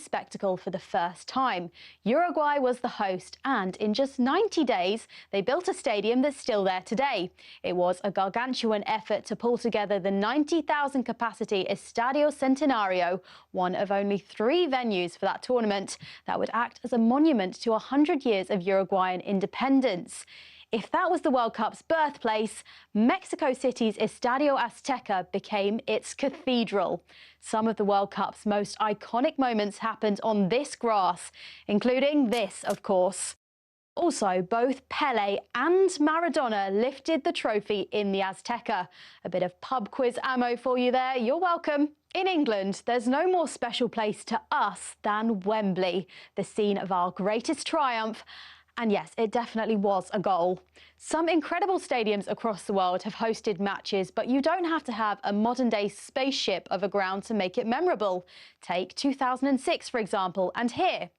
spectacle for the first time. Uruguay was the host, and in just 90 days, they built a stadium that's still there today. It was a gargantuan effort to pull together the 90,000 capacity Estadio Centenario, one of only 3 venues for that tournament that would act as a monument to 100 years of Uruguayan independence. If that was the World Cup's birthplace, Mexico City's Estadio Azteca became its cathedral. Some of the World Cup's most iconic moments happened on this grass, including this, of course. Also, both Pelé and Maradona lifted the trophy in the Azteca. A bit of pub quiz ammo for you there. You're welcome. In England, there's no more special place to us than Wembley, the scene of our greatest triumph. And yes, it definitely was a goal. Some incredible stadiums across the world have hosted matches, but you don't have to have a modern-day spaceship of a ground to make it memorable. Take 2006, for example, and here.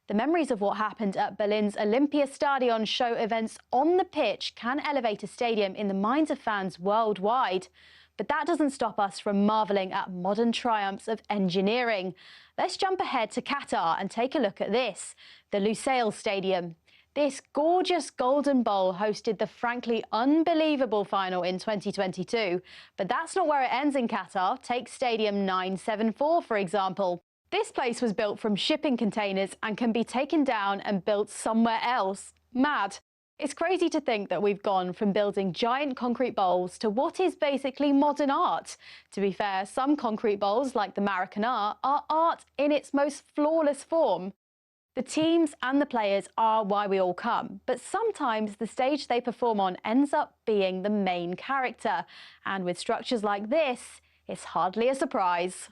The memories of what happened at Berlin's Olympiastadion show events on the pitch can elevate a stadium in the minds of fans worldwide. But that doesn't stop us from marvelling at modern triumphs of engineering. Let's jump ahead to Qatar and take a look at this, the Lusail Stadium. This gorgeous golden bowl hosted the frankly unbelievable final in 2022. But that's not where it ends in Qatar. Take Stadium 974, for example. This place was built from shipping containers and can be taken down and built somewhere else. Mad. It's crazy to think that we've gone from building giant concrete bowls to what is basically modern art. To be fair, some concrete bowls, like the Maracanã, are art in its most flawless form. The teams and the players are why we all come, but sometimes the stage they perform on ends up being the main character. And with structures like this, it's hardly a surprise.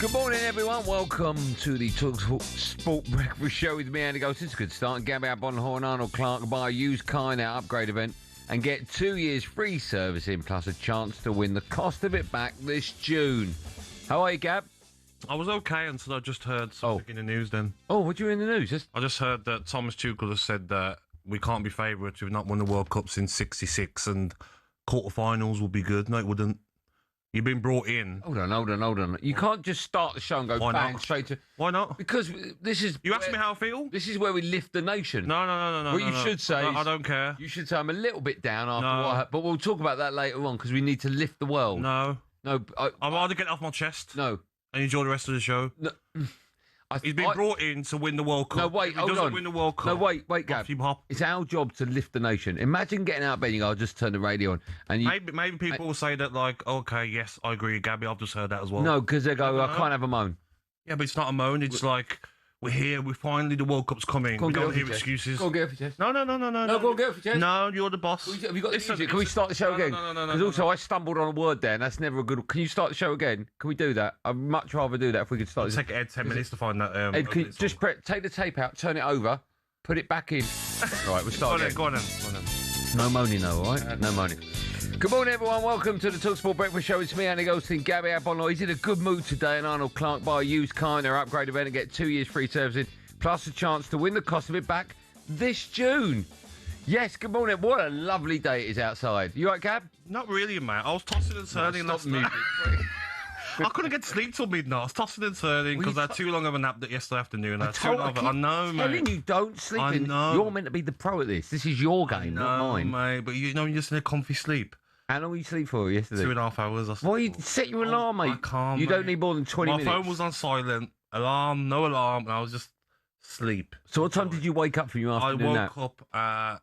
Good morning, everyone. Welcome to the talkSPORT Breakfast Show with me, Andy Goldstein. It's a good start. Gabby Agbonlahor and Arnold Clark buy a used car in our upgrade event and get 2 years free servicing plus a chance to win the cost of it back this June. How are you, Gab? I was okay until I just heard something in the news then. Oh, what do you hear in the news? I just heard that Thomas Tuchel has said that we can't be favourites. We've not won the World Cup since '66 and quarterfinals will be good. No, it wouldn't. You've been brought in. Hold on. You can't just start the show and go bang straight to... Why not? Because this is... You asked me how I feel? This is where we lift the nation. No. What you should say is... I don't care. You should say I'm a little bit down after what happened. But we'll talk about that later on because we need to lift the world. No. No. I'd rather get it off my chest. No. And enjoy the rest of the show. No. He's been brought in to win the World Cup. No, wait, hold on. If he doesn't win the World Cup... No, wait, Gab. It's our job to lift the nation. Imagine getting out of bed and you go, I'll just turn the radio on. And maybe people will say that, like, okay, yes, I agree, Gabby, I've just heard that as well. No, because they go, I can't have a moan. Yeah, but it's not a moan. It's like, we're here, the World Cup's coming. We don't hear excuses. Go on, get off your chest. No. No, go on, get off your chest. No, you're the boss. Have you got the music? Can we start the show again? No. Because also, I stumbled on a word there, and that's never a good... Can you start the show again? Can we do that? I'd much rather do that if we could start... It'll take Ed 10 minutes to find that... Ed, can you just take the tape out, turn it over, put it back in. All right, we'll start again. Go on then. No moaning, though, all right? No moaning. Good morning, everyone. Welcome to the talkSPORT Breakfast Show. It's me, Andy Goldstein Gabby Agbonlahor. He's in a good mood today, and Arnold Clark buy a used car in their upgrade event and get 2 years free servicing, plus a chance to win the cost of it back this June. Yes, good morning. What a lovely day it is outside. You right, Gab? Not really, mate. I was tossing and turning last night. I couldn't get to sleep till midnight. I was tossing and turning because I had too long of a nap yesterday afternoon. I know, mate. Telling you, don't sleep. I know. You're meant to be the pro at this. This is your game, not mine. Mate, but you know, you're just in a comfy sleep. How long were you sleep for yesterday? 2.5 hours. Why you set your alarm, mate? I can't. You don't need more than 20 minutes. My phone was on silent. Alarm, no alarm, and I was just asleep. So what time did you wake up from your afternoon nap? I woke up at...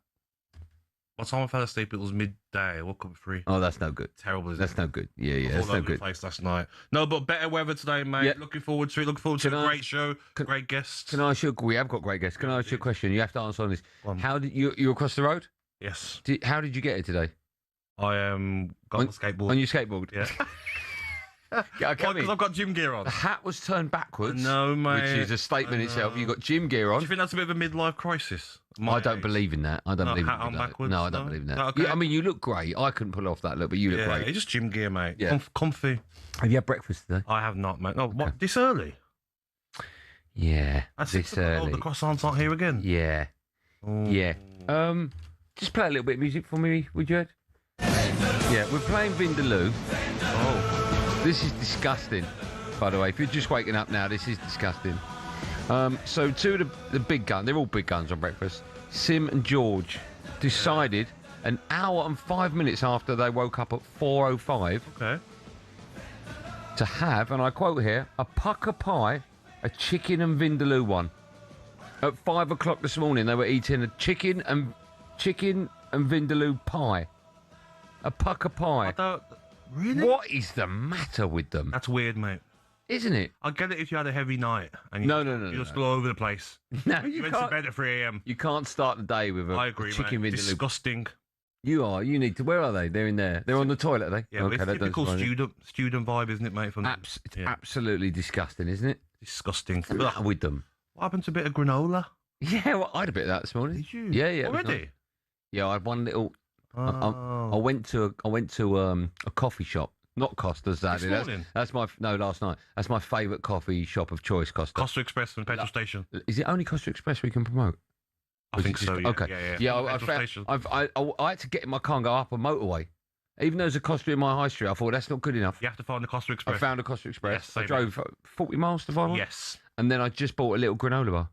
By the time I fell asleep, it was midday. I woke up at 3. Oh, that's no good. Terrible, isn't it? That's no good. Yeah, that's no good. Place last night. No, but better weather today, mate. Yeah. Looking forward to it. Looking forward to a great show. Great guests. Can I ask you? We have got great guests. Can I ask you a question? You have to answer on this. How did you across the road? Yes. How did you get it today? I got on the skateboard. On your skateboard? Yeah. Yeah, because I've got gym gear on. The hat was turned backwards. No, mate. Which is a statement itself. You've got gym gear on. Do you think that's a bit of a midlife crisis? I don't believe in that. I don't believe hat in on that. backwards? No, I don't believe in that. Okay. I mean, you look great. I couldn't pull off that look, but you look great. It's just gym gear, mate. Yeah. Comfy. Have you had breakfast today? I have not, mate. No, what? This early? Yeah. That's this early. The croissants aren't here again? Yeah. Oh. Yeah. Just play a little bit of music for me, would you, Ed? Yeah, we're playing Vindaloo. Oh. This is disgusting, by the way. If you're just waking up now, this is disgusting. So two of the big guns, they're all big guns on breakfast, Sim and George, decided an hour and 5 minutes after they woke up at 4:05 to have, and I quote here, a pucker pie, a chicken and Vindaloo one. At 5 o'clock this morning, they were eating a chicken and Vindaloo pie. A pucker pie. Really? What is the matter with them? That's weird, mate. Isn't it? I get it if you had a heavy night and you No. just all over the place. No, you went to bed at 3 a.m. You can't start the day with I agree, a chicken mate. Vindaloo. Disgusting. You are. You need to. Where are they? They're in there. They're on the toilet, are they? Yeah, okay, it's typical student vibe, isn't it, mate? It's absolutely disgusting, isn't it? Disgusting. What's the matter with them? What happened to a bit of granola? Yeah, well, I had a bit of that this morning. Did you? Yeah. Already? Yeah, I had one little. Oh. I went to a coffee shop. Not Costa's, Daddy. That's my last night. That's my favourite coffee shop of choice, Costa. Costa Express from the petrol station. Is it only Costa Express we can promote? I think so. Yeah. Okay. Yeah. I had to get in my car and go up a motorway. Even though there's a Costa in my high street, I thought that's not good enough. You have to find the Costa Express. I found a Costa Express. Yes, I drove 40 miles to find one. Yes. And then I just bought a little granola bar.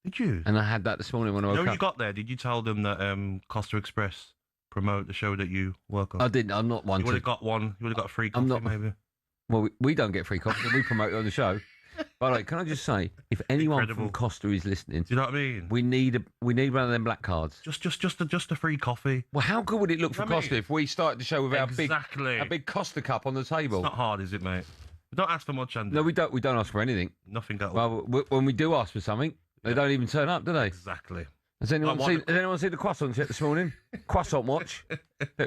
Did you? And I had that this morning when I woke up. When you got there, did you tell them that Costa Express promote the show that you work on? I didn't. I'm not one. You would have got one. You would have got a free coffee, maybe. Well, we don't get free coffee. We promote it on the show. By the way, can I just say, if anyone from Costa is listening, do you know what I mean? We need one of them black cards. Just a free coffee. Well, how good would it look for Costa if we started the show with our big Costa cup on the table? It's not hard, is it, mate? We don't ask for much, Andy. No, we don't. We don't ask for anything. Nothing at all. Well, when we do ask for something, they don't even turn up, do they? Exactly. Has anyone seen the croissants yet this morning? Croissant watch.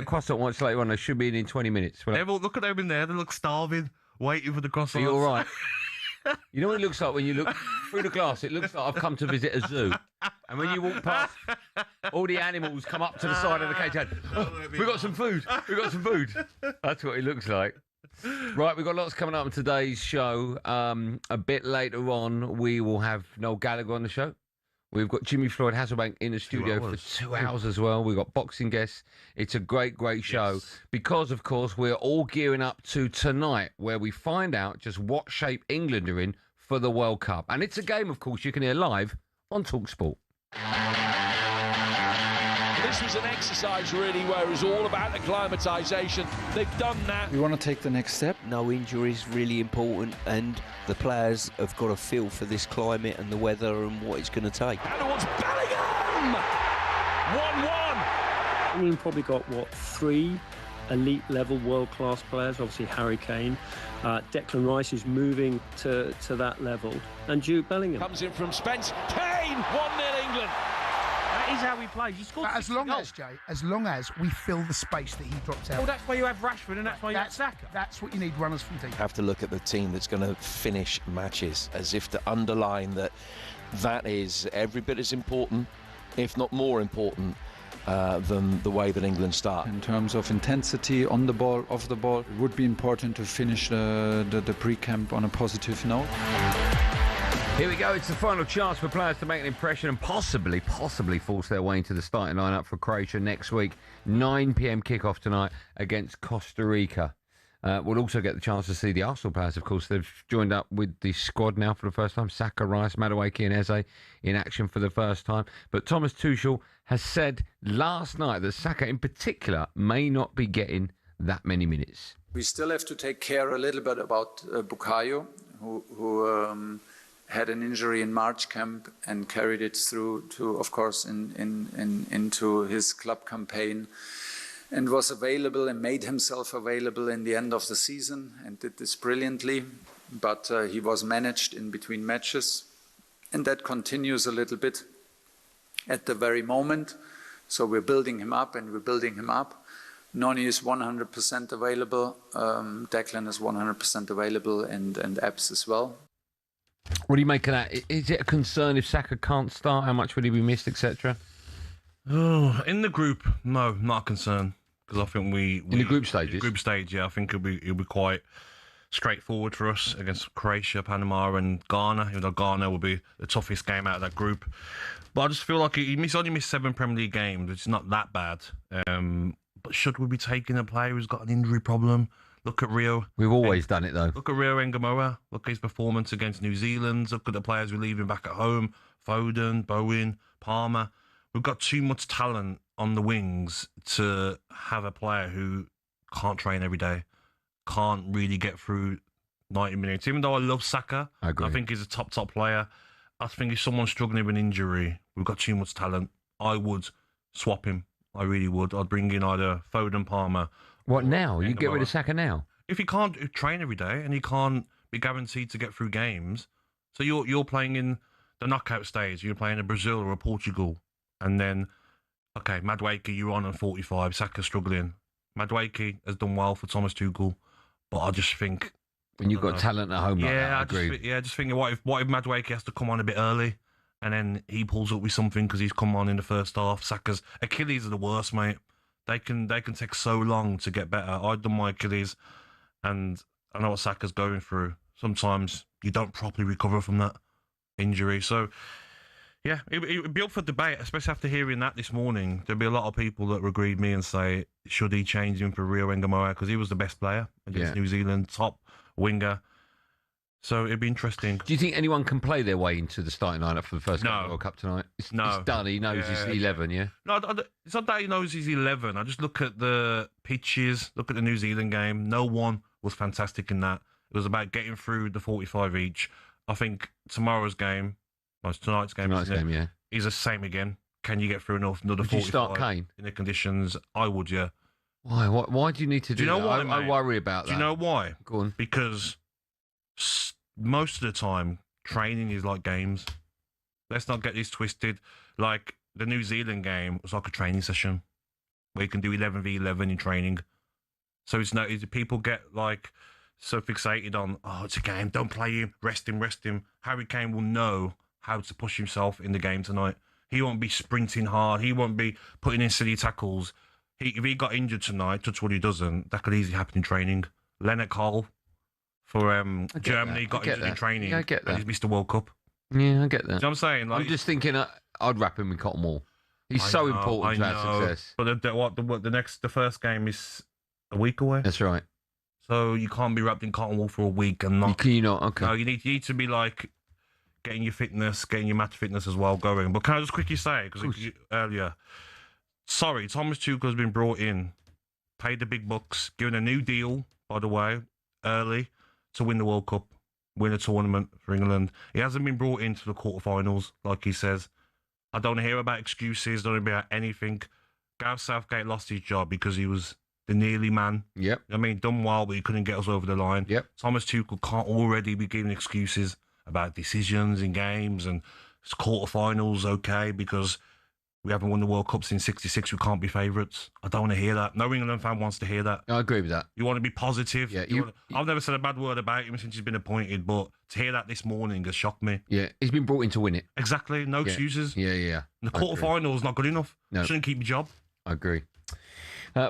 Croissant watch later on. They should be in 20 minutes. Look at them in there. They look starving, waiting for the croissants. Are you all right? You know what it looks like when you look through the glass? It looks like I've come to visit a zoo. And when you walk past, all the animals come up to the side of the cage and, we got some food. We got some food. That's what it looks like. Right, we've got lots coming up on today's show. A bit later on, we will have Noel Gallagher on the show. We've got Jimmy Floyd Hasselbank in the studio for 2 hours as well. We've got boxing guests. It's a great show because, of course, we're all gearing up to tonight where we find out just what shape England are in for the World Cup. And it's a game, of course, you can hear live on talkSPORT. This was an exercise, really, where it was all about acclimatisation. They've done that. We want to take the next step. No injuries, really important, and the players have got a feel for this climate and the weather and what it's going to take. And towards Bellingham! 1-1! England probably got, 3 elite-level world-class players. Obviously, Harry Kane. Declan Rice is moving to that level. And Jude Bellingham. Comes in from Spence. Kane! 1-0 England. That is how he plays. He scored as long as we fill the space that he drops out. Well, that's why you have Rashford and that's why you have Saka. That's what you need, runners from deep. You have to look at the team that's going to finish matches as if to underline that is every bit as important, if not more important, than the way that England start. In terms of intensity on the ball, off the ball, it would be important to finish the pre-camp on a positive note. Here we go. It's the final chance for players to make an impression and possibly force their way into the starting lineup for Croatia next week. 9 p.m. kickoff tonight against Costa Rica. We'll also get the chance to see the Arsenal players, of course. They've joined up with the squad now for the first time. Saka, Rice, Madueke and Eze in action for the first time. But Thomas Tuchel has said last night that Saka in particular may not be getting that many minutes. We still have to take care a little bit about Bukayo, who had an injury in March camp and carried it through to, of course, into his club campaign, and was available and made himself available in the end of the season and did this brilliantly. But he was managed in between matches, and that continues a little bit at the very moment. So we're building him up and we're building him up. Noni is 100% available, Declan is 100% available, and Abs as well. What do you make of that? Is it a concern if Saka can't start? How much would he be missed, etc.? Oh, in the group, no, not a concern, because I think we in the group stages. Group stage, yeah, I think it'll be quite straightforward for us against Croatia, Panama, and Ghana. Even though Ghana will be the toughest game out of that group, but I just feel like he only missed 7 Premier League games, which is not that bad. But should we be taking a player who's got an injury problem? Look at Rio. We've always done it, though. Look at Rio Ngamoa. Look at his performance against New Zealand. Look at the players we're leaving back at home. Foden, Bowen, Palmer. We've got too much talent on the wings to have a player who can't train every day, can't really get through 90 minutes. Even though I love Saka, I think he's a top player. I think if someone's struggling with an injury, we've got too much talent, I would swap him. I really would. I'd bring in either Foden, Palmer. What now? You get rid of Saka now? If he can't train every day and he can't be guaranteed to get through games, so you're playing in the knockout stage, you're playing a Brazil or a Portugal, and then, okay, Madueke, you're on at 45, Saka's struggling. Madueke has done well for Thomas Tuchel, but I just think... When you've got talent at home like that, I agree. Just thinking, what if Madueke has to come on a bit early? And then he pulls up with something because he's come on in the first half. Saka's Achilles are the worst, mate. They can take so long to get better. I've done my Achilles, and I know what Saka's going through. Sometimes you don't properly recover from that injury. So, yeah, it would be up for debate, especially after hearing that this morning. There'll be a lot of people that will agree with me and say, should he change him for Rio Ngamoa? Because he was the best player against New Zealand, top winger. So it'd be interesting. Do you think anyone can play their way into the starting lineup for the first World Cup tonight? It's done. He knows he's 11, yeah? No, it's not that he knows he's 11. I just look at the pitches, look at the New Zealand game. No one was fantastic in that. It was about getting through the 45 each. I think tonight's game, yeah, is the same again. Can you get through another 45? Would you start Kane? In the conditions, I would, yeah. Why? Why do you need to do that? Why, I worry about that. Do you know why? Go on. Because most of the time, training is like games. Let's not get this twisted. Like, the New Zealand game was like a training session where you can do 11v11 in training. So people get like so fixated on, oh, it's a game, don't play him, rest him. Harry Kane will know how to push himself in the game tonight. He won't be sprinting hard. He won't be putting in silly tackles. If he got injured tonight, touch what he doesn't, that could easily happen in training. Leonard Cole for Germany got injured in training. Yeah, I get that. And he's missed the World Cup. Yeah, I get that. Do you know what I'm saying? Like, I'm just thinking I'd wrap him with Cotton Wall. He's so important to our success. But the first game is a week away. That's right. So you can't be wrapped in cotton wool for a week and not. Can you not? Okay. No, you need to be like getting your fitness, getting your match fitness as well going. But can I just quickly say, because earlier, sorry, Thomas Tuchel has been brought in, paid the big bucks, given a new deal, by the way, early to win the World Cup, win a tournament for England. He hasn't been brought into the quarterfinals, like he says. I don't hear about excuses, don't hear about anything. Gareth Southgate lost his job because he was the nearly man. Yep. I mean, done well, but he couldn't get us over the line. Yep. Thomas Tuchel can't already be giving excuses about decisions in games and quarterfinals, okay, because we haven't won the World Cup since '66. We can't be favourites. I don't want to hear that. No England fan wants to hear that. I agree with that. You want to be positive. Yeah. I've never said a bad word about him since he's been appointed, but to hear that this morning has shocked me. Yeah. He's been brought in to win it. Exactly. No excuses. Yeah. The quarterfinals not good enough. No. Shouldn't keep your job. I agree.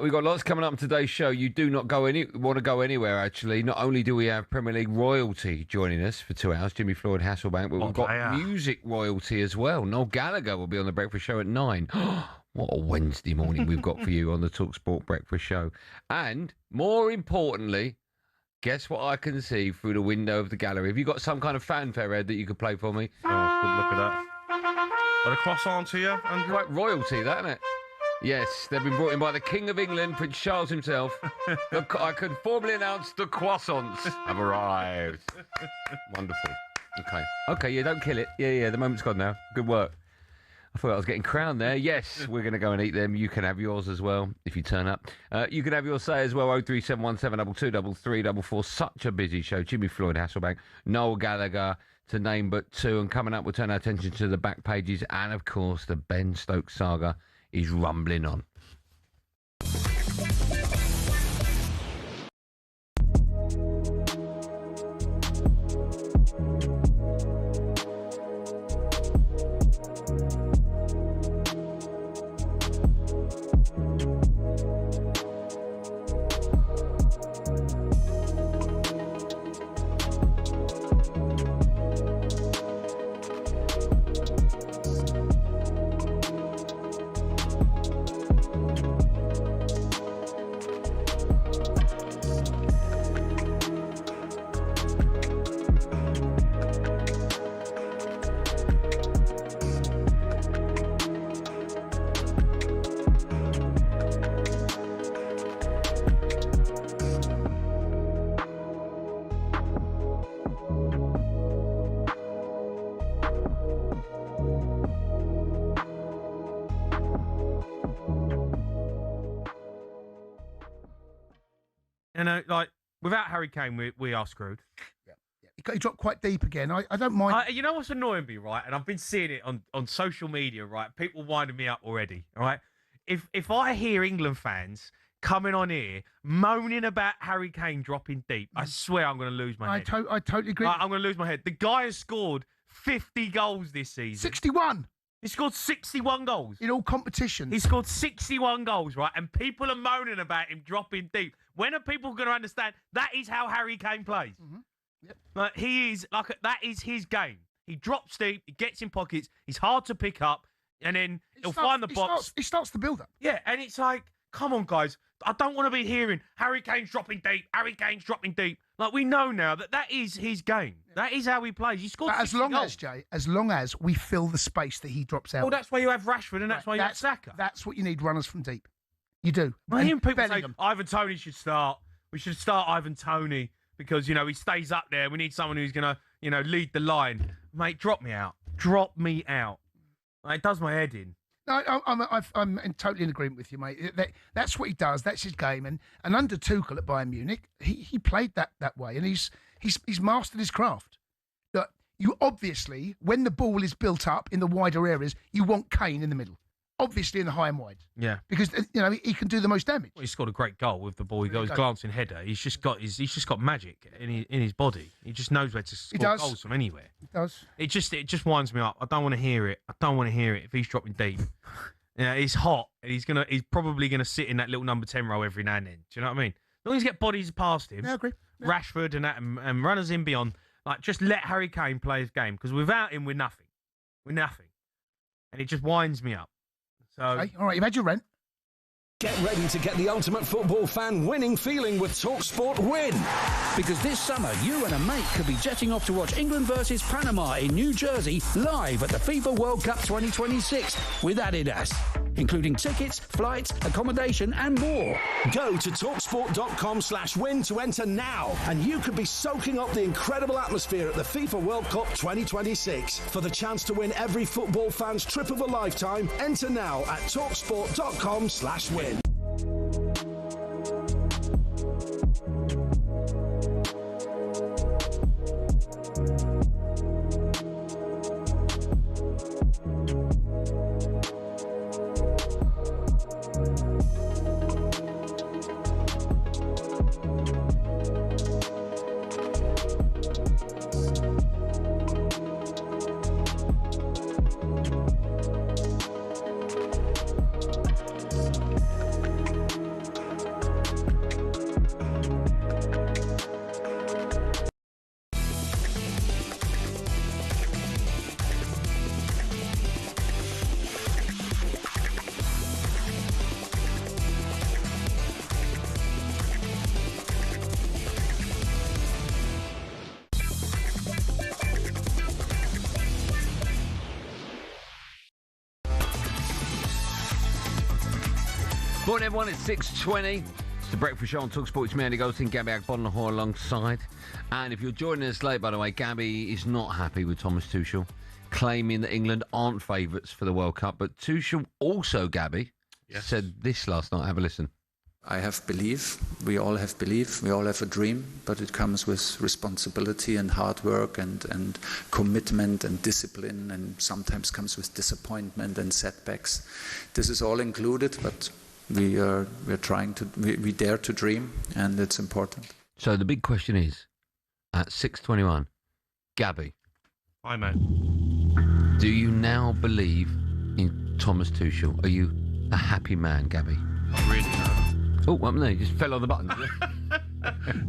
We've got lots coming up in today's show. You do not want to go anywhere, actually. Not only do we have Premier League royalty joining us for 2 hours, Jimmy Floyd Hasselbank, but we've got music royalty as well. Noel Gallagher will be on the breakfast show at 9. What a Wednesday morning we've got for you on the talkSPORT breakfast show. And, more importantly, Guess what I can see through the window of the gallery? Have you got some kind of fanfare, Ed, that you could play for me? Oh, good look at that. Got a croissant to you, Andrew? Quite royalty, that, isn't it? Yes, they've been brought in by the King of England, Prince Charles himself. I can formally announce the croissants have arrived. Wonderful. Okay, yeah, don't kill it. Yeah, the moment's gone now. Good work. I thought I was getting crowned there. Yes, we're going to go and eat them. You can have yours as well if you turn up. You can have yours say as well, 03717223344. Such a busy show. Jimmy Floyd, Hasselbank, Noel Gallagher, to name but two. And coming up, we'll turn our attention to the back pages. And, of course, the Ben Stokes saga is rumbling on. You know, like, without Harry Kane, we are screwed. He dropped quite deep again. I don't mind. You know what's annoying me, right? And I've been seeing it on social media, right? People winding me up already, all right? If I hear England fans coming on here moaning about Harry Kane dropping deep, I swear I'm going to lose my head. I totally agree. I'm going to lose my head. The guy has scored 50 goals this season. 61. He scored 61 goals. In all competitions. He scored 61 goals, right? And people are moaning about him dropping deep. When are people going to understand that is how Harry Kane plays? Mm-hmm. Yep. Like, he is, that is his game. He drops deep, he gets in pockets, he's hard to pick up, and then he'll find the box. He starts the build-up. Yeah, and it's like, come on, guys. I don't want to be hearing Harry Kane's dropping deep, Harry Kane's dropping deep. Like, we know now that is his game. Yeah. That is how he plays. He scored 60 goals. As long as we fill the space that he drops out. Well, that's why you have Rashford and that's why you have Saka. That's what you need, runners from deep. You do. Well, even people say Ivan Toney should start. We should start Ivan Toney because, he stays up there. We need someone who's going to, lead the line. Mate, drop me out. Drop me out. It does my head in. No, I'm totally in agreement with you, mate. That's what he does. That's his game. And under Tuchel at Bayern Munich, he played that way, and he's mastered his craft. Look, you obviously, when the ball is built up in the wider areas, you want Kane in the middle. Obviously in the high and wide. Yeah. Because he can do the most damage. Well, he scored a great goal with the ball. He got his glancing header. He's just got magic in his body. He just knows where to score goals from anywhere. He does. It just winds me up. I don't want to hear it. If he's dropping deep. He's hot and he's probably gonna sit in that little number 10 role every now and then. Do you know what I mean? As long as you get bodies past him. Yeah, I agree. Yeah. Rashford and runners in beyond. Like, just let Harry Kane play his game, because without him we're nothing. And it just winds me up. So, okay, all right, you've had your rent. Get ready to get the ultimate football fan winning feeling with talkSPORT Win. Because this summer, you and a mate could be jetting off to watch England versus Panama in New Jersey live at the FIFA World Cup 2026 with Adidas, including tickets, flights, accommodation and more. Go to talksport.com/win to enter now, and you could be soaking up the incredible atmosphere at the FIFA World Cup 2026. For the chance to win every football fan's trip of a lifetime, enter now at talksport.com/win. Morning, everyone. It's 6:20. It's the Breakfast Show on talkSPORT. It's me, Andy Goldstein Gabby Agbonlahor alongside. And if you're joining us late, by the way, Gabby is not happy with Thomas Tuchel, claiming that England aren't favourites for the World Cup. But Tuchel also, Gabby, said this last night. Have a listen. I have belief. We all have belief. We all have a dream, but it comes with responsibility and hard work and commitment and discipline, and sometimes comes with disappointment and setbacks. This is all included, but we're trying to, we dare to dream, and it's important. So the big question is, at 6:21, Gabby. Hi, mate. Do you now believe in Thomas Tuchel? Are you a happy man, Gabby? Not really, no. Oh, what happened there? You just fell on the button.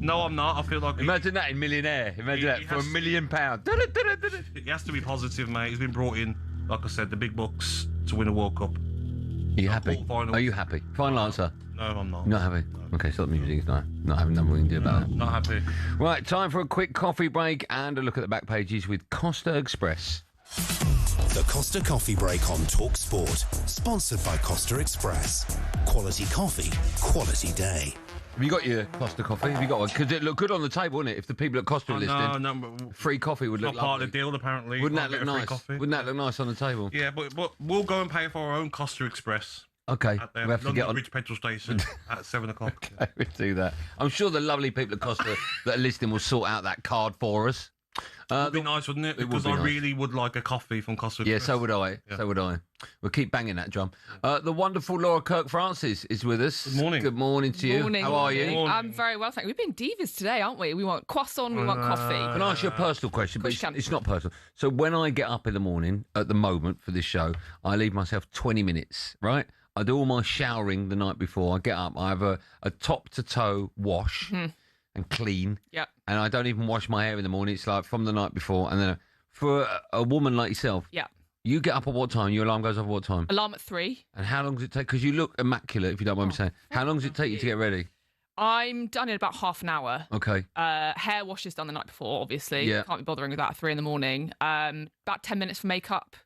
No, I'm not. I feel like... Imagine that in Millionaire. Imagine that for £1 million. He has to be positive, mate. He's been brought in, like I said, the big bucks to win a World Cup. Are you happy? Are you happy? Final answer. No, I'm not. Not happy? No. Okay, stop the music. Not having nothing we can do about that. Not happy. Right, time for a quick coffee break and a look at the back pages with Costa Express. The Costa Coffee Break on talkSPORT. Sponsored by Costa Express. Quality coffee, quality day. Have you got your Costa coffee? Have you got one? Because it looked good on the table, wouldn't it? If the people at Costa are listening, No, free coffee would look not part lovely. of the deal, apparently. Wouldn't that Can't look get a free nice? coffee. Wouldn't that look nice on the table? Yeah, but we'll go and pay for our own Costa Express. Okay, At the we have to London get on. Bridge petrol station at 7 o'clock. Okay, we'll do that. I'm sure the lovely people at Costa that are listening will sort out that card for us. It would be nice, wouldn't it? It would Because be I nice. really would like a coffee from Costa Yeah, Express. so would I. Yeah. So would I. We'll keep banging that drum. The wonderful Laura Kirk-Francis is with us. Good morning. Good morning to you. Morning. How are you? Morning. I'm very well, thank you. We've been divas today, aren't we? We want croissant, we want coffee. Can I ask you a personal question? But Of course you it's not personal. So when I get up in the morning, at the moment for this show, I leave myself 20 minutes, right? I do all my showering the night before. I get up, I have a top-to-toe wash and clean. Yep. And I don't even wash my hair in the morning. It's like from the night before. And then for a woman like yourself, Yeah. you get up at what time? Your alarm goes off at what time? Alarm at 3. And how long does it take? Because you look immaculate, if you don't mind me saying. How long does it take you to get ready? I'm done in about half an hour. Okay. Hair wash is done the night before, obviously. Yeah. Can't be bothering with that at 3 in the morning. About 10 minutes for makeup.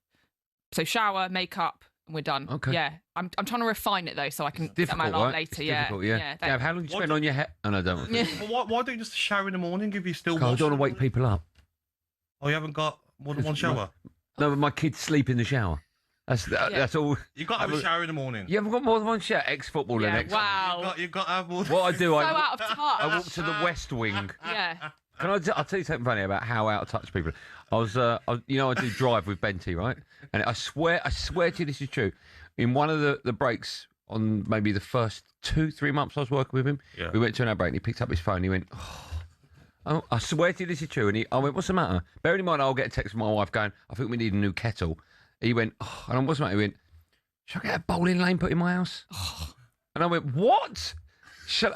So shower, makeup, and we're done. Okay. Yeah. I'm trying to refine it, though, so I can set Difficult, my alarm right? later. It's Yeah. difficult, yeah. Yeah, Gav, how long do you spend on your hair? Oh, no, don't. Yeah. Well, why don't you just shower in the morning if you still I wash? don't want to wake people up. Oh, you haven't got more than one shower? No, but my kids sleep in the shower. That's all. You've got to have a shower in the morning. You haven't got more than one shower? Ex-footballer, Yeah, ex. wow. You've got to have more. What I do, So out of touch. I walk to the West Wing. Yeah. I'll tell you something funny about how out of touch people are. I do drive with Benty, right? And I swear to you this is true. In one of the breaks on maybe the first 2-3 months I was working with him, we went to an ad break and he picked up his phone. He went, oh, I swear to you this is true. And I went, what's the matter? Bearing in mind, I'll get a text from my wife going, I think we need a new kettle. He went, oh, and I went, what's the matter? He went, should I get a bowling lane put in my house? And I went, what?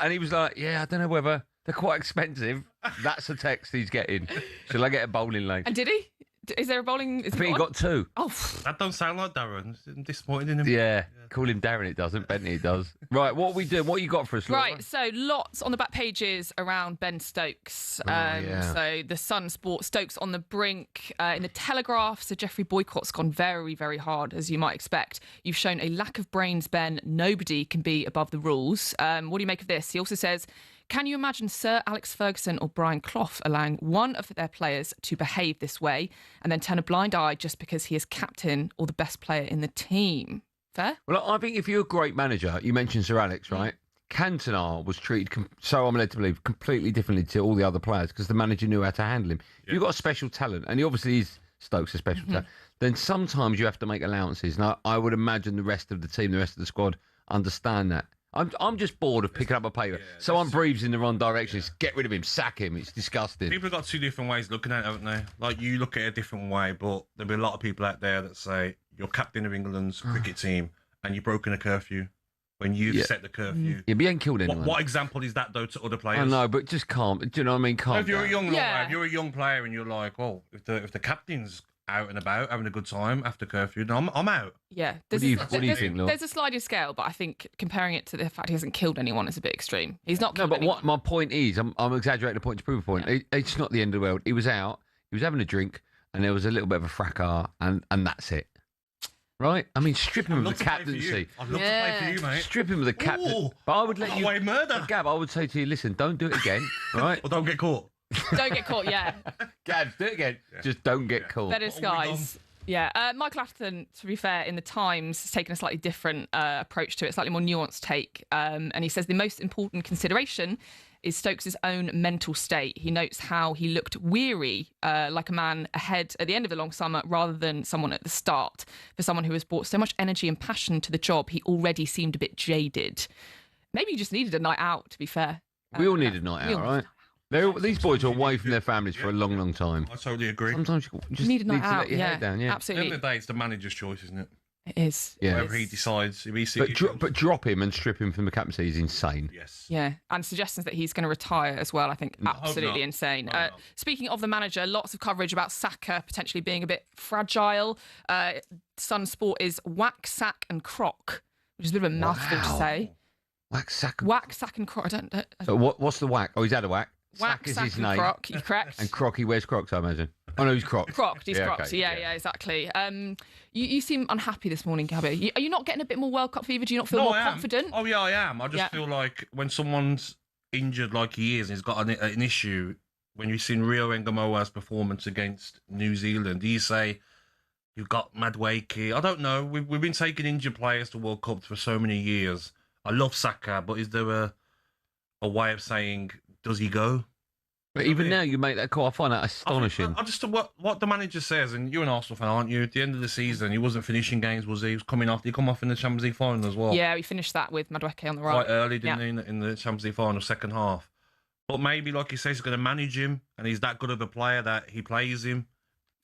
And he was like, yeah, I don't know whether they're quite expensive. That's the text he's getting. Shall I get a bowling lane? And did he? Is there a bowling? I think he got 2. Oh, that don't sound like Darren. It's disappointing in him. Yeah, call him Darren. It doesn't. Bentley it does. Right, what are we doing? What you got for us, Laura? Right, so lots on the back pages around Ben Stokes. yeah. So the Sun Sport, Stokes on the brink. In the Telegraph, so Jeffrey Boycott's gone very, very hard, as you might expect. You've shown a lack of brains, Ben. Nobody can be above the rules. What do you make of this? He also says, can you imagine Sir Alex Ferguson or Brian Clough allowing one of their players to behave this way and then turn a blind eye just because he is captain or the best player in the team? Fair? Well, I think if you're a great manager, you mentioned Sir Alex, right? Cantona was treated, so I'm led to believe, completely differently to all the other players because the manager knew how to handle him. If you've got a special talent, and he obviously is Stokes a special talent, then sometimes you have to make allowances. And I would imagine the rest of the team, the rest of the squad, understand that. I'm just bored of picking up a paper. Someone breathes in the wrong direction. It's get rid of him, sack him. It's disgusting. People have got 2 different ways of looking at it, haven't they? Like, you look at it a different way, but there'll be a lot of people out there that say you're captain of England's cricket team and you've broken a curfew when you've set the curfew. Yeah, but you ain't killed anyone. What example is that, though, to other players? I know, but just calm. Do you know what I mean? Calm If you're down. a young if you're a young player and you're like, well, if the captain's out and about having a good time after curfew, then I'm out. Yeah. What do you think, Laura? There's a sliding scale, but I think comparing it to the fact he hasn't killed anyone is a bit extreme. He's not No, killed but anyone. what my point is, I'm exaggerating the point to prove a point. It's not the end of the world. He was out, he was having a drink, and there was a little bit of a fracas, and that's it. right? I mean, strip him of the captaincy. I'd love to play for you, mate. Strip him of the captain. Ooh, But I would let you. away murder. Gab, I would say to you, listen, don't do it again, right? Or don't get caught. Don't get caught, yeah. Gab, do it again. Just don't get caught. Better disguise. Yeah, Michael Atherton, to be fair, in the Times has taken a slightly different approach to it, slightly more nuanced take. And he says the most important consideration is Stokes' own mental state. He notes how he looked weary, like a man ahead at the end of the long summer rather than someone at the start. For someone who has brought so much energy and passion to the job, he already seemed a bit jaded. Maybe he just needed a night out, to be fair. We all need a night out, right? These boys are away from their families for a long, long time. I totally agree. Sometimes you just need a night to out, let your head down, yeah. absolutely. At the end of the day, it's the manager's choice, isn't it? It is. Yeah. Whatever he decides. If he sees But drop him and strip him from the captaincy is insane. Yes. Yeah, and suggestions that he's going to retire as well, I think, absolutely not. insane. Speaking of the manager, lots of coverage about Saka potentially being a bit fragile. Sun Sport is whack, sack and croc, which is a bit of a mouthful to say. Whack, sack and croc. I don't So what's the whack? Oh, he's had a whack. Whack, Sack is sack his and name. croc, you're correct. And Croc, he wears Crocs, I imagine. Oh, no, he's Crocs. Crocs, he's Crocs. okay, Yeah, exactly. You seem unhappy this morning, Gabby. Are you not getting a bit more World Cup fever? Do you not feel more confident? Oh, yeah, I am. I just feel like when someone's injured like he is and he's got an issue, when you've seen Rio Engamoa's performance against New Zealand, do you say, you've got Madueke? I don't know. We've been taking injured players to World Cups for so many years. I love Saka, but is there a way of saying, does he go? But even now, you make that call. I find that astonishing. I just what the manager says, and you're an Arsenal fan, aren't you? At the end of the season, he wasn't finishing games, was he? He was coming off. Did he come off in the Champions League final as well? Yeah, we finished that with Madueke on the right. Quite early, didn't he, in the Champions League final, second half. But maybe, like he says, he's going to manage him, and he's that good of a player that he plays him,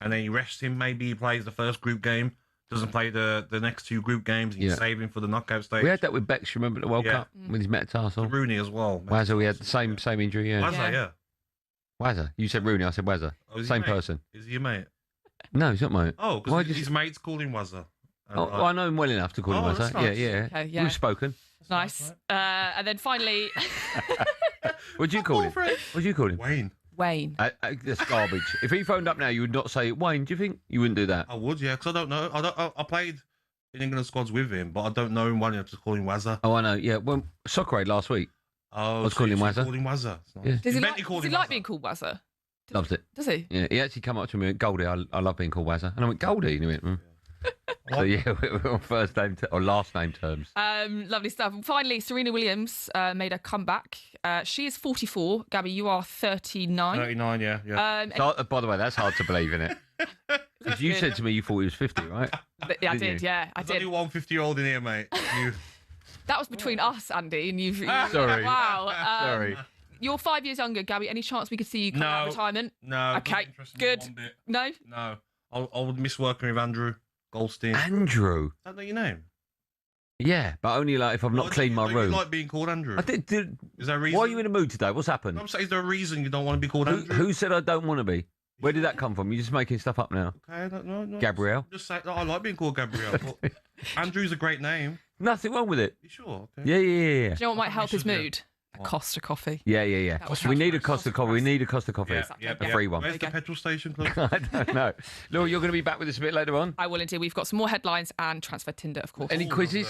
and then he rests him. Maybe he plays the first group game, doesn't play the next two group games, and you save him for the knockout stage. We had that with Bex, remember, the World Cup, with his metatarsal. Rooney as well. Wazza, we had the same injury, yeah. Wazza, yeah. Wazza. You said Rooney, I said Wazza. Oh, same person. Is he your mate? No, he's not mate. Oh, because his mates called him Wazza. Well, I know him well enough to call him Wazza. Nice. Yeah. Okay, yeah. We've spoken. Nice. And then finally... What'd you call him? What'd you call him? Wayne. That's garbage. If he phoned up now, you would not say, Wayne, do you think? You wouldn't do that. I would, yeah, because I don't know. I played in England squads with him, but I don't know him well enough to call him Wazza. Oh, I know, yeah. Well, Soccer Aid last week. Oh, I was calling him Wazza. Called him Wazza. Yeah. Does he like being called Wazza? Loves it. Does he? Yeah, he actually come up to me and went, Goldie, I love being called Wazza. And I went, Goldie? And he went, So, yeah, we're on first name or last name terms. Lovely stuff. Finally, Serena Williams made a comeback. She is 44. Gabby, you are 39. 39, yeah. So, by the way, that's hard to believe, isn't it? Because you said to me you thought he was 50, right? I did. There's only one 50-year-old in here, mate. That was between us, Andy, and you've... Sorry. Wow. Sorry. You're 5 years younger, Gabby. Any chance we could see you come out of retirement? No. Okay, good. No? No. I would miss working with Andrew Goldstein. Andrew? Is that not your name? Yeah, but only like if I've not cleaned my room. You like being called Andrew? I did. Is there a reason? Why are you in a mood today? What's happened? I'm saying, is there a reason you don't want to be called Andrew? Who said I don't want to be? Where did that come from? You're just making stuff up now. Okay, no. Gabrielle? Just say, I like being called Gabrielle. But Andrew's a great name. Nothing wrong with it. You sure? Okay. Yeah. Do you know what might help his mood? A Costa coffee. Yeah. We need a Costa coffee. We need a Costa coffee. Yeah, a free one. Where's the petrol station, please? I don't know. Laura, you're going to be back with us a bit later on? I will indeed. We've got some more headlines and transfer Tinder, of course. Any quizzes?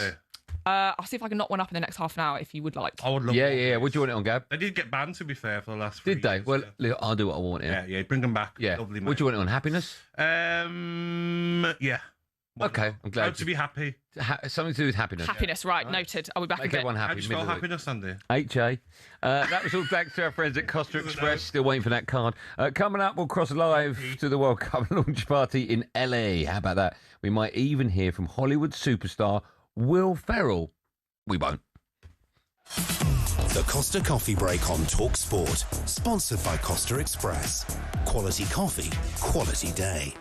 I'll see if I can knock one up in the next half an hour if you would like. I would love Yeah. What do you want it on, Gab? They did get banned, to be fair, for the last 3 Did they? years, Well, look, I'll do what I want here. Yeah, bring them back. Yeah. Lovely, mate. What do you want it on? Happiness? Yeah. Okay, I'm glad. To be happy. Something to do with happiness. Happiness, right. Noted. I'll be back Make in a bit. everyone happy. How do you spell happiness, Andy? H-A. That was all thanks to our friends at Costa Express. Still waiting for that card. Coming up, we'll cross live to the World Cup launch party in LA. How about that? We might even hear from Hollywood superstar Will Ferrell. We won't. The Costa Coffee Break on talkSPORT. Sponsored by Costa Express. Quality coffee, quality day.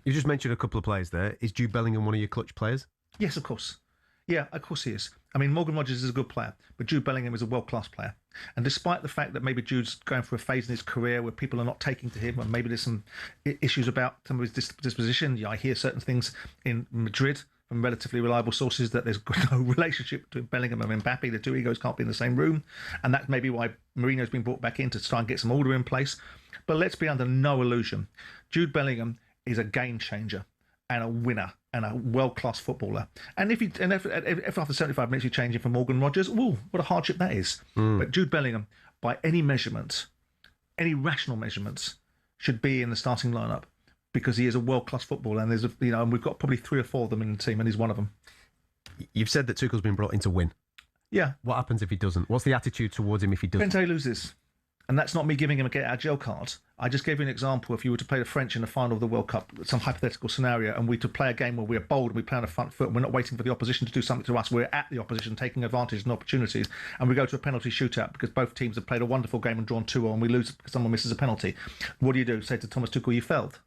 You just mentioned a couple of players there. Is Jude Bellingham one of your clutch players? Yes, of course. Yeah, of course he is. I mean, Morgan Rogers is a good player, but Jude Bellingham is a world-class player. And despite the fact that maybe Jude's going through a phase in his career where people are not taking to him, and maybe there's some issues about some of his disposition, I hear certain things in Madrid from relatively reliable sources that there's no relationship between Bellingham and Mbappe. The two egos can't be in the same room. And that's maybe why Mourinho's been brought back in to try and get some order in place. But let's be under no illusion. Jude Bellingham is a game changer and a winner and a world-class footballer. And if after 75 minutes you change him for Morgan Rogers, what a hardship that is. But Jude Bellingham, by any measurement, any rational measurements, should be in the starting lineup because he is a world-class footballer. And and we've got probably 3 or 4 of them in the team, and he's one of them. You've said that Tuchel's been brought in to win. Yeah. What happens if he doesn't? What's the attitude towards him if he doesn't? Depends how he loses. And that's not me giving him a get-out-of-jail card. I just gave you an example. If you were to play the French in the final of the World Cup, some hypothetical scenario, and we to play a game where we're bold and we play on the front foot and we're not waiting for the opposition to do something to us, we're at the opposition taking advantage and opportunities, and we go to a penalty shootout because both teams have played a wonderful game and drawn 2-0 and we lose because someone misses a penalty. What do? Say to Thomas Tuchel, you failed.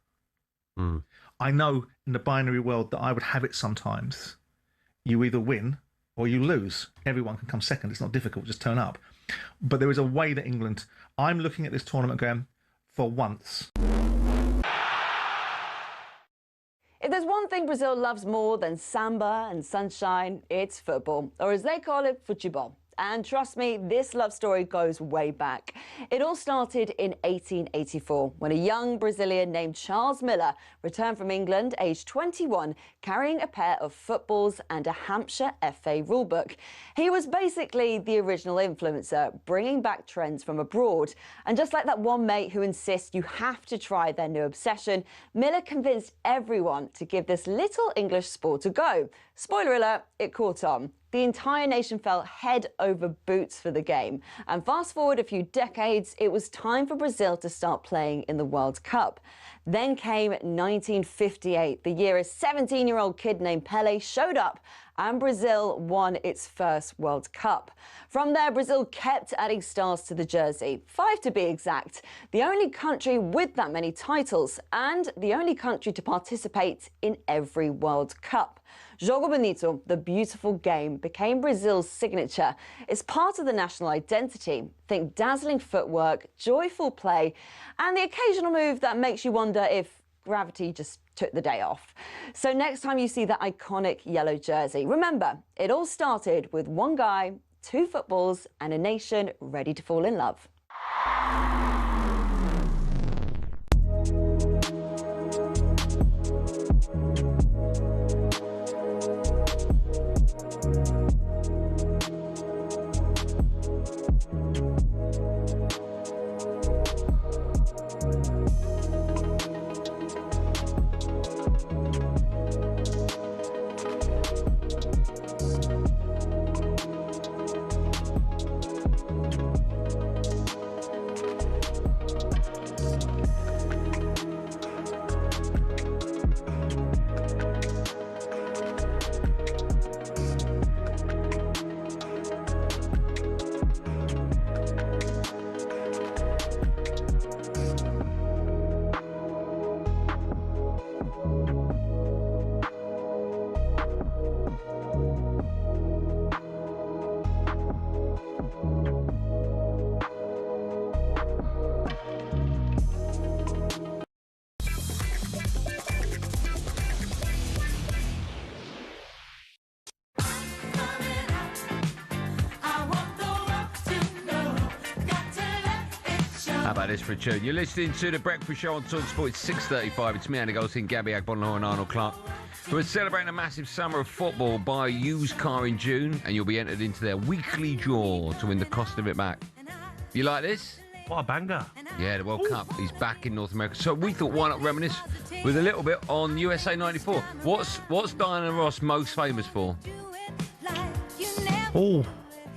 I know in the binary world that I would have it sometimes. You either win or you lose. Everyone can come second. It's not difficult. Just turn up. But there is a way that England... I'm looking at this tournament going, for once. If there's one thing Brazil loves more than samba and sunshine, it's football, or as they call it, futebol. And trust me, this love story goes way back. It all started in 1884 when a young Brazilian named Charles Miller returned from England, aged 21, carrying a pair of footballs and a Hampshire FA rulebook. He was basically the original influencer, bringing back trends from abroad. And just like that one mate who insists you have to try their new obsession, Miller convinced everyone to give this little English sport a go. Spoiler alert, it caught on. The entire nation fell head over boots for the game. And fast forward a few decades, it was time for Brazil to start playing in the World Cup. Then came 1958, the year a 17-year-old kid named Pelé showed up and Brazil won its first World Cup. From there, Brazil kept adding stars to the jersey, 5 to be exact, the only country with that many titles and the only country to participate in every World Cup. Jogo Bonito, the beautiful game, became Brazil's signature. It's part of the national identity. Think dazzling footwork, joyful play, and the occasional move that makes you wonder if gravity just took the day off. So next time you see that iconic yellow jersey, remember, it all started with one guy, 2 footballs, and a nation ready to fall in love. How about this for a tune? You're listening to The Breakfast Show on talkSPORT. It's 6:35. It's me, Andy Goldstein Gabby Agbonlahor and Arnold Clark. We're celebrating a massive summer of football. Buy a used car in June and you'll be entered into their weekly draw to win the cost of it back. You like this? What a banger. Yeah, the World Cup is back in North America. So we thought, why not reminisce with a little bit on USA 94? What's Diana Ross most famous for? Oh,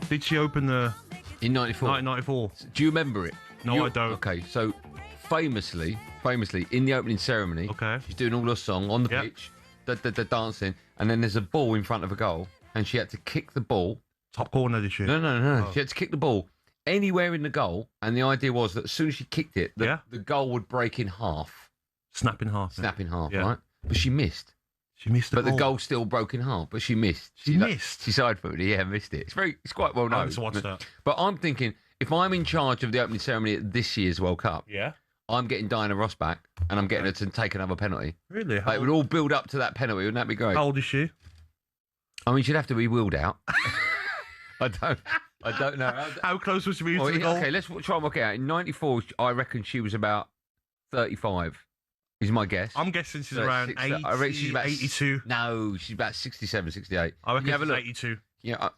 did she open the... In 94? 1994. Do you remember it? No, I don't. Okay, so famously, in the opening ceremony, she's doing all her song on the pitch, the dancing, and then there's a ball in front of a goal, and she had to kick the ball. Top corner, did she? No. Oh. She had to kick the ball anywhere in the goal, and the idea was that as soon as she kicked it, the goal would break in half. Snap in half. Snap in half, right? but she missed. She missed the But goal. the goal still broke in half, but she missed. She missed? She side-footed, yeah, missed it. It's quite well known. I need to watch that. But I'm thinking, if I'm in charge of the opening ceremony at this year's World Cup, Yeah. I'm getting Diana Ross back, and I'm getting her to take another penalty. Really? Like, it would all build up to that penalty. Wouldn't that be great? How old is she? I mean, she'd have to be wheeled out. I don't know. How close was she to the goal? Okay, let's try and work it out. In '94, I reckon she was about 35. Is my guess. I'm guessing she's So around 80, I reckon she's about 82. No, she's about 67, 68. I reckon You have a she's look. 82. Yeah.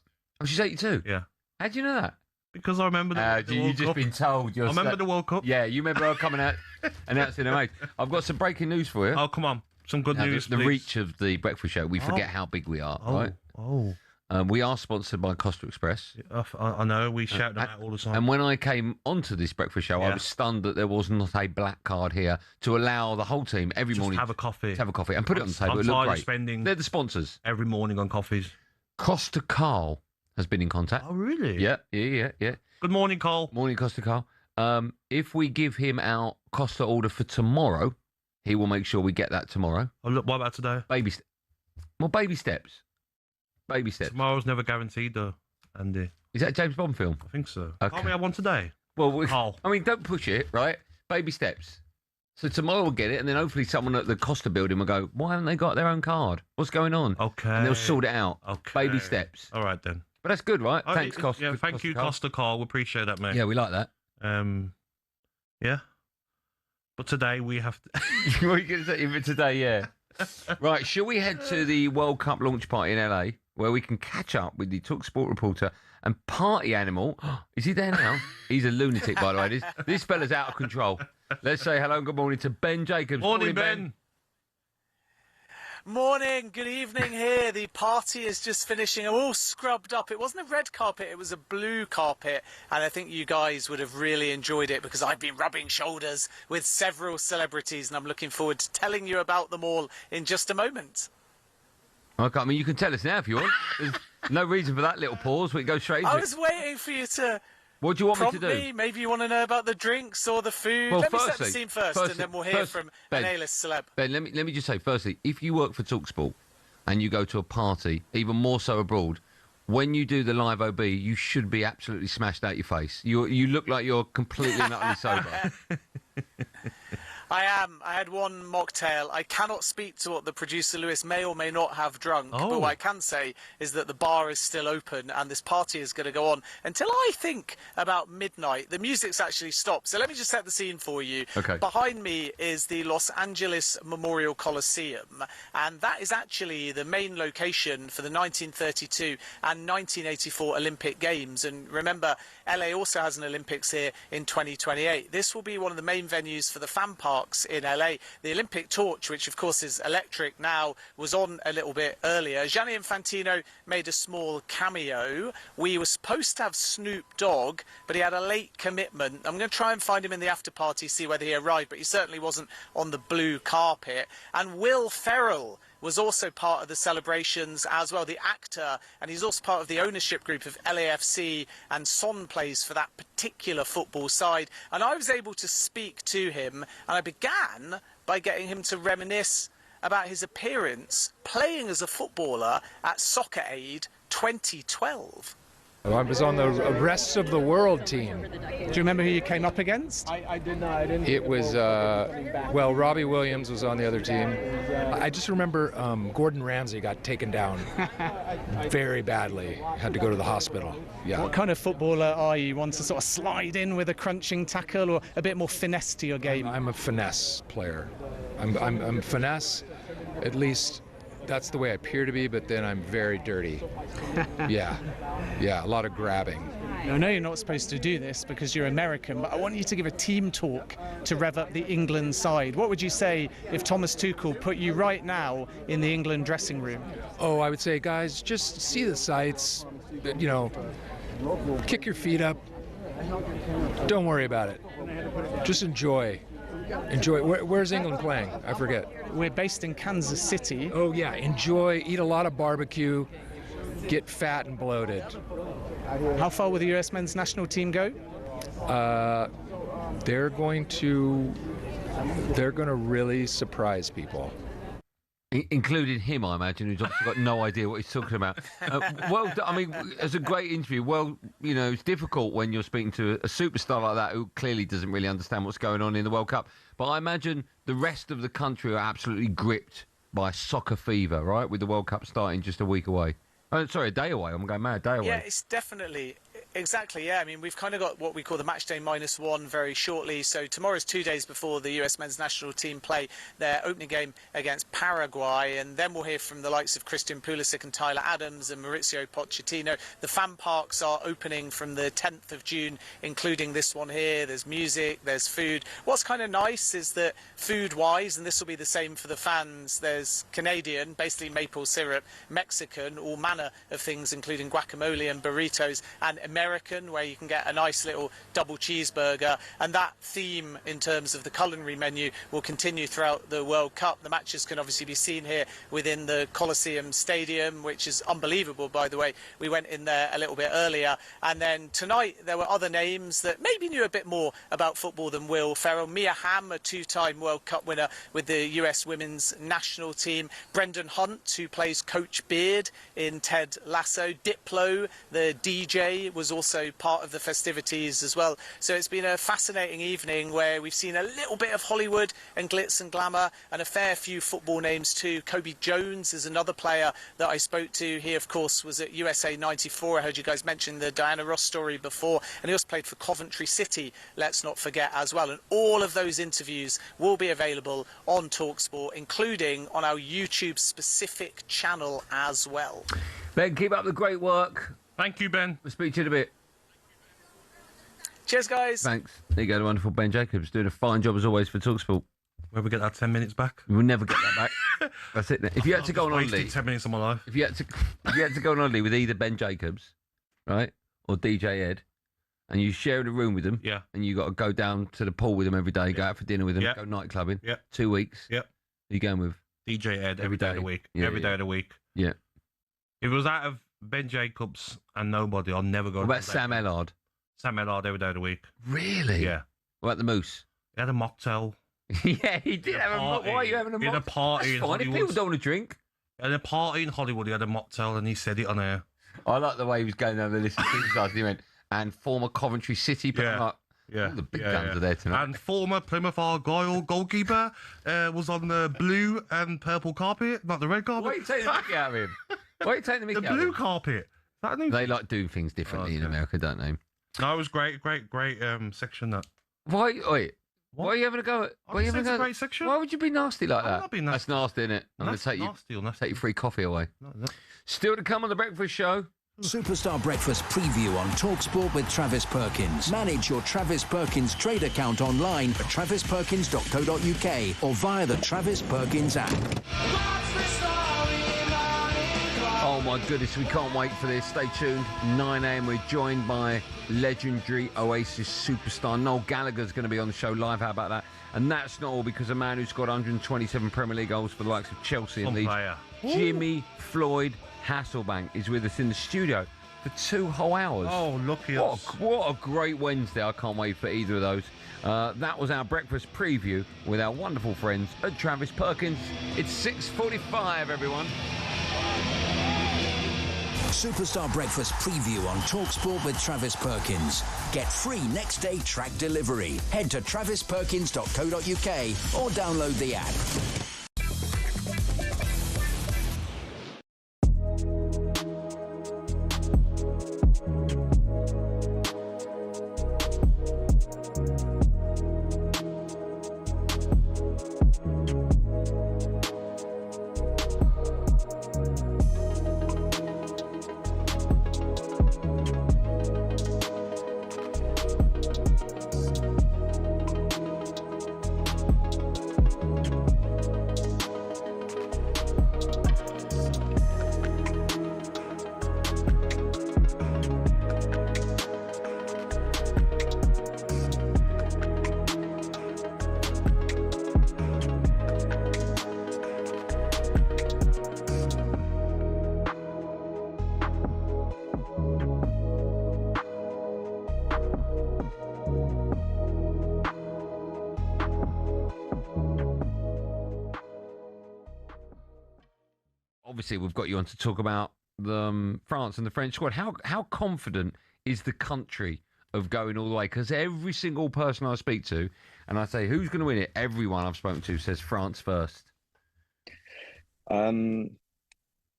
Oh, she's 82? Yeah. How do you know that? Because I remember the World you've just Cup. been told. I remember the World Cup. Yeah, you remember her coming out announcing her age. I've got some breaking news for you. Oh, come on. Some good Now, news, the please. reach of the breakfast show. We forget Oh. how big we are, Oh. right? Oh. We are sponsored by Costa Express. I know. We shout them out all the time. And when I came onto this breakfast show, I Yeah. was stunned that there was not a black card here to allow the whole team every Just morning have a coffee. to have a coffee and put it on the table. I'm It looked tired of great. spending They're the sponsors. every morning on coffees. Costa Carl has been in contact. Oh, really? Yeah. Good morning, Carl. Morning, Costa Carl. If we give him our Costa order for tomorrow, he will make sure we get that tomorrow. Oh, look, what about today? Baby steps. Baby steps. Tomorrow's never guaranteed, though, Andy. Is that a James Bond film? I think so. Okay. Can't we have one today? Well, Carl. I mean, don't push it, right? Baby steps. So tomorrow we'll get it, and then hopefully someone at the Costa building will go, why haven't they got their own card? What's going on? Okay. And they'll sort it out. Okay. Baby steps. All right, then. But that's good, right? Oh, Thanks, Costa. Yeah, thank you, Carl. Costa Carl. We appreciate that, mate. Yeah, we like that. Yeah. But today we have to... What are you going to say? Even today, yeah. Right, shall we head to the World Cup launch party in LA, where we can catch up with the talkSPORT reporter and party animal? Is he there now? He's a lunatic, by the way. This fella's out of control. Let's say hello and good morning to Ben Jacobs. Morning, Ben. Morning, good evening here. The party is just finishing. I'm all scrubbed up. It wasn't a red carpet, it was a blue carpet. And I think you guys would have really enjoyed it because I've been rubbing shoulders with several celebrities and I'm looking forward to telling you about them all in just a moment. Okay, I mean, you can tell us now if you want. There's no reason for that little pause. We can go straight into I was waiting for you to What do you want me prompt to do? Maybe you want to know about the drinks or the food. Well, Let me set the firstly- scene first and then we'll hear from Ben, an A-list celeb. Ben, let me just say, firstly, if you work for talkSPORT and you go to a party, even more so abroad, when you do the live OB, you should be absolutely smashed out your face. You look like you're completely and utterly sober. I am. I had one mocktail. I cannot speak to what the producer Lewis may or may not have drunk, but what I can say is that the bar is still open and this party is going to go on until I think about midnight. The music's actually stopped. So let me just set the scene for you. Okay. Behind me is the Los Angeles Memorial Coliseum, and that is actually the main location for the 1932 and 1984 Olympic Games. And remember, LA also has an Olympics here in 2028. This will be one of the main venues for the fan parks in LA. The Olympic torch, which of course is electric now, was on a little bit earlier. Gianni Infantino made a small cameo. We were supposed to have Snoop Dogg, but he had a late commitment. I'm going to try and find him in the after party, see whether he arrived, but he certainly wasn't on the blue carpet. And Will Ferrell was also part of the celebrations as well, the actor, and he's also part of the ownership group of LAFC, and Son plays for that particular football side. And I was able to speak to him, and I began by getting him to reminisce about his appearance playing as a footballer at Soccer Aid 2012. I was on the Rest of the World team. Do you remember who you came up against? I did not. I didn't. It was, well, Robbie Williams was on the other team. I just remember Gordon Ramsay got taken down very badly, had to go to the hospital. Yeah. What kind of footballer are you? Want to sort of slide in with a crunching tackle or a bit more finesse to your game? I'm a finesse player. I'm finesse, at least that's the way I appear to be, but then I'm very dirty. Yeah, a lot of grabbing. I know you're not supposed to do this because you're American, but I want you to give a team talk to rev up the England side. What would you say if Thomas Tuchel put you right now in the England dressing room? Oh, I would say, guys, just see the sights, you know, kick your feet up. Don't worry about it. Just enjoy. Enjoy. Where's England playing? I forget. We're based in Kansas City. Oh, yeah. Enjoy. Eat a lot of barbecue. Get fat and bloated. How far will the US men's national team go? They're going to really surprise people. Including him, I imagine, who's obviously got no idea what he's talking about. Well, I mean, it's a great interview. Well, you know, it's difficult when you're speaking to a superstar like that who clearly doesn't really understand what's going on in the World Cup. But I imagine the rest of the country are absolutely gripped by soccer fever, right? With the World Cup starting just a week away. Oh, sorry, a day away. I'm going mad. A day away. Yeah, it's definitely. Exactly, yeah. I mean, we've kind of got what we call the match day -1 very shortly. So tomorrow's 2 days before the US men's national team play their opening game against Paraguay. And then we'll hear from the likes of Christian Pulisic and Tyler Adams and Maurizio Pochettino. The fan parks are opening from the 10th of June, including this one here. There's music, there's food. What's kind of nice is that food-wise, and this will be the same for the fans, there's Canadian, basically maple syrup, Mexican, all manner of things, including guacamole and burritos, and American, where you can get a nice little double cheeseburger. And that theme in terms of the culinary menu will continue throughout the World Cup. The matches can obviously be seen here within the Coliseum Stadium, which is unbelievable, by the way. We went in there a little bit earlier. And then tonight there were other names that maybe knew a bit more about football than Will Ferrell. Mia Hamm, a two-time World Cup winner with the US women's national team. Brendan Hunt, who plays Coach Beard in Ted Lasso. Diplo, the DJ, was also part of the festivities as well. So it's been a fascinating evening where we've seen a little bit of Hollywood and glitz and glamour and a fair few football names too. Kobe Jones is another player that I spoke to. He, of course, was at USA 94. I heard you guys mention the Diana Ross story before. And he also played for Coventry City, let's not forget, as well. And all of those interviews will be available on talkSPORT, including on our YouTube-specific channel as well. Ben, keep up the great work. Thank you, Ben. We'll speak to you in a bit. Cheers, guys. Thanks. There you go, the wonderful Ben Jacobs, doing a fine job as always for talkSPORT. Where we get that 10 minutes back? We'll never get that back. That's it. If you had to go on holiday, 10 minutes of my life. If you had to go on holiday with either Ben Jacobs, right, or DJ Ed, and you share a room with them, yeah, and you got to go down to the pool with them every day, go out for dinner with them, go night clubbing, 2 weeks, yeah, who you going with? DJ Ed every day of the week, every day of the week. Yeah. If it was out of Ben Jacobs and nobody, I'll never go. What about Sam Ellard? Sam Ellard every day of the week. Really? Yeah. What about the Moose? He had a mocktail. Yeah, he did have a mocktail. Why are you having a mocktail? He had a party in That's fine. If Hollywood. people don't want to drink. At a party in Hollywood, he had a mocktail and he said it on air. I like the way he was going down the list of superstars. He went, and former Coventry City, but I'm like, all the big guns are there tonight. And former Plymouth Argyle goalkeeper was on the blue and purple carpet, not the red carpet. Why are you taking the mickey out of him? Why are you taking the mickey The out of blue him? carpet. They like doing things differently in America, don't they? No, it was great section that. Why are you having a go at? Why are you having It's a great section. Why would you be nasty like that? not being nasty. That's nasty, isn't it? I'm going to take take your free coffee away. Still to come on the breakfast show. Superstar Breakfast preview on talkSPORT with Travis Perkins. Manage your Travis Perkins trade account online at travisperkins.co.uk or via the Travis Perkins app. Oh my goodness, we can't wait for this. Stay tuned. 9 a.m. We're joined by legendary Oasis superstar Noel Gallagher's going to be on the show live. How about that? And that's not all, because a man who's got 127 Premier League goals for the likes of Chelsea and Leeds, player. Jimmy Floyd Hasselbank, is with us in the studio for 2 whole hours. Oh, lucky us. What a great Wednesday. I can't wait for either of those. That was our breakfast preview with our wonderful friends at Travis Perkins. It's 6:45, everyone. Superstar Breakfast preview on talkSPORT with Travis Perkins. Get free next day track delivery. Head to travisperkins.co.uk or download the app. obviously we've got you on to talk about the France and the French squad. How confident is the country of going all the way? Because every single person I speak to, and I say, who's going to win it? Everyone I've spoken to says France first. When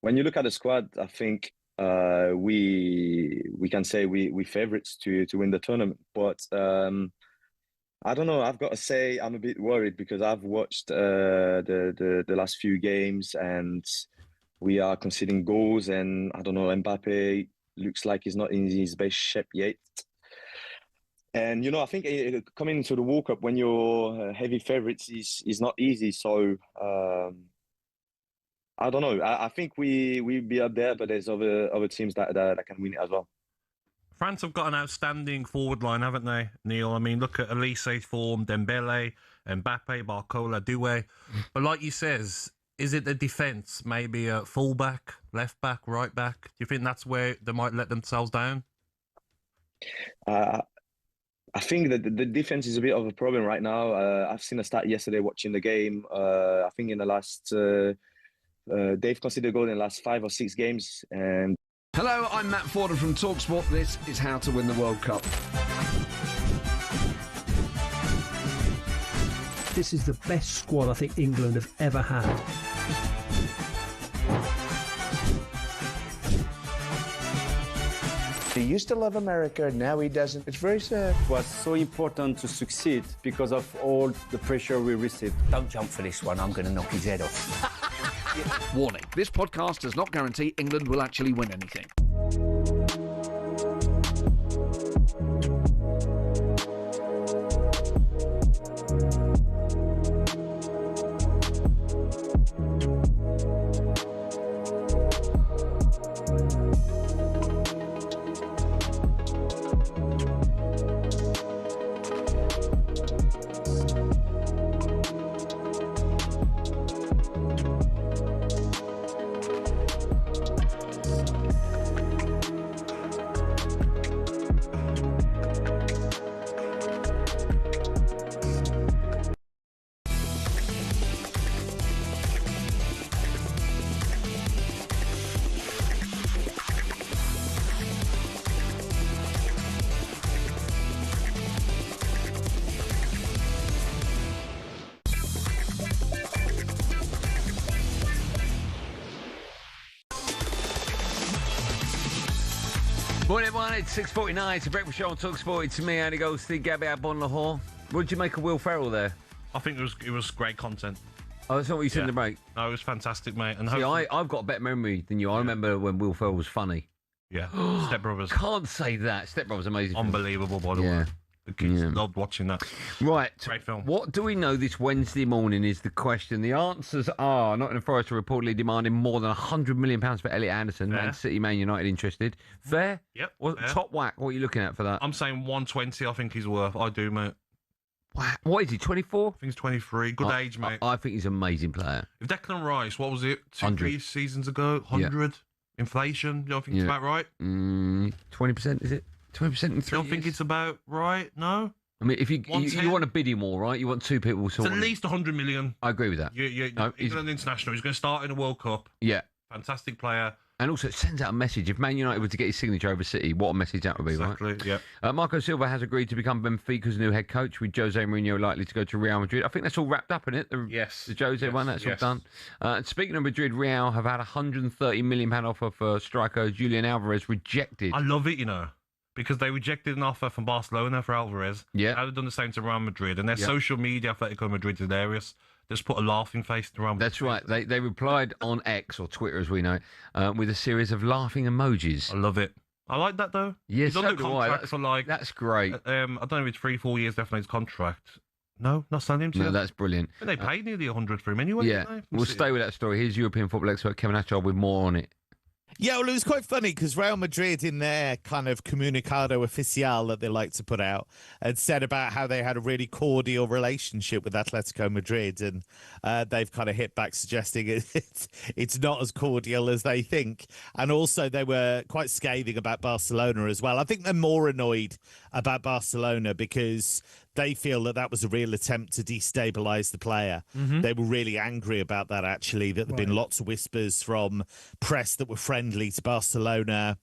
you look at the squad, I think we can say we favourites to win the tournament. But I don't know. I've got to say I'm a bit worried because I've watched the last few games and we are conceding goals, and I don't know. Mbappe looks like he's not in his best shape yet. And I think coming into the World Cup when you're heavy favourites is not easy. So. I don't know. I think we'll be up there, but there's other teams that can win it as well. France have got an outstanding forward line, haven't they, Neil? I mean, look at Elise's form, Dembele, Mbappe, Barcola, Doué. But like you says, is it the defence? Maybe a full-back, left-back, right-back? Do you think that's where they might let themselves down? I think that the defense is a bit of a problem right now. I've seen a stat yesterday watching the game. I think in the last... they've conceded goal in the last 5 or 6 games. And Hello, I'm Matt Forden from talkSPORT. This is How to Win the World Cup. This is the best squad I think England have ever had. He used to love America, now he doesn't. It's very sad. It was so important to succeed because of all the pressure we received. Don't jump for this one, I'm going to knock his head off. Warning, this podcast does not guarantee England will actually win anything. Morning, everyone. It's 6:49. It's a breakfast show on talkSPORT. It's me, Andy Goldstein Gabby Agbonlahor. What did you make of Will Ferrell there? I think it was great content. Oh, that's not what you said in the break? No, it was fantastic, mate. And see, I've got a better memory than you. I remember when Will Ferrell was funny. Yeah, Step Brothers. Can't say that. Step Brothers amazing. Unbelievable, by the way. The kids loved watching that. Right. Great film. What do we know this Wednesday morning is the question. The answers are Nottingham Forest are reportedly demanding more than £100 million for Elliot Anderson. Man City, Man United interested. Fair? Yep. Fair. Top whack. What are you looking at for that? I'm saying 120 I think he's worth. I do, mate. Wow. What is he, 24? I think he's 23. Good age, mate. I think he's an amazing player. If Declan Rice, what was it, 3 seasons ago? 100? Yeah. Inflation? You don't think it's about right? 20%, is it? 20% in 3 You don't think it's about right? No? I mean, if you want to bid him all, right? You want two people. It's at least 100 million. I agree with that. England international. He's going to start in a World Cup. Yeah. Fantastic player. And also, it sends out a message. If Man United were to get his signature over City, what a message that would be, right? Exactly, yeah. Marco Silva has agreed to become Benfica's new head coach, with Jose Mourinho likely to go to Real Madrid. I think that's all wrapped up in it. Yes. The Jose one, that's all done. And speaking of Madrid, Real have had a £130 million offer for striker Julian Alvarez rejected. I love it, because they rejected an offer from Barcelona for Alvarez. Yeah. They've done the same to Real Madrid. And their social media, Atletico Madrid, is hilarious. Just put a laughing face to Real Madrid. That's right. They replied on X, or Twitter as we know it, with a series of laughing emojis. I love it. I like that, though. Yes, He's on the contract for That's great. I don't know if it's 3-4 years left on his contract. No, not selling him to No, them. that's brilliant. And they paid nearly 100 for him anyway. Yeah. Didn't they? We'll stay with that story. Here's European football expert Kevin Atchard with more on it. Yeah, well, it was quite funny because Real Madrid, in their kind of comunicado oficial that they like to put out, had said about how they had a really cordial relationship with Atletico Madrid, and they've kind of hit back suggesting it's not as cordial as they think. And also they were quite scathing about Barcelona as well. I think they're more annoyed about Barcelona because they feel that was a real attempt to destabilise the player. Mhm. They were really angry about that, actually, that there'd been lots of whispers from press that were friendly to Barcelona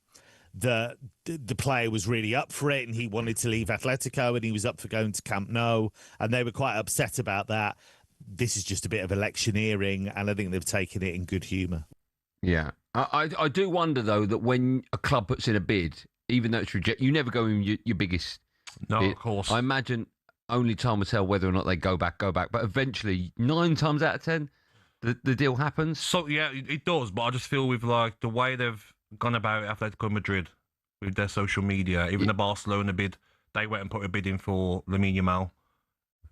that the player was really up for it and he wanted to leave Atletico and he was up for going to Camp Nou, and they were quite upset about that. This is just a bit of electioneering, and I think they've taken it in good humour. Yeah. I do wonder, though, that when a club puts in a bid, even though it's rejected, you never go in your biggest No, bid. of course. I imagine only time will tell whether or not they go back. But eventually, 9 times out of 10, the deal happens. So, yeah, it does, but I just feel with like the way they've gone about Atletico Madrid with their social media, even the Barcelona bid, they went and put a bid in for Lamine Yamal.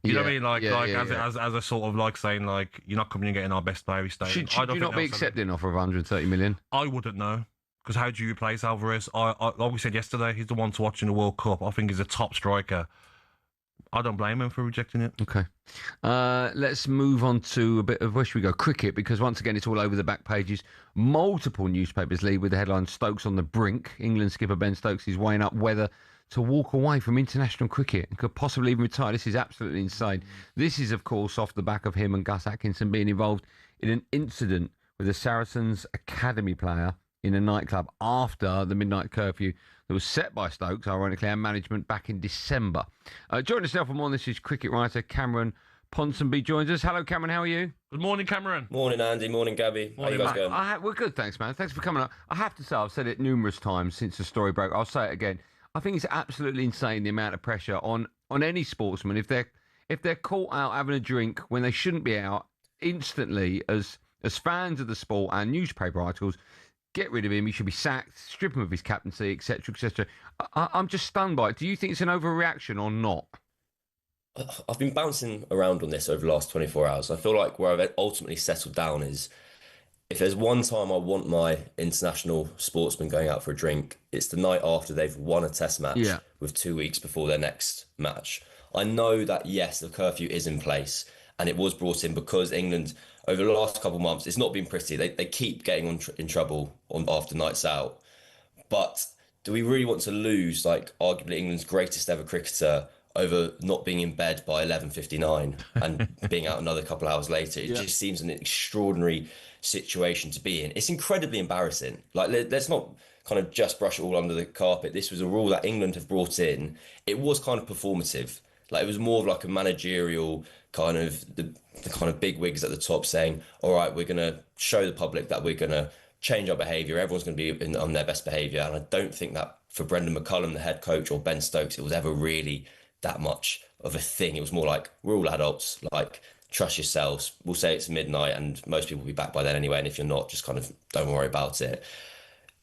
You know what I mean? Like, as a sort of like saying, like, you're not coming and getting our best player. Should you not be accepting an offer of 130 million? I wouldn't know. Because how do you replace Alvarez? Like we said yesterday, he's the one to watch in the World Cup. I think he's a top striker. I don't blame him for rejecting it. Okay. Let's move on to a bit of, where should we go? Cricket, because once again, it's all over the back pages. Multiple newspapers lead with the headline, Stokes on the brink. England skipper Ben Stokes is weighing up whether to walk away from international cricket and could possibly even retire. This is absolutely insane. This is, of course, off the back of him and Gus Atkinson being involved in an incident with a Saracens academy player in a nightclub after the midnight curfew that was set by Stokes, ironically, and management back in December. Joining us now for more on this is cricket writer Cameron Ponsonby joins us. Hello, Cameron. How are you? Good morning, Cameron. Morning, Andy. Morning, Gabby. How you guys going? We're good, thanks, man. Thanks for coming up. I have to say, I've said it numerous times since the story broke. I'll say it again. I think it's absolutely insane the amount of pressure on any sportsman if they're caught out having a drink when they shouldn't be out. Instantly, as fans of the sport and newspaper articles, get rid of him. He should be sacked, strip him of his captaincy, etc., etc. I'm just stunned by it. Do you think it's an overreaction or not? I've been bouncing around on this over the last 24 hours. I feel like where I've ultimately settled down is, if there's one time I want my international sportsmen going out for a drink, it's the night after they've won a test match with 2 weeks before their next match. I know that, yes, the curfew is in place and it was brought in because England, over the last couple of months, it's not been pretty. They keep getting in trouble after nights out. But do we really want to lose, like, arguably England's greatest ever cricketer over not being in bed by 11:59 and being out another couple of hours later? It just seems an extraordinary situation to be in. It's incredibly embarrassing. Like, let's not kind of just brush it all under the carpet. This was a rule that England have brought in. It was kind of performative. Like, it was more of like a managerial kind of the kind of big wigs at the top saying, all right, we're going to show the public that we're going to change our behaviour. Everyone's going to be on their best behaviour. And I don't think that for Brendan McCullum, the head coach, or Ben Stokes, it was ever really that much of a thing. It was more like, we're all adults, like, trust yourselves. We'll say it's midnight and most people will be back by then anyway. And if you're not, just kind of don't worry about it.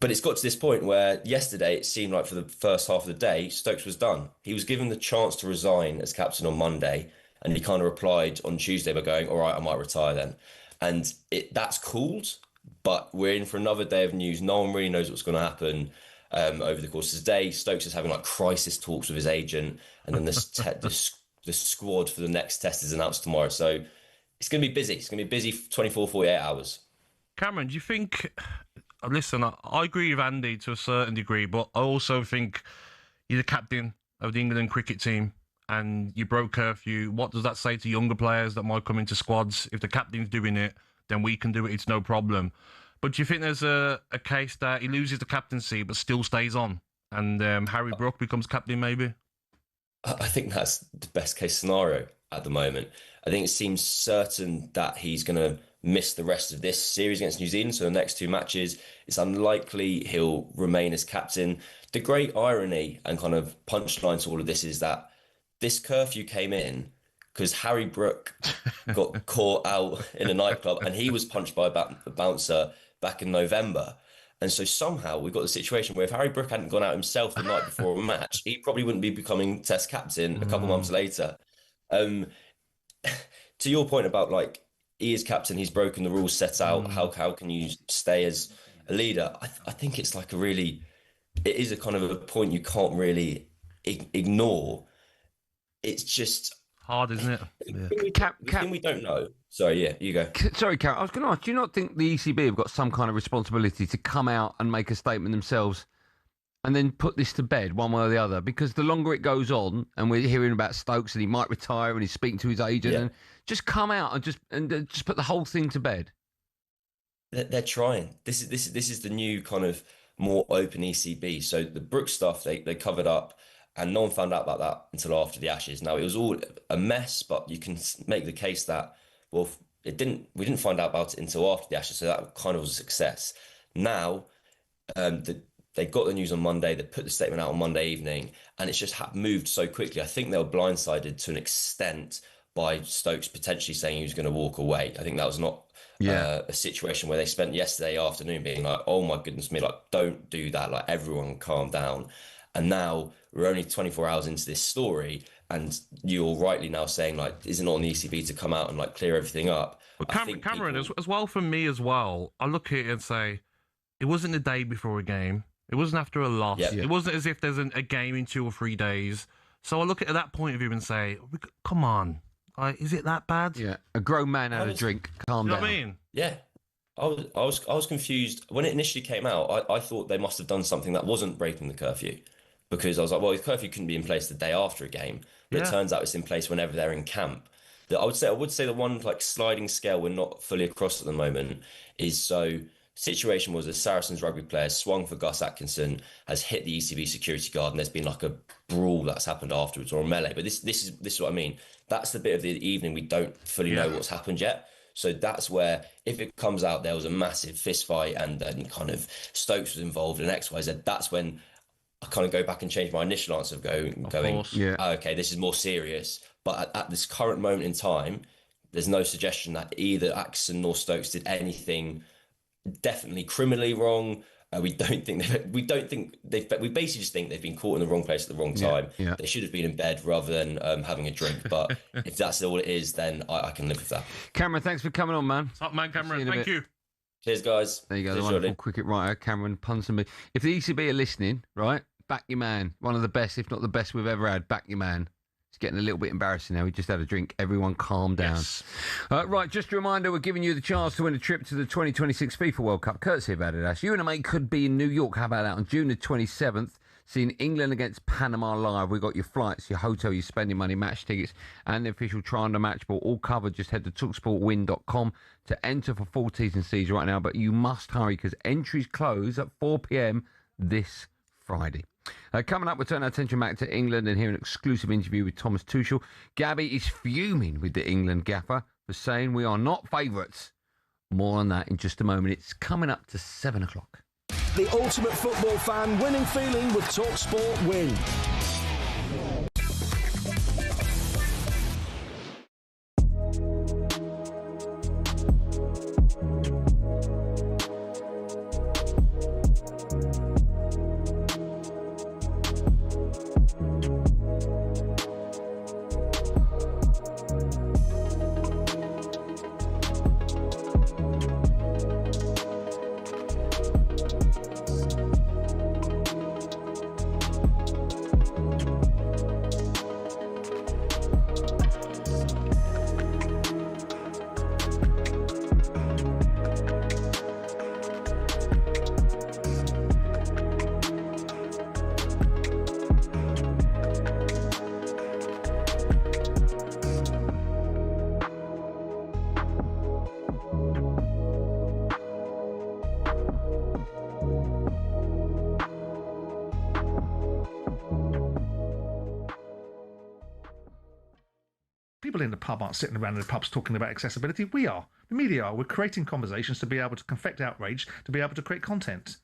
But it's got to this point where yesterday it seemed like for the first half of the day, Stokes was done. He was given the chance to resign as captain on Monday. And he kind of replied on Tuesday by going, all right, I might retire then. And that's cooled, but we're in for another day of news. No one really knows what's going to happen over the course of the day. Stokes is having like crisis talks with his agent. And then the squad for the next test is announced tomorrow. So it's going to be busy. It's going to be busy for 24, 48 hours. Cameron, do you think... Listen, I agree with Andy to a certain degree, but I also think you're the captain of the England cricket team and you broke curfew. What does that say to younger players that might come into squads? If the captain's doing it, then we can do it. It's no problem. But do you think there's a case that he loses the captaincy but still stays on and Harry Brook becomes captain maybe? I think that's the best case scenario at the moment. I think it seems certain that he's going to miss the rest of this series against New Zealand. So the next 2 matches, it's unlikely he'll remain as captain. The great irony and kind of punchline to all of this is that this curfew came in because Harry Brook got caught out in a nightclub and he was punched by a bouncer back in November. And so somehow we've got the situation where if Harry Brook hadn't gone out himself the night before a match, he probably wouldn't be becoming Test captain a couple months later. To your point about, like, he is captain, he's broken the rules set out. How can you stay as a leader? I think it's like it is a kind of a point you can't really ignore. It's just hard, isn't it? The thing we don't know. Sorry, yeah, you go. Sorry, Karen, I was going to ask, do you not think the ECB have got some kind of responsibility to come out and make a statement themselves and then put this to bed one way or the other? Because the longer it goes on, and we're hearing about Stokes and he might retire and he's speaking to his agent, and just come out and just put the whole thing to bed. They're trying. This is the new kind of more open ECB. So the Brooks stuff they covered up, and no one found out about that until after the Ashes. Now it was all a mess, but you can make the case that it didn't. We didn't find out about it until after the Ashes, so that kind of was a success. Now, they got the news on Monday. They put the statement out on Monday evening, and it's just moved so quickly. I think they were blindsided to an extent by Stokes potentially saying he was going to walk away. I think that was not a situation where they spent yesterday afternoon being like, "Oh my goodness me, like don't do that, like everyone calm down." And now we're only 24 hours into this story, and you're rightly now saying like, "Is it not on the ECB to come out and like clear everything up?" But Cameron, as well for me as well, I look at it and say, it wasn't the day before a game. It wasn't after a loss. It wasn't as if there's a game in 2 or 3 days. So I look at that point of view and say, come on. Is it that bad? Yeah, a grown man had a drink. Calm down. You know what I mean? Yeah, I was confused when it initially came out. I thought they must have done something that wasn't breaking the curfew, because I was like, well, the curfew couldn't be in place the day after a game, but it turns out it's in place whenever they're in camp. I would say the one like sliding scale we're not fully across at the moment is situation was a Saracens rugby player swung for Gus Atkinson, has hit the ECB security guard, and there's been like a brawl that's happened afterwards, or a melee. But this is what I mean. That's the bit of the evening we don't fully know what's happened yet. So that's where, if it comes out there was a massive fist fight and then kind of Stokes was involved in X, Y, Z, that's when I kind of go back and change my initial answer of going, okay, this is more serious. But at this current moment in time, there's no suggestion that either Atkinson nor Stokes did anything definitely criminally wrong. We basically just think they've been caught in the wrong place at the wrong time. They should have been in bed rather than having a drink. But if that's all it is, then I can live with that. Cameron, thanks for coming on, man. What's up, man, Cameron? Thank you. Cheers, guys. There you go, the wonderful cricket writer, Cameron Punsonby. If the ECB are listening, right, back your man. One of the best, if not the best we've ever had. Back your man. It's getting a little bit embarrassing now. We just had a drink. Everyone calm down. Yes. Right, just a reminder, we're giving you the chance to win a trip to the 2026 FIFA World Cup, courtesy of Adidas. You and a mate could be in New York. How about that? On June the 27th, seeing England against Panama live. We've got your flights, your hotel, your spending money, match tickets, and the official Tranda match ball all covered. Just head to talksportwin.com to enter for full T's and C's right now. But you must hurry because entries close at 4 p.m. this Friday. Coming up, we'll turn our attention back to England and hear an exclusive interview with Thomas Tuchel. Gabby is fuming with the England gaffer for saying we are not favourites. More on that in just a moment. It's coming up to 7 o'clock. The ultimate football fan winning feeling with talkSPORT Win. People in the pub aren't sitting around in the pubs talking about accessibility. We are. The media are. We're creating conversations to be able to confect outrage, to be able to create content.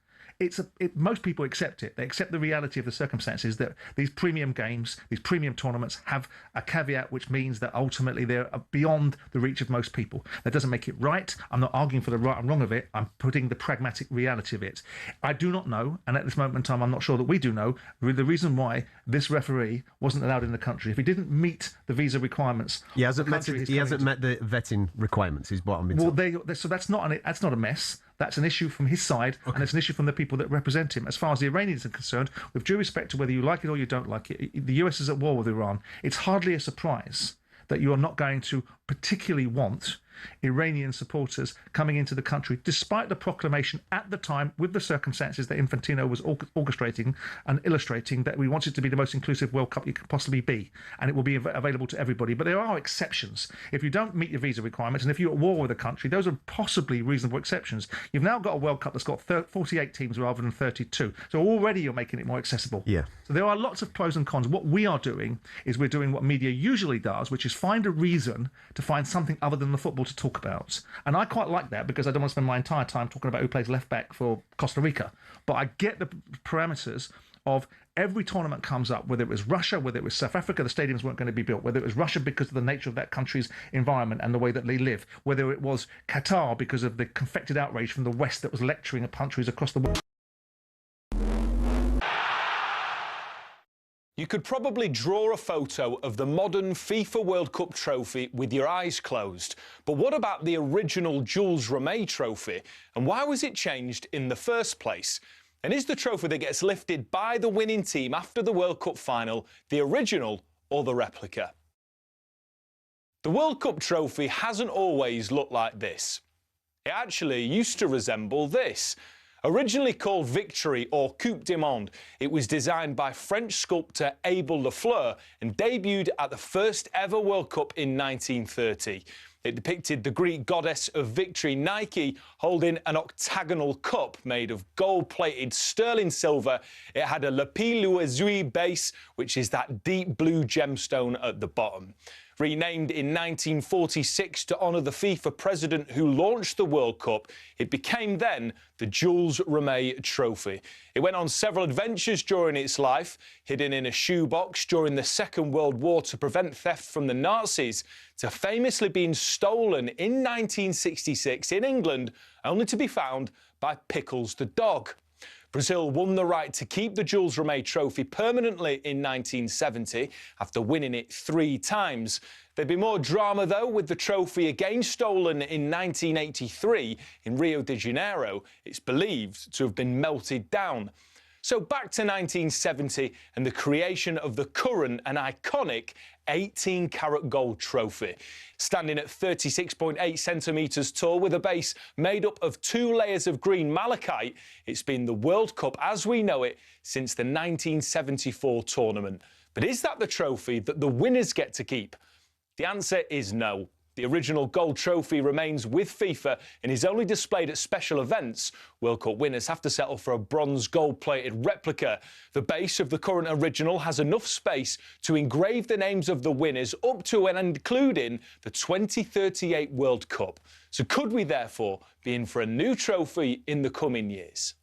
Most people accept it. They accept the reality of the circumstances that these premium games, these premium tournaments have a caveat which means that ultimately they're beyond the reach of most people. That doesn't make it right. I'm not arguing for the right and wrong of it. I'm putting the pragmatic reality of it. I do not know, and at this moment in time, I'm not sure that we do know, the reason why this referee wasn't allowed in the country. If he didn't meet the visa requirements... He hasn't met the vetting requirements, is what I'm told. So that's not a mess. That's an issue from his side, and it's an issue from the people that represent him. As far as the Iranians are concerned, with due respect to whether you like it or you don't like it, the US is at war with Iran. It's hardly a surprise that you are not going to particularly want Iranian supporters coming into the country, despite the proclamation at the time, with the circumstances that Infantino was orchestrating and illustrating, that we want it to be the most inclusive World Cup you could possibly be, and it will be available to everybody. But there are exceptions. If you don't meet your visa requirements, and if you're at war with a country, those are possibly reasonable exceptions. You've now got a World Cup that's got 48 teams rather than 32. So already you're making it more accessible. Yeah. So there are lots of pros and cons. What we are doing is we're doing what media usually does, which is find a reason to find something other than the football to talk about. And I quite like that, because I don't want to spend my entire time talking about who plays left back for Costa Rica. But I get the parameters of every tournament comes up, whether it was Russia, whether it was South Africa, the stadiums weren't going to be built, whether it was Russia because of the nature of that country's environment and the way that they live, whether it was Qatar because of the confected outrage from the West that was lecturing at countries across the world. You could probably draw a photo of the modern FIFA World Cup trophy with your eyes closed. But what about the original Jules Rimet trophy? And why was it changed in the first place? And is the trophy that gets lifted by the winning team after the World Cup final the original or the replica? The World Cup trophy hasn't always looked like this. It actually used to resemble this. Originally called Victory or Coupe du Monde, it was designed by French sculptor Agbonlahor and debuted at the first ever World Cup in 1930. It depicted the Greek goddess of victory, Nike, holding an octagonal cup made of gold-plated sterling silver. It had a lapis lazuli base, which is that deep blue gemstone at the bottom. Renamed in 1946 to honour the FIFA president who launched the World Cup, it became then the Jules Rimet Trophy. It went on several adventures during its life, hidden in a shoebox during the Second World War to prevent theft from the Nazis, to famously being stolen in 1966 in England, only to be found by Pickles the dog. Brazil won the right to keep the Jules Rimet Trophy permanently in 1970 after winning it 3 times. There'd be more drama, though, with the trophy again stolen in 1983 in Rio de Janeiro. It's believed to have been melted down. So back to 1970 and the creation of the current and iconic 18-carat gold trophy. Standing at 36.8 centimetres tall with a base made up of 2 layers of green malachite, it's been the World Cup as we know it since the 1974 tournament. But is that the trophy that the winners get to keep? The answer is no. The original gold trophy remains with FIFA and is only displayed at special events. World Cup winners have to settle for a bronze gold-plated replica. The base of the current original has enough space to engrave the names of the winners up to and including the 2038 World Cup. So could we therefore be in for a new trophy in the coming years?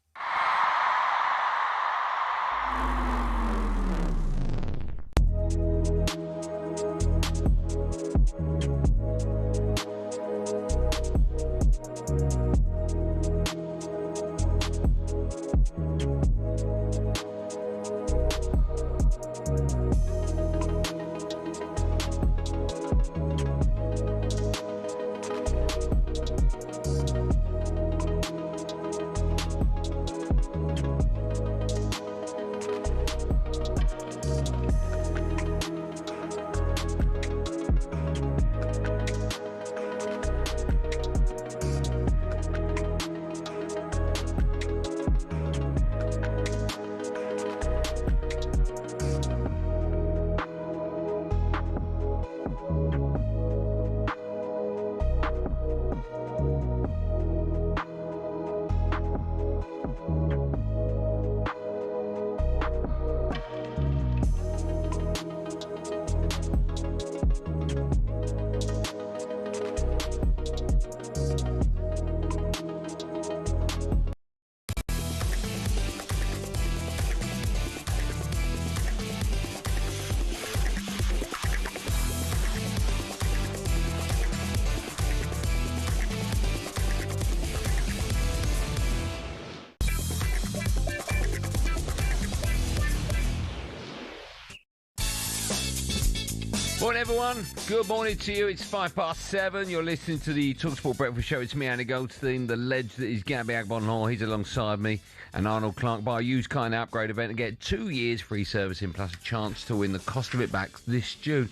Morning, everyone. Good morning to you. It's 7:05. You're listening to the talkSPORT Breakfast Show. It's me, Andy Goldstein, the ledge that is Gabby Agbonlahor. He's alongside me. And Arnold Clark. Buy a used car and upgrade event and get 2 years free servicing plus a chance to win the cost of it back this June.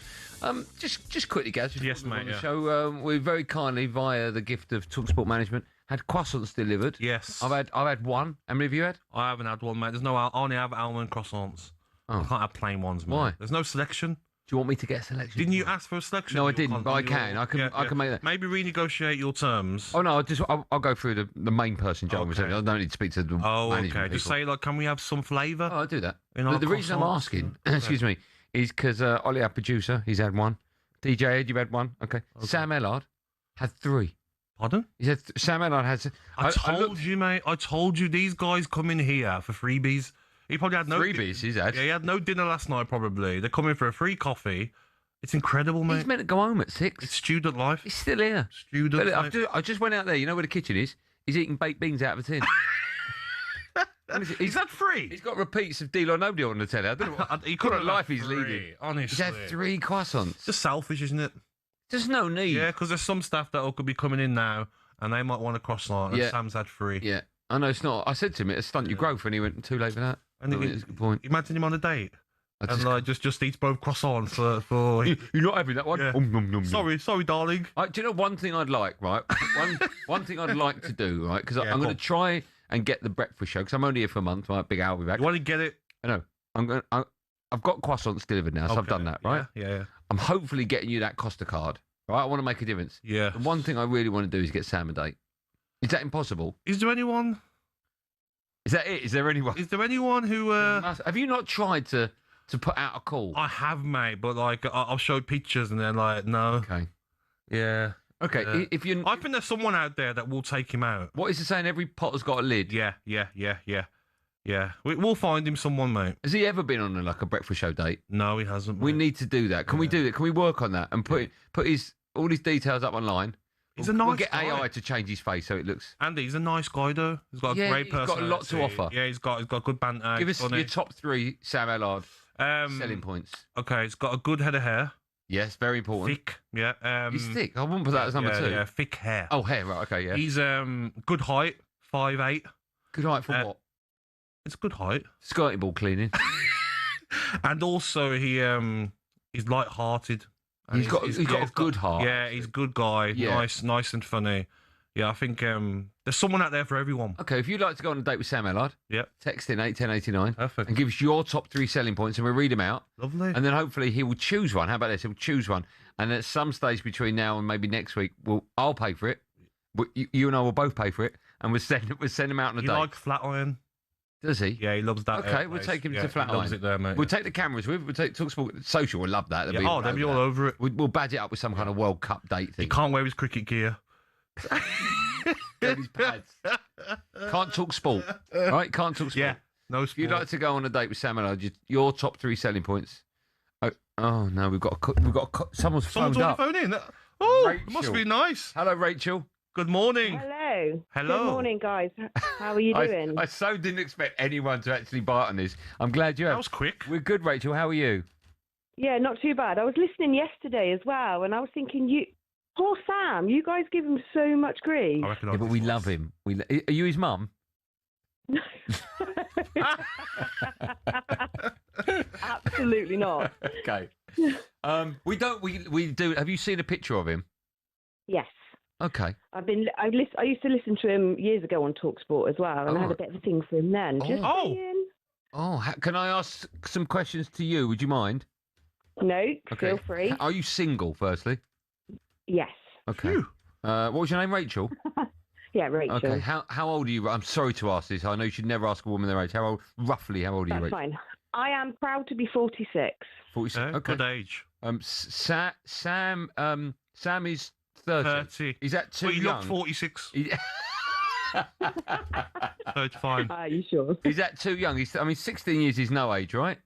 Just quickly, Gaz. Yes, mate. On the Yeah. show, we very kindly, via the gift of talkSPORT management, had croissants delivered. Yes. I've had one. How many have you had? I haven't had one, mate. There's no. I only have almond croissants. Oh. I can't have plain ones, mate. Why? There's no selection. Do you want me to get a selection? Didn't you ask for a selection? No, I didn't, but I can. I can make that. Maybe renegotiate your terms. Oh no, I'll go through the main person, Joe. Okay. I don't need to speak to the management okay. Just people. say, like, can we have some flavour? Oh, I'll do that. in our The reason I'm croissants? asking, excuse me, is because Ollie, our producer, he's had one. DJ Ed, you've had one. Okay. Sam Ellard had 3. Pardon? He said Sam Ellard has. I told you, mate. I told you these guys come in here for freebies. He probably had no freebies. He's had. Yeah, he had no dinner last night. Probably they're coming for a free coffee. It's incredible, mate. He's meant to go home at 6. It's student life. He's still here. Student. But I just went out there. You know where the kitchen is? He's eating baked beans out of a tin. Is that free? He's got repeats of Deal or No Deal on the telly. I don't know what, what life he's free, leading. Honestly, He's had 3 croissants. It's just selfish, isn't it? There's no need. Yeah, because there's some staff that could be coming in now, and they might want a croissant. And Sam's had 3. Yeah, I know it's not. I said to him, it'll stunt your growth, and he went too late for that. And it's a good point. Imagine him on a date. And like just eats both croissants for You're not having that one. Yeah. Sorry, darling. Do you know one thing I'd like, right? One thing I'd like to do, right? Because I'm going to try and get the breakfast show because I'm only here for a month. Right, big Al will be back. You want to get it? I know. I've got croissants delivered now, so I've done that, right? Yeah. I'm hopefully getting you that Costa card. Right, I want to make a difference. Yeah. The one thing I really want to do is get Sam a date. Is that impossible? Is there anyone? Is that it? Is there anyone? Is there anyone who? Have you not tried to put out a call? I have, mate, but like I'll show pictures and they're like, no. Okay. Yeah. Okay. If you, I think there's someone out there that will take him out. What is it saying? Every pot has got a lid. Yeah. We'll find him someone, mate. Has he ever been on a breakfast show date? No, he hasn't. We need to do that. Can we do that? Can we work on that and put all his details up online? He's a nice We'll get guy. AI to change his face so it looks. Andy, he's a nice guy though. He's got a great personality. He's got a lot to offer. Yeah, he's got good banter. Give us your top 3 Sam Ellard selling points. Okay, he's got a good head of hair. Yes, very important. Thick, yeah. He's thick. I wouldn't put that as number 2. Yeah, thick hair. Oh, hair, right? Okay, yeah. He's good height, 5'8". Good height for what? It's good height. Skirting ball cleaning. And also he's light-hearted. And He's got a good heart. Yeah, he's a good guy. Yeah. Nice and funny. Yeah, I think there's someone out there for everyone. Okay, if you'd like to go on a date with Sam Ellard, text in 81089 Perfect. and give us your top 3 selling points and we'll read them out. Lovely. And then hopefully he will choose one. How about this? He'll choose one. And at some stage between now and maybe next week, I'll pay for it. You and I will both pay for it. And we'll send him out on a date. He likes Flatiron. Does he? Yeah, he loves that. Okay, we'll take him to Flatiron. He loves it there, mate. We'll take the cameras with. We'll take talkSPORT Social. We'll love that. They'll be all over it. We'll badge it up with some kind of World Cup date thing. He can't wear his cricket gear. Get his pads. Can't talk sport. Right? Can't talk sport. Yeah, no sport. If you'd like to go on a date with Sam Ellard, your top 3 selling points. Oh no, someone's phoned on up. the phone in. Oh, Rachel. it must be nice. Hello, Rachel. Good morning. Hello. Hello. Good morning, guys. How are you doing? I so didn't expect anyone to actually bite on this. I'm glad you have. That was quick. We're good, Rachel. How are you? Yeah, not too bad. I was listening yesterday as well, and I was thinking, poor Sam, you guys give him so much grief. Yeah, but we love him. Are you his mum? Absolutely not. Okay. We do. Have you seen a picture of him? Yes. Okay. I used to listen to him years ago on talkSPORT as well, and I had a bit of a thing for him then. Just saying. Can I ask some questions to you? Would you mind? No, Okay. feel free. Are you single, firstly? Yes. Okay. What was your name, Rachel? Yeah, Rachel. Okay. How old are you? I'm sorry to ask this. I know you should never ask a woman their age. Roughly, how old are you, That's Rachel? fine. I am proud to be 46. 46. Okay. Good age. Sam is 30. Is that too well, you young? look 46. So it's fine. Are you sure? Is that too young? 16 years is no age, right?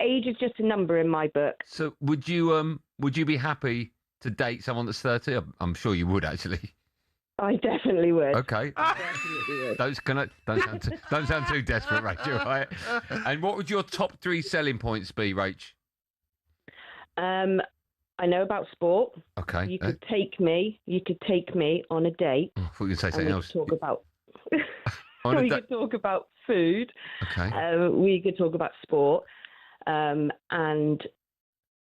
Age is just a number in my book. So would you be happy to date someone that's 30? I'm sure you would, actually. I definitely would. Okay. Definitely would. Don't sound too desperate, Rachel. Right? And what would your top 3 selling points be, Rach? I know about sport. Okay. You could take me on a date. I thought you could say something else. Talk about. On a we date- could talk about food. Okay. We could talk about sport. And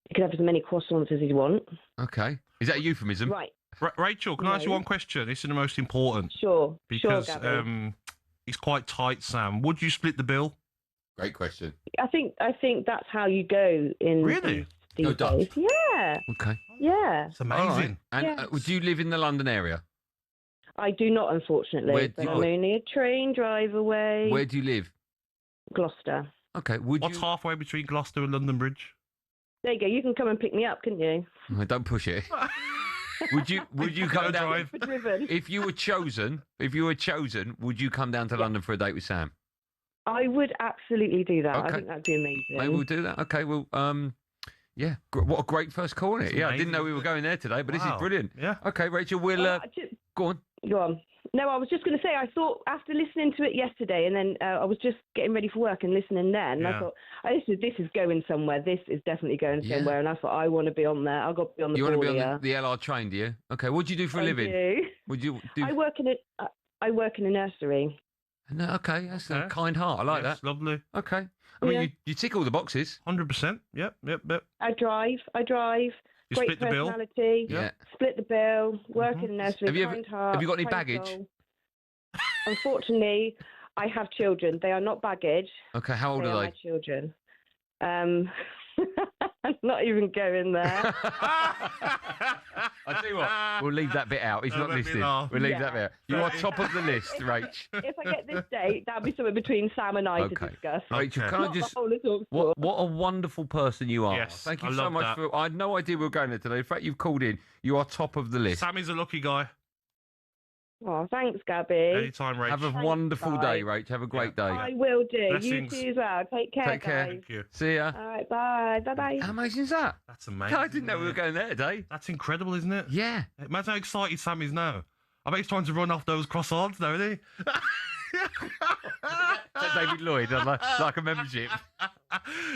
He can have as many croissants as he wants. Okay. Is that a euphemism? Right. Rachel, can I ask you one question? This is the most important. Sure. Because sure, Gabby. it's quite tight, Sam. Would you split the bill? Great question. I think that's how you go in Really? these days. Yeah. Okay. Yeah. It's amazing. And Yes. do you live in the London area? I do not, unfortunately. Where do But you- I'm only a train drive away. Where do you live? Gloucester. Okay. What's halfway between Gloucester and London Bridge? There you go. You can come and pick me up, couldn't you? Oh, don't push it. Would you come down? Driven. If you were chosen, would you come down to London for a date with Sam? I would absolutely do that. Okay. I think that'd be amazing. Maybe we'll do that. Okay. Well, yeah. What a great first call, isn't it? It's Yeah, I amazing, didn't know we were going there today, but this is Wow. brilliant. Yeah. Okay, Rachel, we'll go on. Go on. No, I was just going to say, I thought after listening to it yesterday, and then I was just getting ready for work and listening then, and Yeah. I thought, this is going somewhere. This is definitely going somewhere. And I thought, I want to be on there. I've got to be on the You ball want to be here. on the LR train, do you? Okay. What do you do for a I living? do. Would you do? I work in a nursery. No, okay, that's a kind heart. I like Yes, that. lovely. Okay. I mean, Yeah. you tick all the boxes. 100%. Yep. I drive. You Great split the bill? personality. Yeah. Split the bill. Work in a nursery. Have you kind heart, have you got any kind baggage? soul. Unfortunately, I have children. They are not baggage. Okay, how old They are my they? children. I'm not even going there. I tell you what, we'll leave that bit out. He's Don't not make me listening. laugh. We'll leave that bit out. You are Yeah. top of the list, Rach. If I get this date, that'll be something between Sam and I to Okay. discuss. Rachel, can I Not the just? whole of talkSPORT. What a wonderful person you are. Yes, Thank you I so love much that. for. I had no idea we were going there today. In fact, you've called in. You are top of the list. Sammy's a lucky guy. Oh, thanks, Gabby. Anytime, Rach. Have a Thanks, wonderful bye. day, Rach. Have a great day. I will do. Blessings. You too as well. Take care, Take care. guys. Thank you. See ya. All right, bye. Bye-bye. How amazing is that? That's amazing. I didn't know we were mate. going there today. That's incredible, isn't it? Yeah. Imagine how excited Sam is now. I bet he's trying to run off those croissants now, isn't he? Is that David Lloyd on like a membership?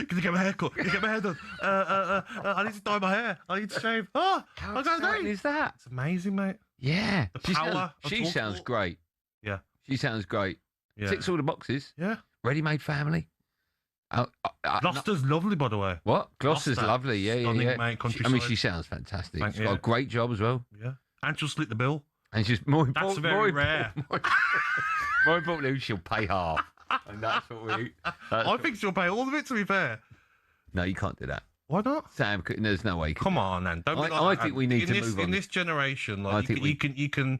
Can you get my hair cut? Can you get my hair done? I need to dye my hair. I need to shave. Oh, How I got exciting is that? It's amazing, mate. Yeah. The She power sounds, of she sounds talkSPORT. great. Yeah. She sounds great. Yeah. Ticks all the boxes. Yeah. Ready-made family. Gloucester's lovely, by the way. What? Gloucester's Gloucester. lovely. Yeah, Stunning, yeah. mate, I mean, countryside. she sounds fantastic. Thank She's got you. a great job as well. Yeah. And she'll split the bill. And she's more That's important. very rare. More importantly, she'll pay half. And that's what we. I think she'll pay all of it, to be fair. No, you can't do that. Why not? Sam, there's no way. You can Come do on, then. Don't be I- like I that. think we need in to this, move in on. this generation. I Like, think you can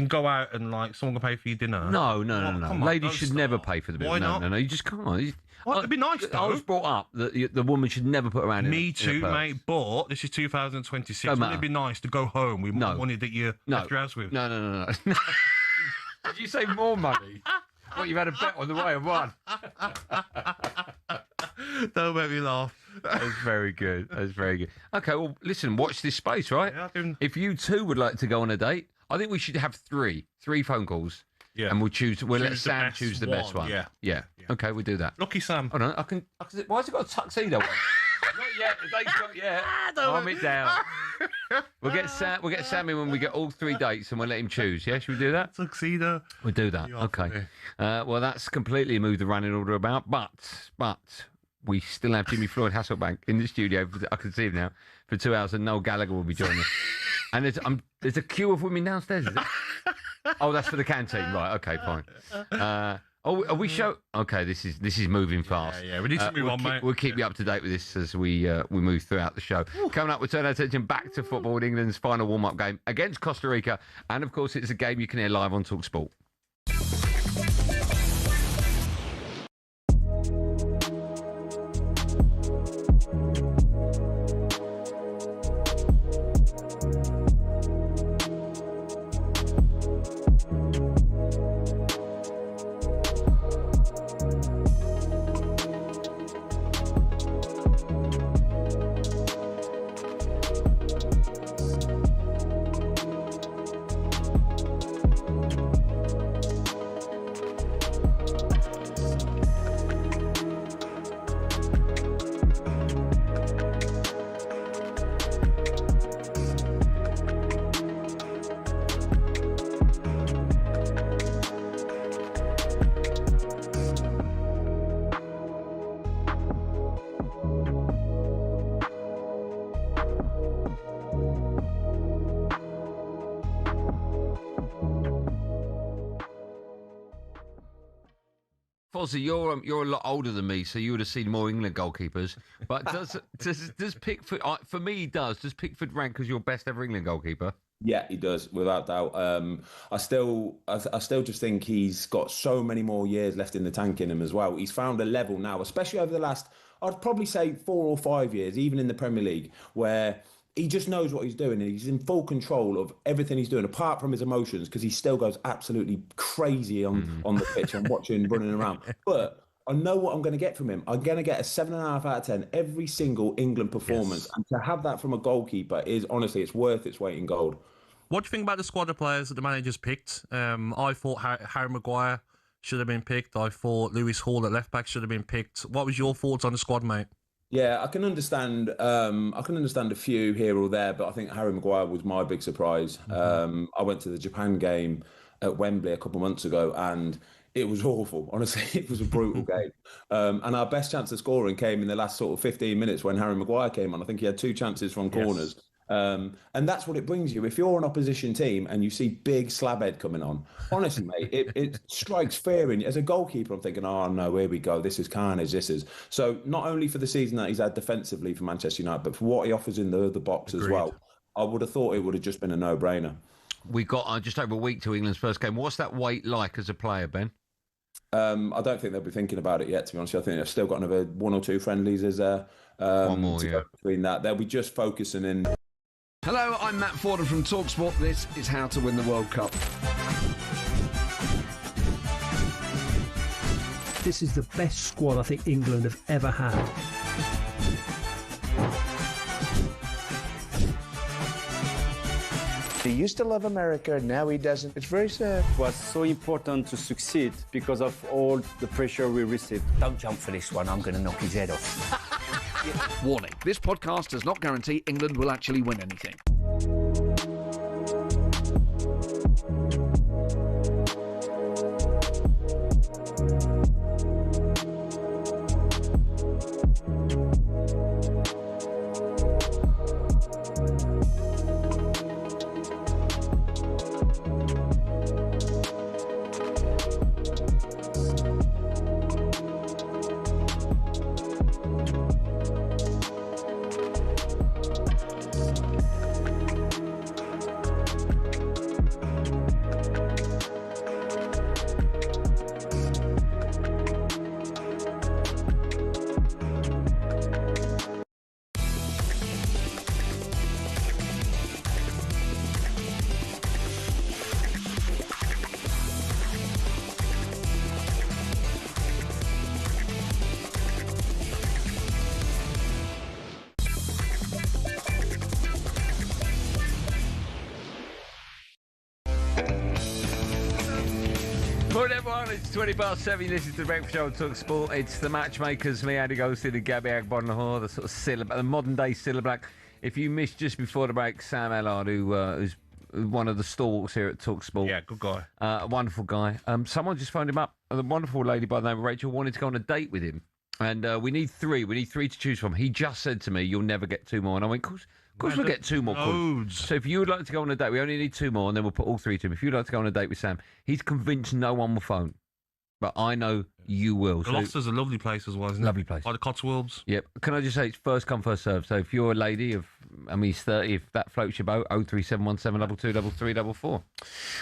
go out and like someone can pay for your dinner. No, no, Well, no, no. come on, Ladies don't should start. never pay for the bill. Why no, not? no, no. You just can't. Well, it'd be nice, I though. was brought up that the woman should never put around. Me in a too, purse. mate. But this is 2026. Don't Wouldn't matter. it be nice to go home with more money that you No. left your house with? No, no, no, no. Did you say more money? What, you've had a bet on the way and won? Don't make me laugh. That's very good. That's very good. Okay, well, listen, watch this space, right? Yeah, if you too would like to go on a date, I think we should have three phone calls. Yeah. And we'll choose. We'll let Choose the Sam best choose the best one. one. Yeah. Yeah. Okay, we'll do that. Lucky Sam. Hold on. I can. Why has it got a tuxedo on? Not yet. The date's not yet. Calm it down. We'll get Sam. We'll get Sam in when we get all three dates, and we'll let him choose. Yeah, should we do that? Tuxedo. We'll do that. You are Okay. funny. Well, that's completely moved the running order about, but we still have Jimmy Floyd Hasselbank in the studio. I can see him now for 2 hours, and Noel Gallagher will be joining us. And there's a queue of women downstairs. Is it? Oh, that's for the canteen, right? Okay, fine. Are we show? Okay, this is moving fast. Yeah, we need to move on, mate. We'll keep you up to date with this as we move throughout the show. Coming up, we'll turn our attention back to football in England's final warm-up game against Costa Rica, and of course, it's a game you can hear live on talkSPORT. Fozzie, you're a lot older than me, so you would have seen more England goalkeepers. But does Pickford? For me, he does. Does Pickford rank as your best ever England goalkeeper? Yeah, he does, without doubt. I still just think he's got so many more years left in the tank in him as well. He's found a level now, especially over the last, I'd probably say 4 or 5 years, even in the Premier League, where he just knows what he's doing and he's in full control of everything he's doing, apart from his emotions, because he still goes absolutely crazy on the pitch and watching, running around. But I know what I'm going to get from him. I'm going to get a 7.5 out of 10 every single England performance. Yes. And to have that from a goalkeeper is, honestly, it's worth its weight in gold. What do you think about the squad of players that the managers picked? I thought Harry Maguire should have been picked. I thought Lewis Hall at left back should have been picked. What was your thoughts on the squad, mate? Yeah, I can understand. A few here or there, but I think Harry Maguire was my big surprise. I went to the Japan game at Wembley a couple of months ago, and it was awful. Honestly, it was a brutal game. And our best chance of scoring came in the last sort of 15 minutes when Harry Maguire came on. I think he had 2 chances from corners. And that's what it brings you. If you're an opposition team and you see big slabhead coming on, honestly, mate, it strikes fear in you. As a goalkeeper, I'm thinking, oh no, here we go. This is carnage. This is. So not only for the season that he's had defensively for Manchester United, but for what he offers in the box as well. I would have thought it would have just been a no-brainer. We got just over a week to England's first game. What's that weight like as a player, Ben? I don't think they'll be thinking about it yet, to be honest. I think they've still got another 1 or 2 friendlies as one more, to go between that. They'll be just focusing in. Hello, I'm Matt Fordham from talkSPORT. This is How to Win the World Cup. This is the best squad I think England have ever had. He used to love America, now he doesn't. It's very sad. It was so important to succeed because of all the pressure we received. Don't jump for this one, I'm going to knock his head off. Warning, this podcast does not guarantee England will actually win anything. Morning, everyone. It's 7:20. This is the Breakfast Show on talkSPORT. It's the matchmakers, me, Andy Goldstein Gabby Agbonlahor, the sort of the modern day Cilla Black. If you missed just before the break, Sam Ellard, who's one of the stalwarts here at talkSPORT. Yeah, good guy. Wonderful guy. Someone just phoned him up. A wonderful lady by the name of Rachel wanted to go on a date with him. And we need 3. We need 3 to choose from. He just said to me, you'll never get 2 more. And I went, of course we'll get 2 more. Loads. So if you would like to go on a date, we only need 2 more, and then we'll put all 3 to him. If you'd like to go on a date with Sam, he's convinced no one will phone. But I know you will. Gloucester's a lovely place as well, isn't it? Lovely place. Like the Cotswolds. Yep. Can I just say it's first come, first serve. So if you're a lady he's 30, if that floats your boat, 03717223344.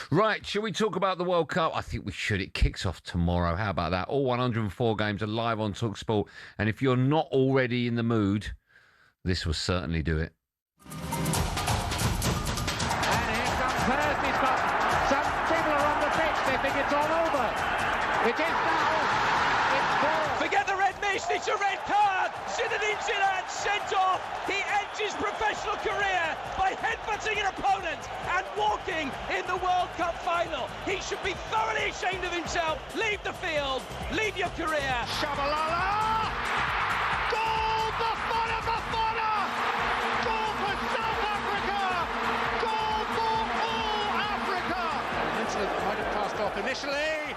Right, shall we talk about the World Cup? I think we should. It kicks off tomorrow. How about that? All 104 games are live on talkSPORT. And if you're not already in the mood, this will certainly do it. It is now. It's ball. Forget the red mist. It's a red card. Zinedine Zidane sent off. He ends his professional career by headbutting an opponent and walking in the World Cup final. He should be thoroughly ashamed of himself. Leave the field. Leave your career. Shabalala. Goal! Bafana! Bafana! Goal for South Africa. Goal for all Africa. An incident might have passed off initially.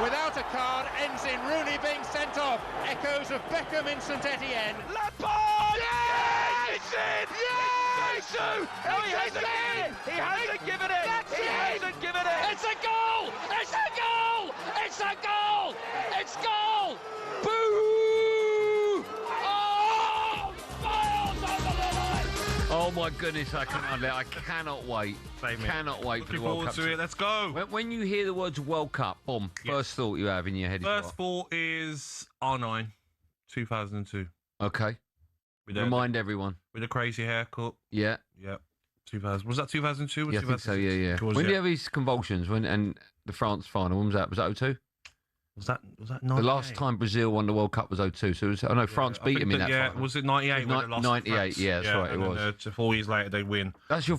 Without a card, ends in Rooney being sent off. Echoes of Beckham in St Etienne. Lampard! Yes! It's in! Yes! No, he hasn't given it! He hasn't given it! He hasn't given it! It's a goal! It's a goal! It's a goal! It's goal! Boo! Oh! Miles over the line! Oh my goodness, I cannot wait. Cannot wait for the World Cup. Looking forward to it. Let's go. When you hear the words World Cup, boom, first thought you have in your head is First what? thought is R9, 2002. Okay. Remind everyone. With a crazy haircut. Yeah. Yeah. 2000. Was that 2002? Yeah, I think so, yeah. When did he have his convulsions? And the France final, when was that? Was that 02? Was that 98? The last time Brazil won the World Cup was 02. So it was, France beat him in that final. Was it 98 when they lost 98, yeah, that's right, it was. 4 years later, they win. That's your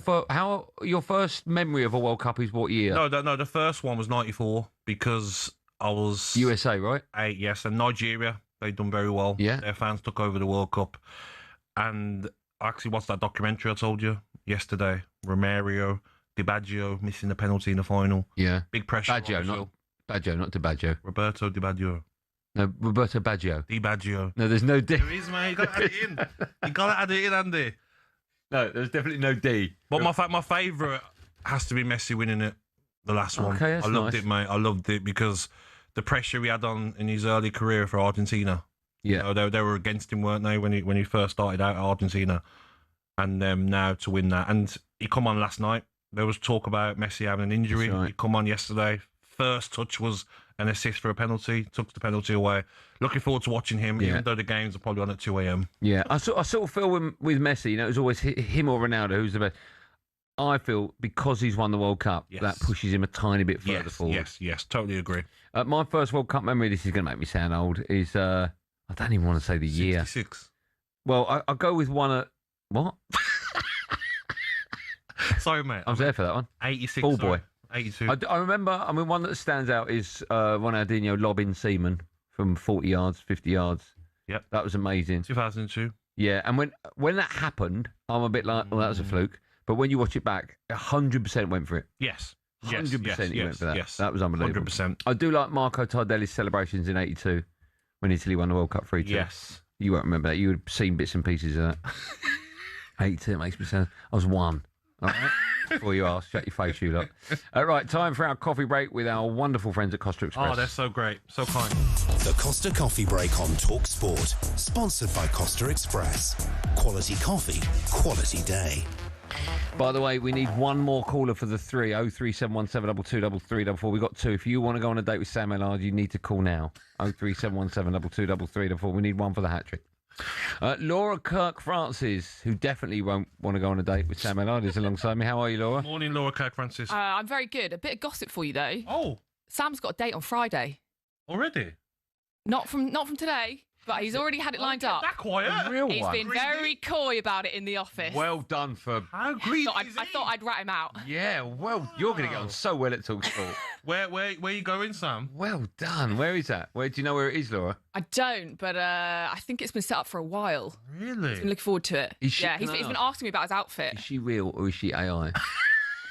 first memory of a World Cup is what year? No, the first one was 94 because I was... USA, right? 8, yes, and Nigeria, they'd done very well. Yeah. Their fans took over the World Cup. And I actually watched that documentary I told you yesterday. Romario, Di Baggio missing the penalty in the final. Yeah. Big pressure. Baggio, not Di Baggio. Roberto Di Baggio. No, Roberto Baggio. Di Baggio. No, there's no D. There is, mate. You got to add it in. You got to add it in, Andy. No, there's definitely no D. But my favourite has to be Messi winning it, the last one. Okay, that's I loved nice. it, mate. I loved it because the pressure he had on in his early career for Argentina. Yeah. You know, they were against him, weren't they, when he first started out at Argentina? And now to win that. And he come on last night. There was talk about Messi having an injury. That's right. He come on yesterday. First touch was an assist for a penalty. Took the penalty away. Looking forward to watching him, Yeah. even though the games are probably on at 2 a.m. Yeah, I sort of feel with Messi, you know, it was always him or Ronaldo who's the best. I feel because he's won the World Cup, that pushes him a tiny bit further forward. Yes, totally agree. My first World Cup memory, this is going to make me sound old, is, I don't even want to say the year. 66. Well, I'll go with one at, what? Sorry, mate. I was there for that one. 86. Ball sorry. boy. 82. I remember, one that stands out is Ronaldinho lobbing Seaman from 40 yards, 50 yards. Yep. That was amazing. 2002. Yeah, and when that happened, I'm a bit like, well, that was a fluke. But when you watch it back, 100% went for it. Yes. 100% he went for that. Yes. That was unbelievable. 100%. I do like Marco Tardelli's celebrations in 82 when Italy won the World Cup 3-2. Yes. You won't remember that. You would have seen bits and pieces of that. 82, it makes me sound... I was one. All right? Before you ask, shut your face, you lot. All right, time for our coffee break with our wonderful friends at Costa Express. Oh, they're so great. So kind. The Costa Coffee Break on talkSPORT. Sponsored by Costa Express. Quality coffee, quality day. By the way, we need one more caller for the 03717223334. We got two. If you want to go on a date with Sam Ellard, you need to call now. 03717223334. We need one for the hat trick. Laura Kirk-Francis, who definitely won't want to go on a date with Sam Ellard, is alongside me. How are you, Laura? Morning, Laura Kirk-Francis. I'm very good. A bit of gossip for you, though. Oh. Sam's got a date on Friday. Already? Not from today, but he's already had it lined up. That quiet? A real He's one. been very coy about it in the office. Well done for... How greedy I thought I'd rat him out. Yeah, well, you're going to get on so well at talkSPORT. Where you going, Sam? Well done. Where is that? Do you know where it is, Laura? I don't, but I think it's been set up for a while. Really? He's been looking forward to it. Is she- Yeah, can he's I been ask? asking me about his outfit. Is she real or is she AI?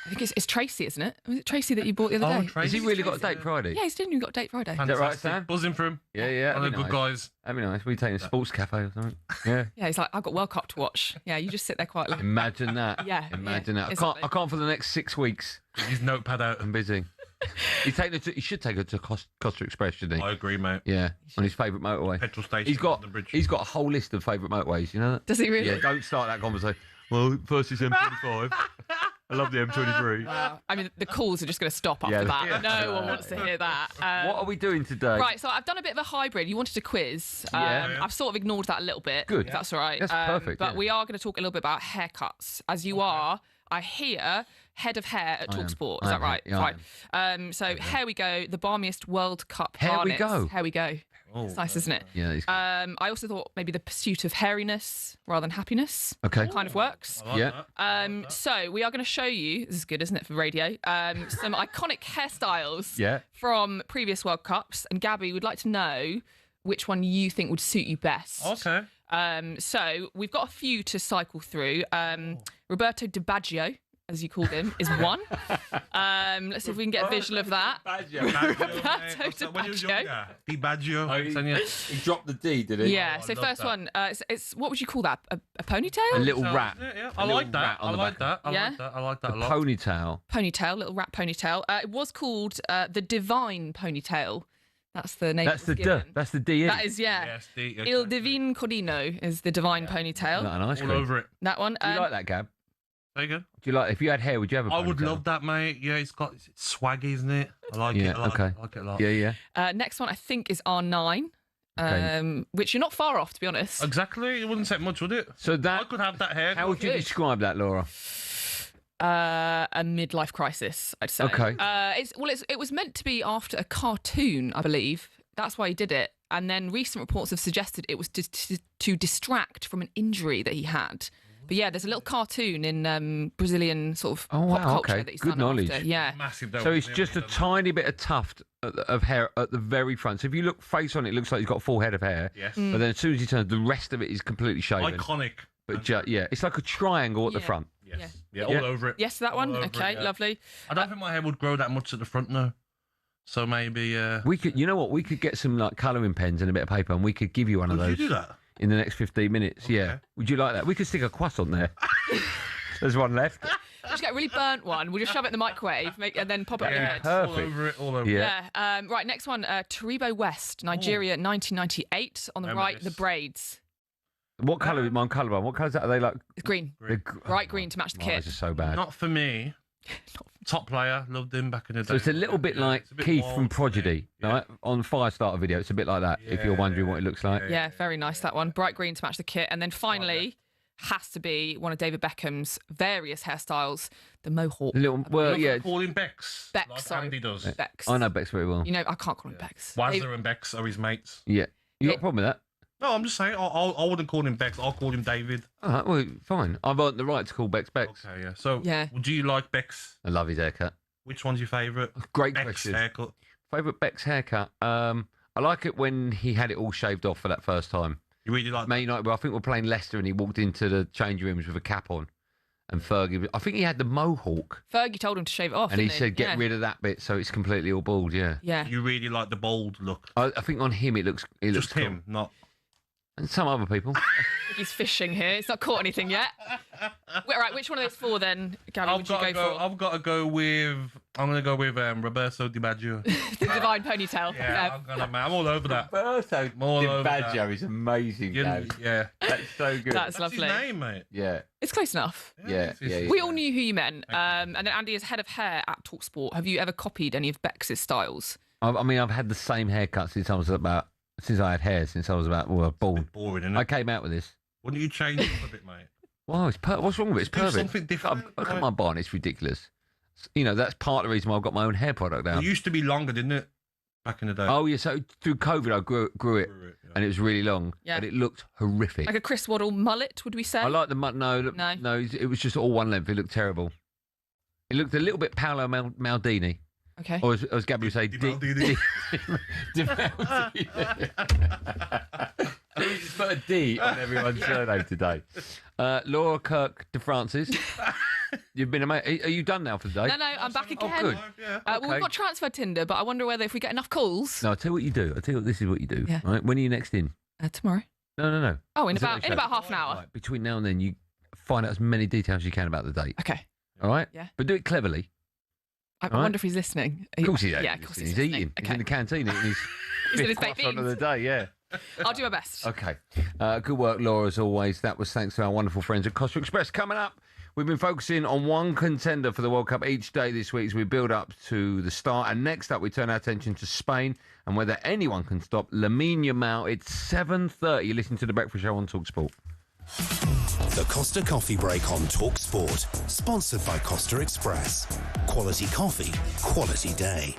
I think it's Tracy, isn't it? Was it Tracy that you bought the other day? Has he really got a date Friday? Yeah, he's genuinely got a date Friday. Is that right, Sam? Buzzing for him. Yeah. One of that'd the be good nice. guys. That'd be nice. We taking a sports cafe or something. Yeah. Yeah, he's like, I've got World Cup to watch. Yeah, you just sit there quietly. Imagine that. Yeah, Imagine yeah, that. exactly. I can't for the next 6 weeks. His notepad out. I'm busy. He should take her to Costa Express, shouldn't he? I agree, mate. Yeah, on his favourite motorway. Petrol station. He's got on the bridge. he's got a whole list of favourite motorways. You know that? Does he really? Yeah. Don't start that conversation. Well, first is M25. I love the M23. Wow. I mean, the calls are just going to stop after that. Yeah. No one wants to hear that. What are we doing today? Right, so I've done a bit of a hybrid. You wanted a quiz. Yeah. I've sort of ignored that a little bit. Good. If that's all right. That's perfect, But yeah. we are going to talk a little bit about haircuts, as you are, I hear, head of hair at I am. talkSPORT. I Is am, that right? yeah, I Fine. So here we go. The balmiest World Cup Here we harness. go. Here we go. Oh, It's nice, isn't it? Yeah. He's... I also thought maybe the pursuit of hairiness rather than happiness Okay. kind of works. Yeah. So we are going to show you, this is good, isn't it, for radio, some iconic hairstyles Yeah. from previous World Cups. And Gabby, would like to know which one you think would suit you best. Okay. So we've got a few to cycle through. Roberto Di Baggio, as you called him, is one. Let's see if we can get a visual of that. Roberto Di When he was Baggio. younger. Di Baggio. He dropped the D, did he? Yeah, Oh, I so love first that. one, it's what would you call that? A ponytail? A little rat. Yeah. A I little like that. rat on I the like back. that. I Yeah? like that. I like that A a lot. ponytail. Ponytail, little rat ponytail. It was called the Divine Ponytail That's the name. That's the D. That's the D. That is, yeah. Yes, D. Okay. Il Divin Codino is the divine ponytail. Not an ice All cream. over it. That one. Do you like that, Gab? There you go. Do you like? If you had hair, would you have a I would ponytail? love that, mate. Yeah, it's swaggy, isn't it? I like it. I like it a lot. Yeah. Next one, I think, is R9. Okay. Which you're not far off, to be honest. Exactly. It wouldn't take much, would it? So that I could have that hair. How would you describe that, Laura? A midlife crisis, I'd say. Okay. It was meant to be after a cartoon, I believe. That's why he did it. And then recent reports have suggested it was to distract from an injury that he had. But yeah, there's a little cartoon in Brazilian sort of pop culture that he's Good done knowledge. after. Yeah. Massive. So it's just a tiny bit of tuft of hair at the very front. So if you look face on it, it looks like he's got a full head of hair. Yes. But then as soon as he turns, the rest of it is completely shaven. Iconic. But yeah, it's like a triangle at the front. Yes. Yeah, all over it. Yes, that All one. over Okay, it, yeah. lovely. I don't think my hair would grow that much at the front, though. So maybe... We could, you know what? We could get some like colouring pens and a bit of paper, and we could give you one of Would those. you do that? In the next 15 minutes? Yeah. Would you like that? We could stick a croissant there. There's one left. Just get a really burnt one. We'll just shove it in the microwave and then pop it on your head. Perfect. All over it. Yeah. Right, next one. Taribo West, Nigeria, 1998. On the Remember right, this. the braids. What colour? I'm colourblind. What colours are they like? It's green. Bright green to match the kit. This is so bad. Not for me. Top player. Loved him back in the day. So it's a little bit like Keith from wild, Prodigy, right? On Firestarter video. It's a bit like that, if you're wondering what it looks like. Yeah, very nice, that one. Bright green to match the kit. And then finally, has to be one of David Beckham's various hairstyles, the mohawk. Call him Bex. Bex, like sorry. Andy does. Bex. I know Bex very well. You know, I can't call him Bex. Wazza and Bex are his mates. Yeah. You got a problem with that? No, I'm just saying, I wouldn't call him Bex. I'll call him David. All right, well, fine. I've earned the right to call Bex Bex. Okay, yeah. So, Yeah. do you like Bex? I love his haircut. Which one's your favourite? Great Bex question. haircut. Favourite Bex haircut? I like it when he had it all shaved off for that first time. You really like Man United, well, I think we're playing Leicester and he walked into the changing rooms with a cap on. And Fergie, I think he had the mohawk. Fergie told him to shave it off. And he didn't said, get Yeah. rid of that bit so it's completely all bald, yeah. Yeah. You really like the bold look. I think on him it looks Just cool. him, not... And some other people. He's fishing here. It's not caught anything yet. Right, which one of those four then, Gabby, would you go for? I've got to go with... I'm going to go with Roberto Di Baggio. The divine ponytail. Yeah, I'm all over that. Roberto I'm all over that. DiBaggio is amazing, Gabby. Yeah. That's so good. That's lovely. His name, mate. Yeah. It's close enough. Yeah. We all knew who you meant. And then Andy is head of hair at talkSPORT. Have you ever copied any of Bex's styles? I mean, I've had the same haircut since I had hair, since I was born. Boring, isn't it? I came out with this. Wouldn't you change it a bit, mate? Wow, what's wrong with it? It's Do perfect. something different, Look right? at my barn, it's ridiculous. You know, that's part of the reason why I've got my own hair product now. It used to be longer, didn't it? Back in the day. Oh, yeah, so through COVID I grew it, and it was really long, Yeah. and it looked horrific. Like a Chris Waddle mullet, would we say? I like the no, it was just all one length. It looked terrible. It looked a little bit Paolo Maldini. Okay. Or as Gabby would say, Di Maldini. Just put a D on everyone's surname today. Laura Kirk de Francis. You've been amazing. Are you done now for the day? No, I'm back again. Oh, good. Well, we've got transfer Tinder, but I wonder whether if we get enough calls. No, I'll tell you what you do. This is what you do. Yeah. Right? When are you next in? Tomorrow. No. Oh, in Is that about what you in say? about half an hour. Right, between now and then, you find out as many details as you can about the date. Okay. All right? Yeah. But do it cleverly. I All right? wonder if he's listening. Of course he is. Yeah, of course He's listening. eating. Okay. He's in the canteen eating his He's in his fifth baked croissant of the beans. day, yeah. I'll do my best. Okay. Good work, Laura, as always. That was thanks to our wonderful friends at Costa Express. Coming up, we've been focusing on one contender for the World Cup each day this week as we build up to the start. And next up, we turn our attention to Spain and whether anyone can stop Lamine Yamal. It's 7:30. You listen to The Breakfast Show on talkSPORT. The Costa Coffee Break on talkSPORT. Sponsored by Costa Express. Quality coffee, quality day.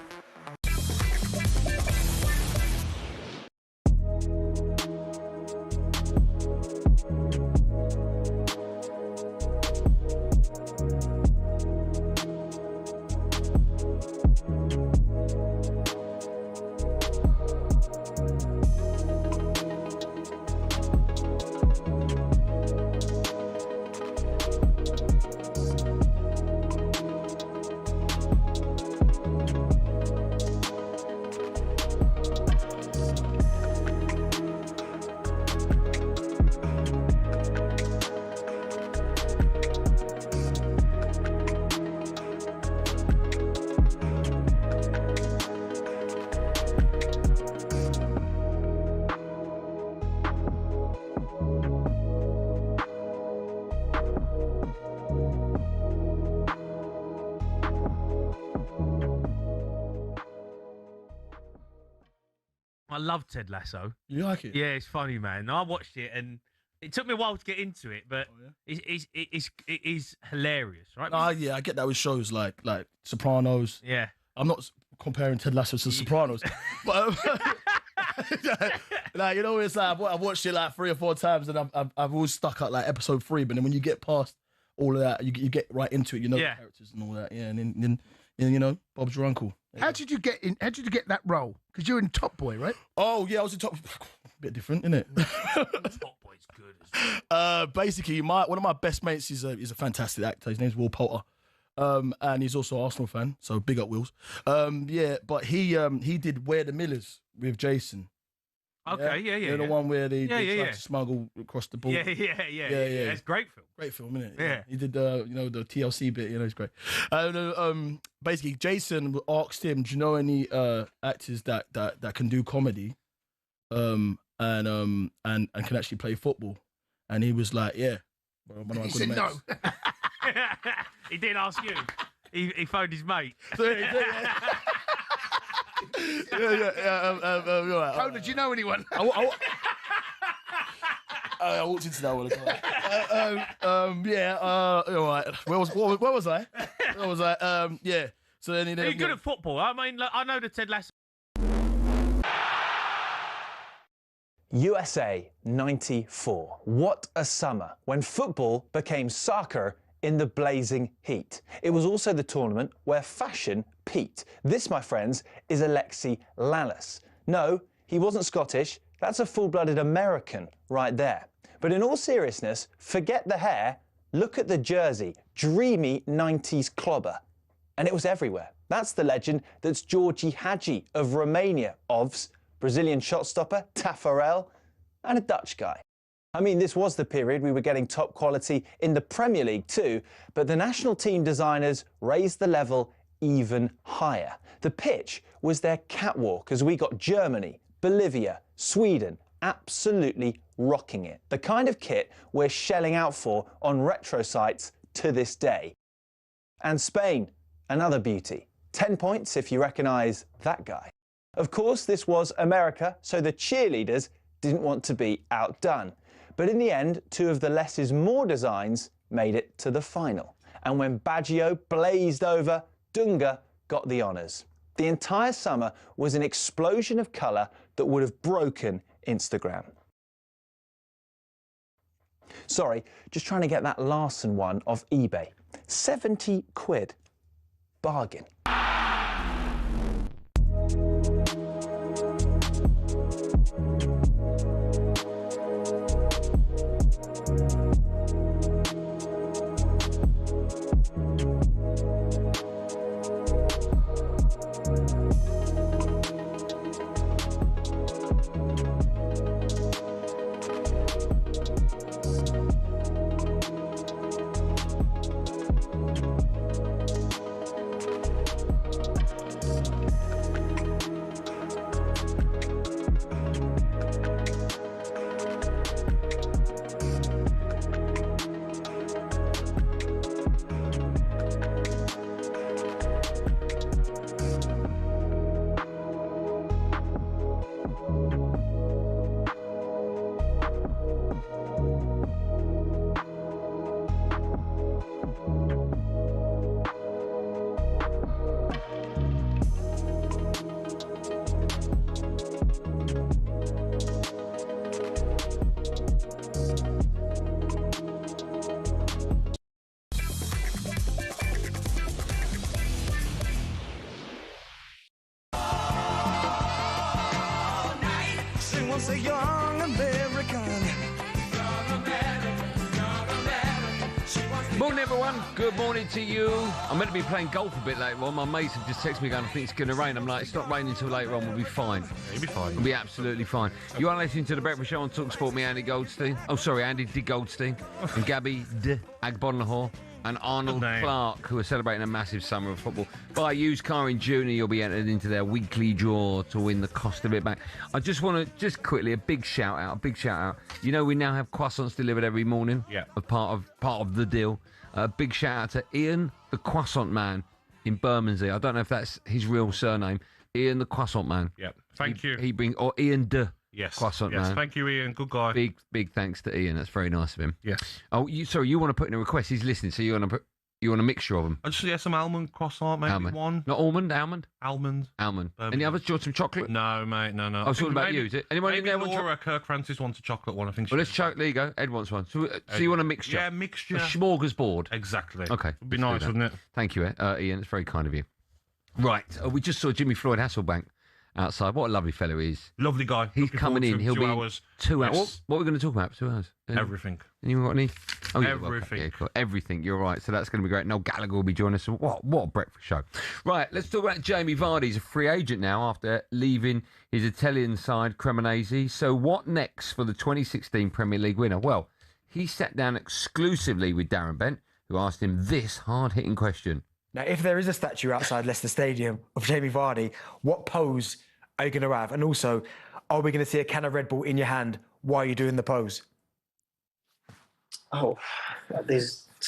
I love Ted Lasso. You like it? Yeah, it's funny, man. I watched it and it took me a while to get into it, but it is hilarious, right? Yeah, I get that with shows like Sopranos. Yeah. I'm not comparing Ted Lasso to Sopranos, but like, you know, it's like I've watched it like 3 or 4 times, and I've always stuck at like episode 3. But then when you get past all of that, you get right into it. You know the characters and all that. Yeah, and then you know, Bob's your uncle. How did you get in? How did you get that role? Because you're in Top Boy, right? Oh yeah, I was in Top. Bit different, isn't it? Top Boy's good as well. Basically, one of my best mates is a fantastic actor. His name's Will Poulter. And he's also an Arsenal fan, so big up Wills. Yeah, but he did Where the Millers with Jason. Okay, yeah. You know, the one where they tried to smuggle across the border. Yeah. It's a great film. Great film, isn't it? Yeah. He did the TLC bit. You know, it's great. Basically, Jason asked him, "Do you know any actors that can do comedy, and can actually play football?" And he was like, "Yeah." He said no. He didn't ask you. He phoned his mate. How did you know anyone? I walked into that one. All right. Where was I? Yeah. So then Are you good at football? I mean, look, I know the Ted Lasso. USA 94. What a summer when football became soccer in the blazing heat. It was also the tournament where fashion peaked. This, my friends, is Alexi Lalas. No, he wasn't Scottish. That's a full-blooded American right there. But in all seriousness, forget the hair. Look at the jersey. Dreamy 90s clobber. And it was everywhere. That's the legend that's Georgie Hagi of Romania, OVS, Brazilian shot stopper, Taffarel, and a Dutch guy. I mean, this was the period we were getting top quality in the Premier League too, but the national team designers raised the level even higher. The pitch was their catwalk as we got Germany, Bolivia, Sweden absolutely rocking it. The kind of kit we're shelling out for on retro sites to this day. And Spain, another beauty. 10 points if you recognise that guy. Of course, this was America, so the cheerleaders didn't want to be outdone. But in the end, 2 of the less is more designs made it to the final. And when Baggio blazed over, Dunga got the honours. The entire summer was an explosion of colour that would have broken Instagram. Sorry, just trying to get that Larson one off eBay. 70 quid. Bargain. Was a young American. Morning, everyone. Good morning to you. I'm meant to be playing golf a bit later on. My mates have just texted me going, I think it's going to rain. I'm like, it's not raining until later on. We'll be fine. You'll be fine. We'll be absolutely fine. You are listening to The Breakfast Show on talkSPORT. Me, Andy Goldstein. Oh, sorry, Andy D. Goldstein. And Gabby Agbonlahor. And Arnold Clark, who are celebrating a massive summer of football. Buy a used car in June, you'll be entered into their weekly draw to win the cost of it back. I just want to, quickly, a big shout out. You know, we now have croissants delivered every morning. Yeah. Part of the deal. A big shout out to Ian, the croissant man in Bermondsey. I don't know if that's his real surname, Ian the croissant man. Yep. Thank you. He brings or Ian the Yes. croissant Yes. man. Thank you, Ian. Good guy. Big thanks to Ian. That's very nice of him. Yes. Oh, you want to put in a request? He's listening, so you want a mixture of them. I just some almond croissant, maybe Almond. one. Not almond, almond. Almond. Any others? Do you want some chocolate? No, mate. No. I was talking about you. Is it? Anyone in there want Laura Kirk Francis wants a chocolate one. I think. Well, let's choke. There you go. Ed wants one. So you want a mixture? Yeah, mixture. A smorgasbord. Exactly. Okay. Would be let's do nice, that. wouldn't it? Thank you, Ian. It's very kind of you. Right. We just saw Jimmy Floyd Hasselbank outside. What a lovely fellow he is. Lovely guy. He's Looking coming forward in. to He'll 2 be hours. 2 hours. Yes. What are we going to talk about for 2 hours? Everything. Anyone got any? Oh, yeah, Everything. Yeah, cool. Everything. You're right. So that's going to be great. Noel Gallagher will be joining us. What a breakfast show. Right. Let's talk about Jamie Vardy. He's a free agent now after leaving his Italian side, Cremonese. So what next for the 2016 Premier League winner? Well, he sat down exclusively with Darren Bent, who asked him this hard-hitting question. Now, if there is a statue outside Leicester Stadium of Jamie Vardy, what pose are you going to have? And also, are we going to see a can of Red Bull in your hand while you're doing the pose? Oh, to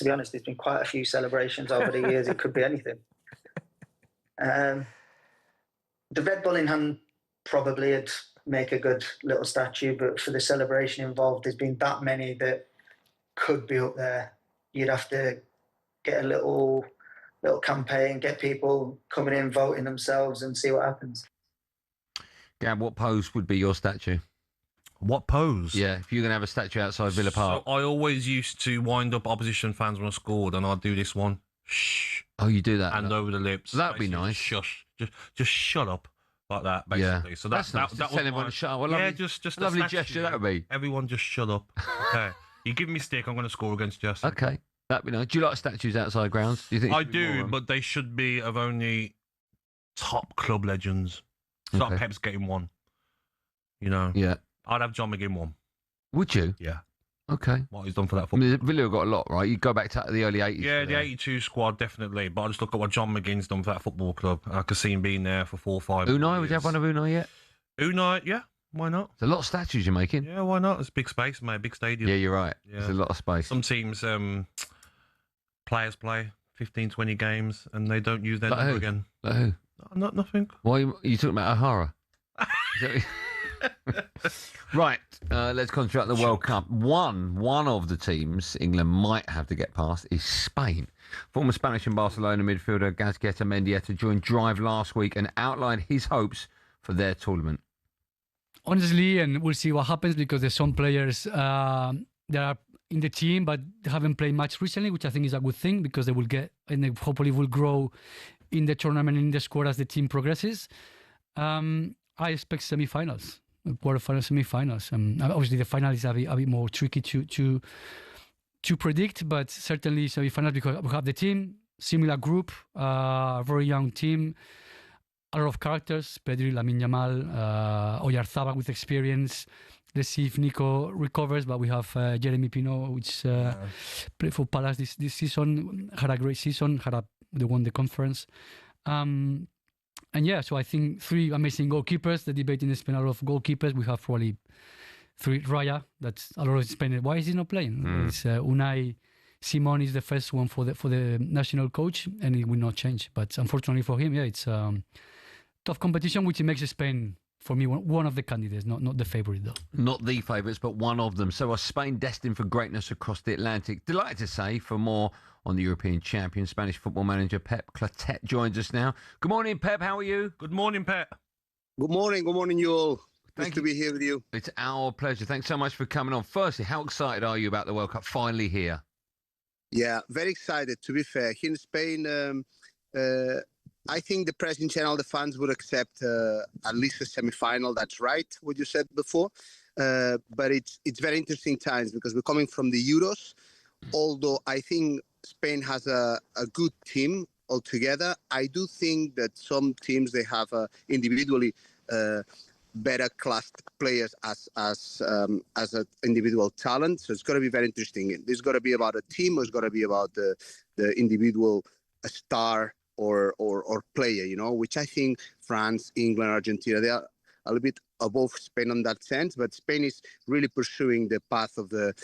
be honest, there's been quite a few celebrations over the years. It could be anything. The Red Bull in hand probably would make a good little statue, but for the celebration involved, there's been that many that could be up there. You'd have to get a little campaign, get people coming in, voting themselves, and see what happens. Gab, what pose would be your statue? What pose? Yeah, if you're going to have a statue outside Villa Park. So I always used to wind up opposition fans when I scored, and I'd do this one. Shh. Oh, you do that? Hand over the lips. That'd be nice. Shush. Just shut up. Like that, basically. Yeah. So that's nice. that Tell everyone to shut up. Yeah, just a lovely gesture that would be. Everyone just shut up. Okay. You give me stick, I'm going to score against you. Okay. That'd be nice. Do you like statues outside grounds? Do you think I do, but they should be of only top club legends. So Okay. Pep's getting one. You know? Yeah. I'd have John McGinn one. Would you? Yeah. Okay. What he's done for that I football. mean, Villa have got a lot, right? You go back to the early 80s. Yeah, the 82 squad, definitely. But I just look at what John McGinn's done for that football club. I could see him being there for 4 or 5 Unai, years. would you have one of Unai yet? Unai, yeah. Why not? There's a lot of statues you're making. Yeah, why not? It's big space, mate. Big stadium. Yeah, you're right. Yeah. There's a lot of space. Some teams, players play 15, 20 games and they don't use their Like number who? again. Like who? Nothing. Why are you talking about O'Hara? Right, let's concentrate on the World Cup. One of the teams England might have to get past is Spain. Former Spanish and Barcelona midfielder Gazqueta Mendieta joined Drive last week and outlined his hopes for their tournament. Honestly, and we'll see what happens because there's some players that are in the team but haven't played much recently, which I think is a good thing because they will get and they hopefully will grow in the tournament and in the squad as the team progresses. I expect semi-finals, quarterfinals, semi-finals. Obviously, the final is a bit more tricky to predict, but certainly semi-finals because we have the team, similar group, very young team, a lot of characters, Pedri, Lamine Yamal, Oyarzabal with experience. Let's see if Nico recovers, but we have Jeremy Pino, which played for Palace this season, had a great season, they won the conference. And yeah, so I think 3 amazing goalkeepers. The debate in Spain, a lot of goalkeepers. We have probably 3. Raya, that's a lot of Spain. Why is he not playing? It's Unai Simon is the first one for the national coach, and it will not change. But unfortunately for him, yeah, it's tough competition, which makes Spain, for me, one of the candidates, not the favourite though. Not the favourites, but one of them. So are Spain destined for greatness across the Atlantic? Delighted to say, for more on the European champion, Spanish football manager Pep Clotet joins us now. Good morning, Pep. How are you? Good morning, Pep. Good morning, you all. Nice to be here with you. It's our pleasure. Thanks so much for coming on. Firstly, how excited are you about the World Cup finally here? Yeah, very excited, to be fair. Here in Spain, I think the press in general, the fans would accept at least a semi-final. That's right, what you said before. But it's very interesting times because we're coming from the Euros. Although I think Spain has a good team altogether, I do think that some teams, they have individually better classed players as an individual talent. So it's going to be very interesting. It's got to be about a team, or it's got to be about the individual star or player, you know, which I think France, England, Argentina, they are a little bit above Spain on that sense, but Spain is really pursuing the path of the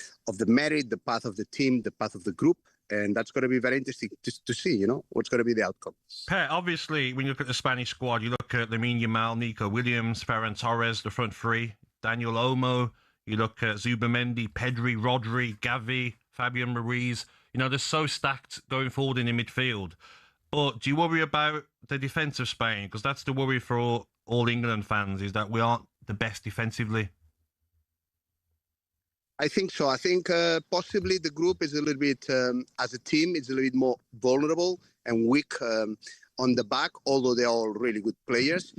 merit, the path of the team, the path of the group, and that's going to be very interesting to see, you know, what's going to be the outcome. Pet, obviously, when you look at the Spanish squad, you look at Lamine Yamal, Nico Williams, Ferran Torres, the front three, Daniel Olmo, you look at Zubamendi, Pedri, Rodri, Gavi, Fabian Ruiz. You know, they're so stacked going forward in the midfield. But do you worry about the defence of Spain? Because that's the worry for all England fans, is that we aren't the best defensively. I think so. I think possibly the group is a little bit, as a team, it's a little bit more vulnerable and weak on the back, although they're all really good players.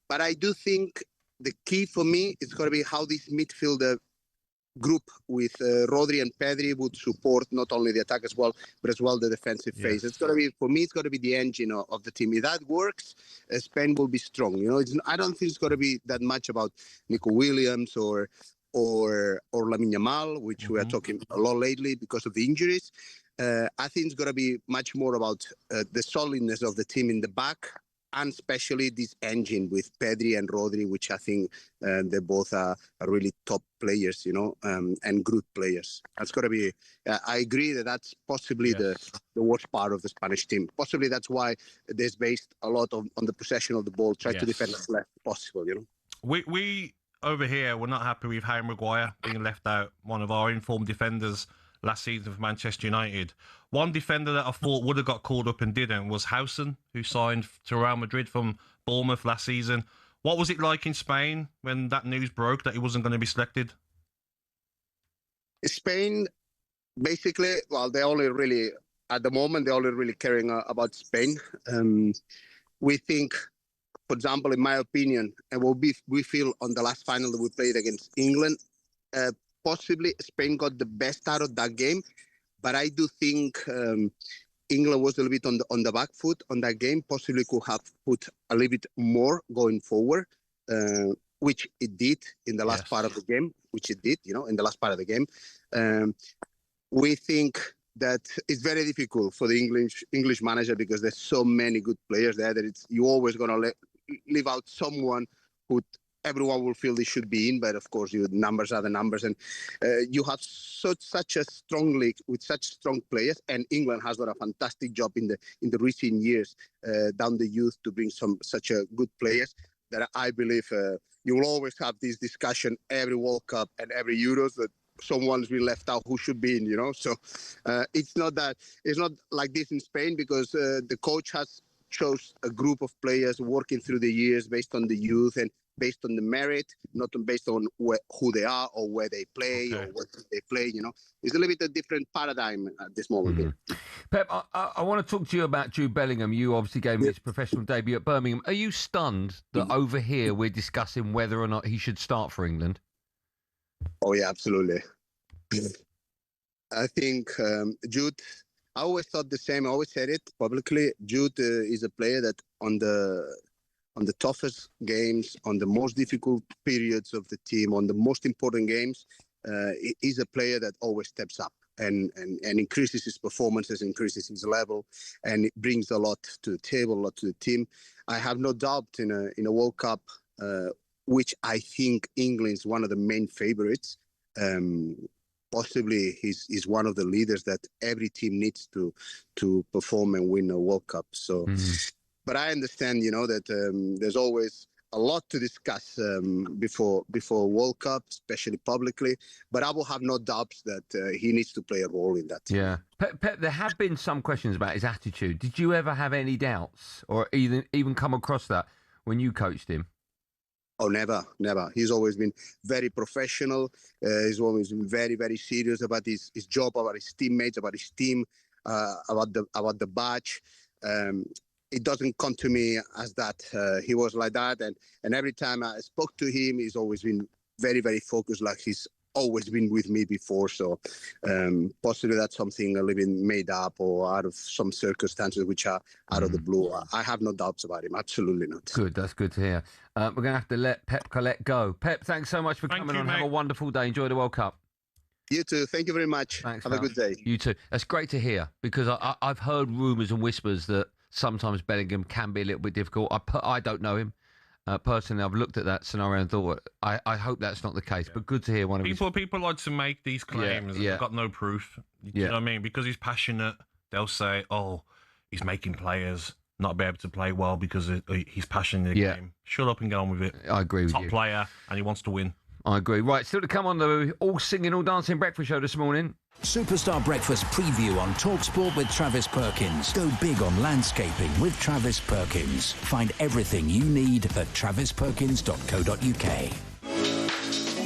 But I do think the key for me is going to be how this midfielder group with Rodri and Pedri would support not only the attack as well, but as well the defensive phase. It's going to be, for me, it's going to be the engine of the team. If that works, Spain will be strong. You know, I don't think it's going to be that much about Nico Williams or Lamine Yamal, which we are talking a lot lately because of the injuries. I think it's going to be much more about the solidness of the team in the back, and especially this engine with Pedri and Rodri, which I think they both are really top players, you know, and good players. That's going to be, I agree that's possibly the worst part of the Spanish team. Possibly that's why they're based a lot on the possession of the ball, try to defend as less possible, you know. We over here, we're not happy with Harry Maguire being left out, one of our informed defenders last season for Manchester United. One defender that I thought would have got called up and didn't was Howson, who signed to Real Madrid from Bournemouth last season. What was it like in Spain when that news broke that he wasn't going to be selected? Spain, basically, well, they're only really, at the moment, they're only really caring about Spain. We think, for example, in my opinion, and we feel on the last final that we played against England, possibly Spain got the best out of that game, but I do think England was a little bit on the back foot on that game. Possibly could have put a little bit more going forward, which it did in the last part of the game. In the last part of the game. We think that it's very difficult for the English manager because there's so many good players there that you're always going to leave out someone who everyone will feel they should be in, but of course, numbers are the numbers, and you have such a strong league with such strong players, and England has done a fantastic job in the recent years down the youth to bring such a good players that I believe you will always have this discussion every World Cup and every Euros that someone's been left out who should be in, you know. So it's not like this in Spain because the coach has chose a group of players working through the years based on the youth and based on the merit, not based on who they are or where they play or what they play, you know. It's a little bit a different paradigm at this moment. Pep, I want to talk to you about Jude Bellingham. You obviously gave him his professional debut at Birmingham. Are you stunned that over here we're discussing whether or not he should start for England? Oh, yeah, absolutely. I think Jude, I always thought the same. I always said it publicly. Jude is a player that on the toughest games, on the most difficult periods of the team, on the most important games, is a player that always steps up and increases his performances, increases his level, and it brings a lot to the table, a lot to the team. I have no doubt in a World Cup, which I think England is one of the main favorites. Possibly he's one of the leaders that every team needs to perform and win a World Cup. So, but I understand, you know, that there's always a lot to discuss before World Cup, especially publicly. But I will have no doubts that he needs to play a role in that. Yeah, Pep, there have been some questions about his attitude. Did you ever have any doubts, or even come across that when you coached him? Oh, never. He's always been very professional. He's always been very, very serious about his job, about his teammates, about his team, about the badge. It doesn't come to me as that. He was like that, and every time I spoke to him, he's always been very, very focused, like he's always been with me before. So possibly that's something a little bit made up or out of some circumstances which are out of the blue. I have no doubts about him. Absolutely not. Good. That's good to hear. We're going to have to let Pep Collette go. Pep, thanks so much for coming on. Mate. Have a wonderful day. Enjoy the World Cup. You too. Thank you very much. Thanks, have a good day. You too. That's great to hear because I've heard rumours and whispers that sometimes Bellingham can be a little bit difficult. I don't know him. Personally, I've looked at that scenario and thought, I hope that's not the case. But good to hear one of people like to make these claims and they've got no proof. You know what I mean? Because he's passionate, they'll say, "Oh, he's making players not be able to play well because he's passionate in the game." Shut up and get on with it. I agree with you. Top player, and he wants to win. I agree. Right, still to come on the all singing, all dancing breakfast show this morning. Superstar Breakfast preview on talkSPORT with Travis Perkins. Go big on landscaping with Travis Perkins. Find everything you need at travisperkins.co.uk.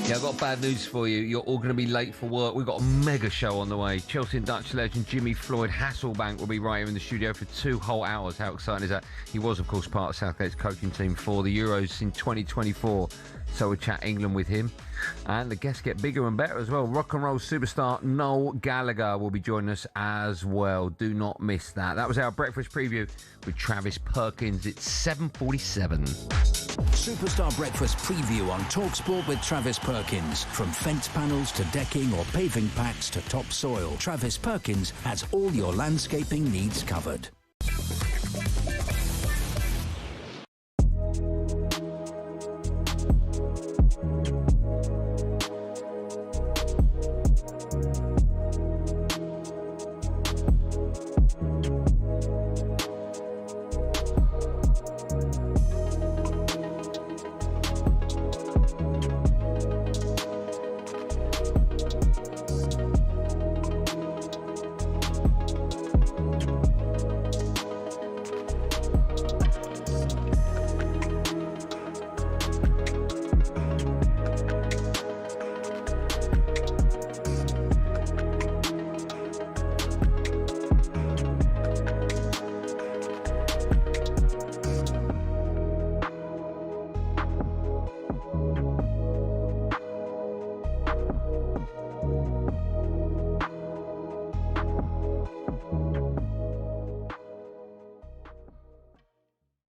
Yeah, I've got bad news for you. You're all going to be late for work. We've got a mega show on the way. Chelsea and Dutch legend Jimmy Floyd Hasselbank will be right here in the studio for 2 whole hours. How exciting is that? He was, of course, part of Southgate's coaching team for the Euros in 2024. So we'll chat England with him. And the guests get bigger and better as well. Rock and roll superstar Noel Gallagher will be joining us as well. Do not miss that. That was our breakfast preview with Travis Perkins. It's 7:47. Superstar Breakfast preview on talkSPORT with Travis Perkins. From fence panels to decking or paving packs to topsoil, Travis Perkins has all your landscaping needs covered.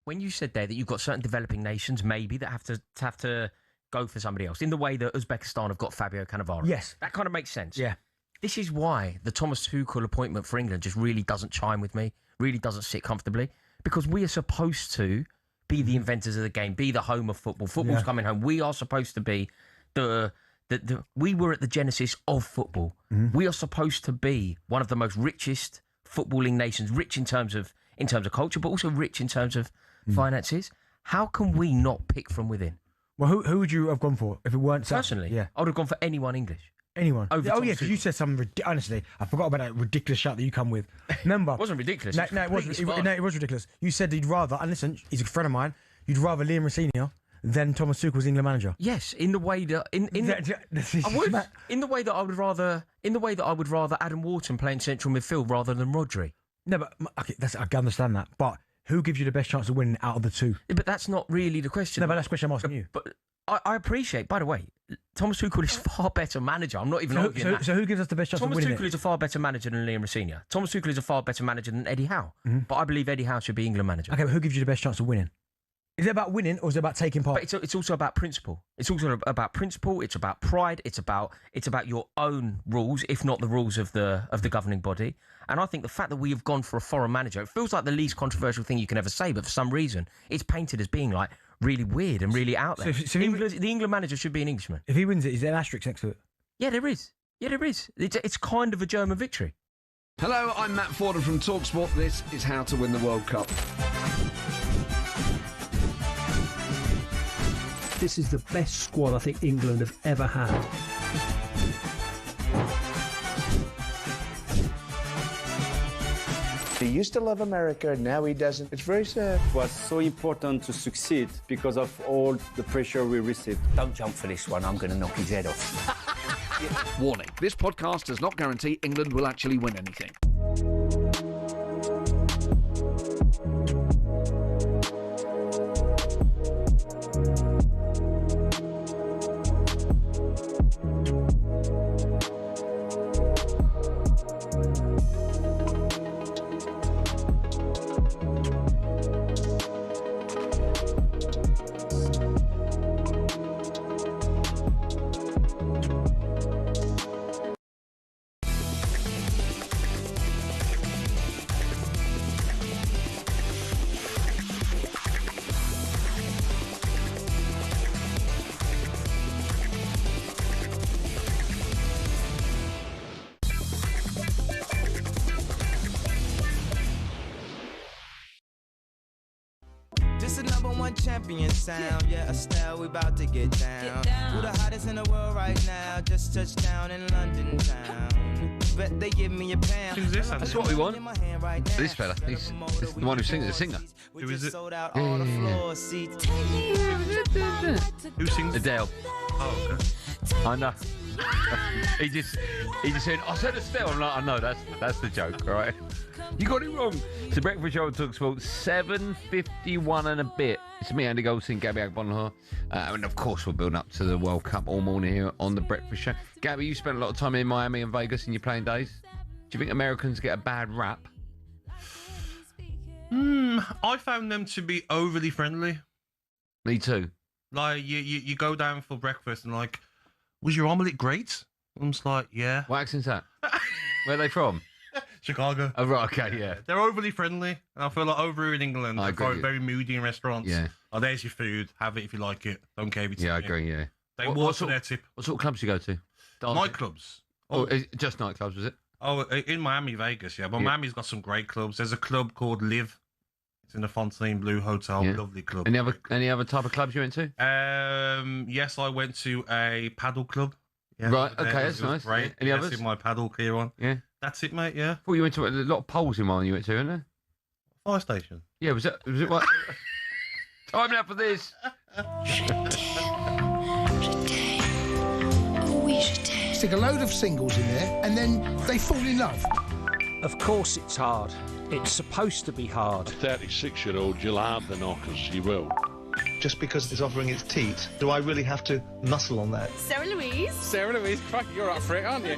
When you said there that you've got certain developing nations maybe that have to go for somebody else, in the way that Uzbekistan have got Fabio Cannavaro. Yes. That kind of makes sense. Yeah. This is why the Thomas Tuchel appointment for England just really doesn't chime with me, really doesn't sit comfortably, because we are supposed to be the inventors of the game, be the home of football. Football's coming home. We are supposed to be we were at the genesis of football. We are supposed to be one of the most richest footballing nations, rich in terms of culture, but also rich in terms of finances. How can we not pick from within? Well, who would you have gone for if it weren't Personally, I would have gone for anyone English. Anyone? Over Oh, Thomas yeah, because you said something honestly, I forgot about that ridiculous shout that you come with. Remember? It wasn't ridiculous. No, it was ridiculous. You said you'd rather, and listen, he's a friend of mine, you'd rather Liam Rossini than Thomas Tuchel as England manager. Yes, in the way that I would rather Adam Wharton playing central midfield rather than Rodri. No, but okay, I can understand that. But who gives you the best chance of winning out of the two? Yeah, but that's not really the question. No, but that's the question I'm asking you. But I appreciate, by the way, Thomas Tuchel is far better manager. I'm not even arguing that. So who gives us the best chance of winning? Thomas Tuchel is a far better manager than Liam Rossini. Thomas Tuchel is a far better manager than Eddie Howe. But I believe Eddie Howe should be England manager. Okay, but who gives you the best chance of winning? Is it about winning or is it about taking part? But it's also about principle. It's also about principle. It's about pride. It's about your own rules, if not the rules of the governing body. And I think the fact that we have gone for a foreign manager, it feels like the least controversial thing you can ever say, but for some reason, it's painted as being like really weird and really out there. So the England manager should be an Englishman. If he wins it, is there an asterisk next to it? Yeah, there is. It's kind of a German victory. Hello, I'm Matt Forden from talkSPORT. This is How to Win the World Cup. This is the best squad I think England have ever had. He used to love America, now he doesn't. It's very sad. It was so important to succeed because of all the pressure we received. Don't jump for this one, I'm going to knock his head off. Warning, this podcast does not guarantee England will actually win anything. the #1 champion sound. Yeah, Estelle, we about to get down. Who the hottest in the world right now? Just touched down in London town. Bet they give me a pound. Who's this? That's what we want. This fella. He's the one who sings, the singer. Who is it? Who sings? Adele. Oh, okay. I know. he just said, I said Estelle. I'm like, I know, that's the joke, all right? You got it wrong. It's the Breakfast Show on talkSPORT, 7:51 and a bit. It's me, Andy Goldstein Gabby Agbonlahor. And of course, we're building up to the World Cup all morning here on the Breakfast Show. Gabby, you spent a lot of time in Miami and Vegas in your playing days. Do you think Americans get a bad rap? I found them to be overly friendly. Me too. Like, you go down for breakfast and like, was your omelette great? I'm just like, yeah. What accent's that? Where are they from? Chicago. Oh, right, okay, yeah. They're overly friendly. And I feel like over here in England, I they're agree. very moody in restaurants. Yeah. Oh, there's your food. Have it if you like it. Don't care if it's Yeah, I agree, yeah. They What work for sort- their tip. What sort of clubs do you go to? Dancing? Nightclubs. Oh, is it just nightclubs, was it? Oh, in Miami, Vegas, yeah. But Yeah. Miami's got some great clubs. There's a club called Live. It's in the Fontainebleau Hotel. Yeah. Lovely club. Any other type of clubs you went to? Yes, I went to a paddle club. Yeah, Right, there. okay, It that's was nice. Great. Any Yes, others? in my paddle gear on. Yeah. That's it, mate. Yeah. Well, you went to a lot of polls in mine you went to, isn't there? Fire station. Yeah, was it what? Time now for this. Stick a load of singles in there and then they fall in love. Of course it's hard. It's supposed to be hard. A 36-year-old, you'll have the knockers, you will. Just because it's offering its teat, do I really have to muscle on that? Sarah Louise. Sarah Louise, crack, you're up for it, aren't you?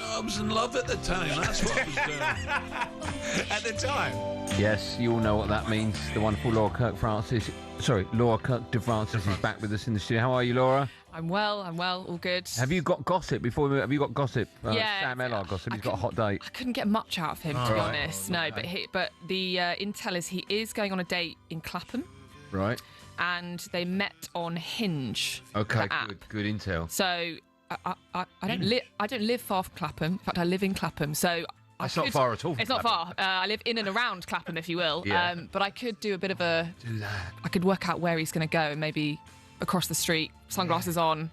I was in love at the time, that's what I was doing. At the time? Yes, you all know what that means. The wonderful Laura Kirk de Francis is back with us in the studio. How are you, Laura? I'm well, all good. Have you got gossip before we have you got gossip? Yeah, Sam Ellard gossip. He's got a hot date. I couldn't get much out of him, to be Right. honest. No, but the intel is he is going on a date in Clapham, Right. and they met on Hinge. Okay, the app. good intel. So I don't live far from Clapham. In fact, I live in Clapham. So That's not far at all from It's not far. I live in and around Clapham, if you will. Yeah. But I could do a bit of a. Do that. I could work out where he's going to go and maybe across the street, sunglasses on,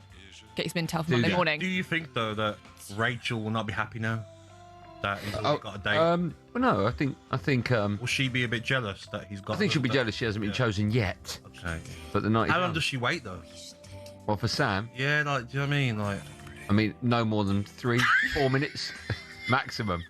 get his mintel for Monday morning. Do you think though that Rachel will not be happy now that he's got a date? Well, no, I think. Will she be a bit jealous that he's got? I think she'll be jealous she hasn't been chosen yet. Okay. But the night. How long does she wait though? Well, for Sam. Yeah, like, do you know what I mean? Like, I mean, no more than 3-4 minutes maximum.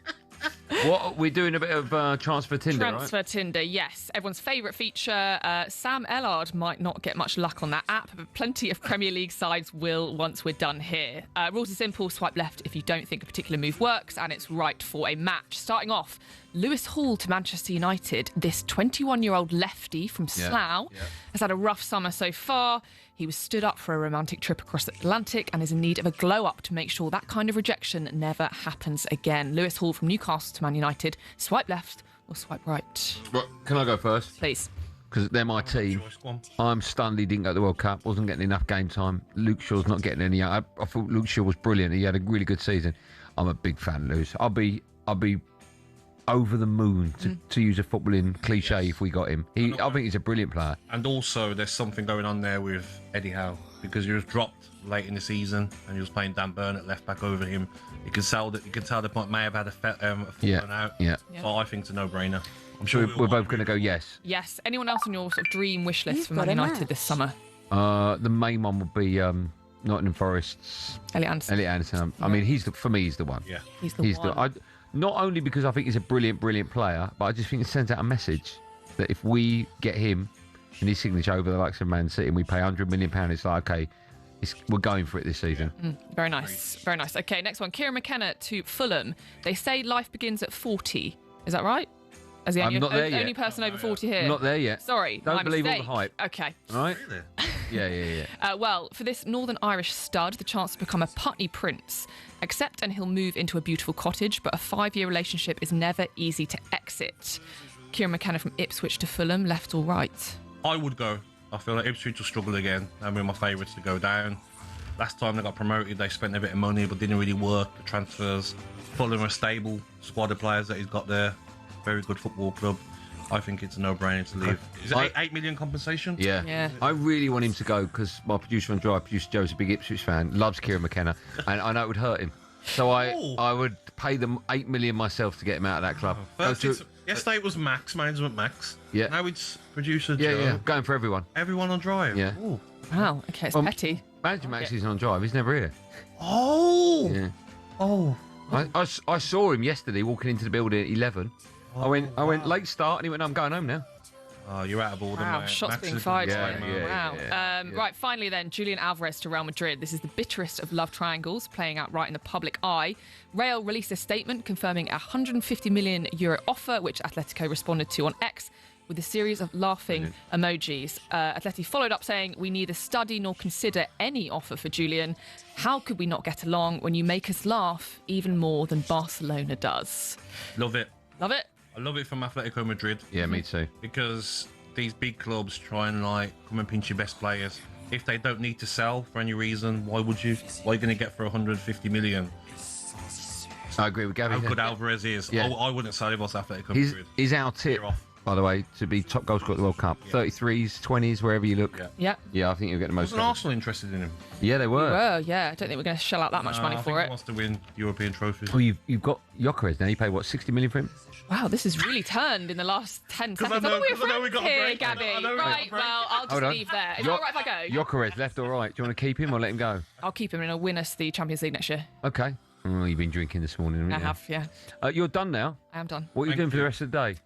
What we're doing a bit of transfer Tinder, Transfer Tinder, yes. Everyone's favourite feature. Sam Ellard might not get much luck on that app, but plenty of Premier League sides will once we're done here. Rules are simple. Swipe left if you don't think a particular move works and it's right for a match. Starting off, Lewis Hall to Manchester United. This 21-year-old lefty from Slough has had a rough summer so far. He was stood up for a romantic trip across the Atlantic and is in need of a glow-up to make sure that kind of rejection never happens again. Lewis Hall from Newcastle to Man United. Swipe left or swipe right? Right, can I go first? Please. Because they're my team. I'm stunned he didn't go to the World Cup. Wasn't getting enough game time. Luke Shaw's not getting any. I thought Luke Shaw was brilliant. He had a really good season. I'm a big fan of Lewis. I'll be over the moon to use a footballing cliche if we got him. I think he's a brilliant player. and also there's something going on there with Eddie Howe because he was dropped late in the season and he was playing Dan Burnett left back over him. You can tell the point may have had a falling out. Yeah. So I think it's a no-brainer. I'm So sure we're both going to go yes. Yes. Anyone else on your sort of dream wish list for Man United this summer? The main one would be Nottingham Forest's Elliot Anderson. I mean, for me, he's the one. Yeah. He's the one. Not only because I think he's a brilliant player, but I just think it sends out a message that if we get him and his signature over the likes of Man City and we pay £100 million, it's like, okay, we're going for it this season. Very nice. Very nice. Okay, next one. Kieran McKenna to Fulham. They say life begins at 40. Is that right? As the I'm not there yet. only person over 40 here. Not there yet. Sorry. Don't my believe all the mistake. hype. Okay. All right? Yeah. Well, for this Northern Irish stud, the chance to become a Putney Prince. Accept and he'll move into a beautiful cottage, but a 5-year relationship is never easy to exit. Kieran McKenna from Ipswich to Fulham, left or right? I would go. I feel like Ipswich will struggle again. They're one of my favourites to go down. Last time they got promoted, they spent a bit of money but didn't really work. The transfers. Fulham are a stable squad of players that he's got there. Very good football club. I think it's a no-brainer to leave. Is it 8 million compensation? Yeah. I really want him to go because my producer on Drive, producer Joe's a big Ipswich fan, loves Kieran McKenna, and I know it would hurt him. So I would pay them 8 million myself to get him out of that club. Yesterday it was Max, management Max. Yeah. Now it's producer Joe. Yeah, going for everyone. Everyone on Drive. Yeah. Ooh. Wow, okay, it's petty. Manager Max isn't on Drive, he's never here. Oh! Yeah. Oh. I saw him yesterday walking into the building at 11. I went late start and he went, I'm going home now. Oh, you're out of order, Wow, mate. shots Max being is fired. yeah. Right, finally then, Julian Alvarez to Real Madrid. This is the bitterest of love triangles playing out right in the public eye. Real released a statement confirming a €150 million offer, which Atletico responded to on X with a series of laughing emojis. Atleti followed up saying, we neither study nor consider any offer for Julian. How could we not get along when you make us laugh even more than Barcelona does? Love it. Love it? I love it from Atletico Madrid. Yeah, me too. Because these big clubs try and come and pinch your best players. If they don't need to sell for any reason, why would you? What are you going to get for 150 million? I agree with Gabby. How good Alvarez is. Yeah. I wouldn't sell him off Atletico Madrid. He's our tip, by the way, to be top goal scorer at the World Cup. 33s, 20s, wherever you look. Yeah. Yeah, I think you'll get the most. Wasn't Arsenal interested in him? Yeah, they were. Yeah. I don't think we're going to shell out that much money I for think it. he wants to win European trophies. Well, you've got Gyökeres now. You pay, what, 60 million for him? Wow, this has really turned in the last 10 seconds. I thought we were friends here, Gabby. Right, well, I'll just leave there. Is it all right if I go? Gyökeres, left or right? Do you want to keep him or let him go? I'll keep him and he'll win us the Champions League next year. Okay. Oh, you've been drinking this morning, haven't I you? have, yeah. You're done now? I am done. What are you doing for the rest of the day?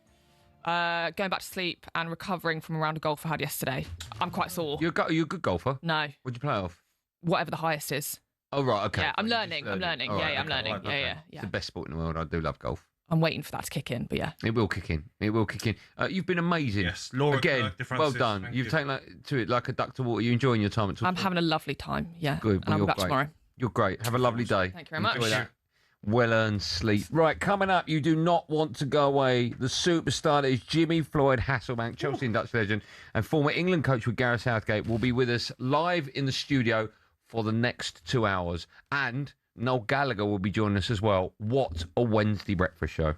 Going back to sleep and recovering from a round of golf I had yesterday. I'm quite sore. You're a good golfer? No. What'd you play off? Whatever the highest is. Oh, right, okay. Yeah, I'm learning. I'm learning. All right, I'm learning. okay. Yeah. It's the best sport in the world. I do love golf. I'm waiting for that to kick in, but yeah. It will kick in. It will kick in. You've been amazing. Yes, Laura. Again, well done. You've taken to it like a duck to water. You're enjoying your time at I'm having a lovely time, yeah. Good. And I'll be back tomorrow. You're great. Have a lovely day. Thank you very much. Enjoy that. Well-earned sleep. Right, coming up, you do not want to go away. The superstar that is Jimmy Floyd Hasselbank, Chelsea and Dutch legend, and former England coach with Gareth Southgate will be with us live in the studio for the next 2 hours. And Noel Gallagher will be joining us as well. What a Wednesday breakfast show.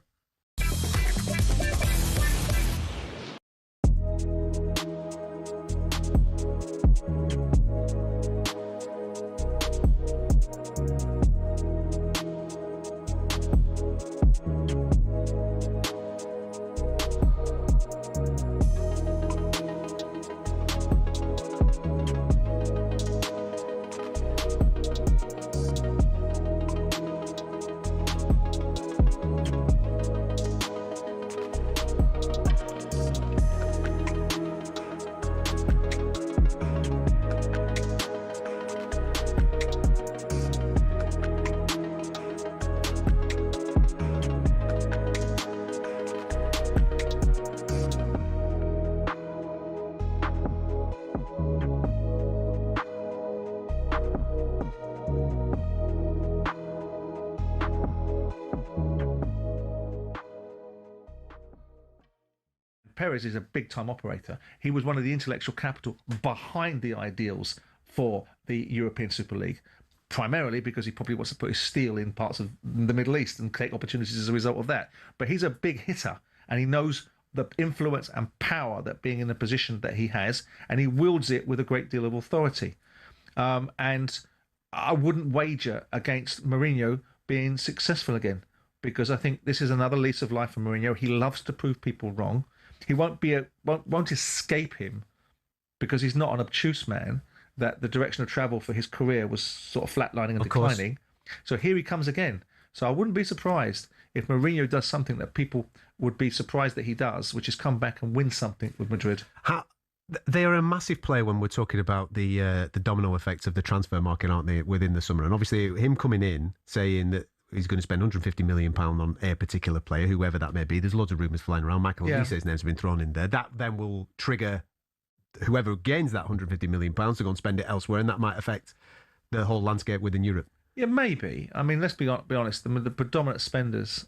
Perez is a big-time operator. He was one of the intellectual capital behind the ideals for the European Super League, primarily because he probably wants to put his steel in parts of the Middle East and take opportunities as a result of that. But he's a big hitter, and he knows the influence and power that being in the position that he has, and he wields it with a great deal of authority. And I wouldn't wager against Mourinho being successful again, because I think this is another lease of life for Mourinho. He loves to prove people wrong. He won't escape him, because he's not an obtuse man, that the direction of travel for his career was sort of flatlining and declining. So here he comes again. So I wouldn't be surprised if Mourinho does something that people would be surprised that he does, which is come back and win something with Madrid. They are a massive player when we're talking about the domino effects of the transfer market, aren't they, within the summer? And obviously him coming in, saying that he's going to spend £150 million on a particular player, whoever that may be. There's loads of rumours flying around. Michael Olise's name's been thrown in there. That then will trigger whoever gains that £150 million to go and spend it elsewhere, and that might affect the whole landscape within Europe. Yeah, maybe. I mean, let's be honest. The predominant spenders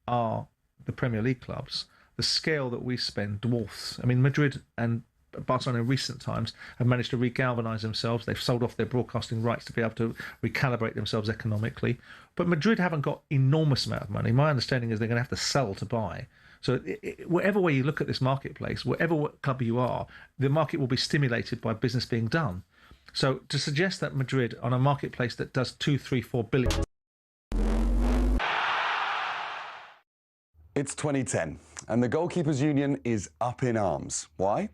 are the Premier League clubs. The scale that we spend dwarfs. I mean, Madrid and Barcelona in recent times have managed to regalvanise themselves. They've sold off their broadcasting rights to be able to recalibrate themselves economically. But Madrid haven't got enormous amount of money. My understanding is they're going to have to sell to buy. So whatever way you look at this marketplace, whatever club you are, the market will be stimulated by business being done. So to suggest that Madrid, on a marketplace that does 2, 3, 4 billion... It's 2010, and the Goalkeepers Union is up in arms. Why?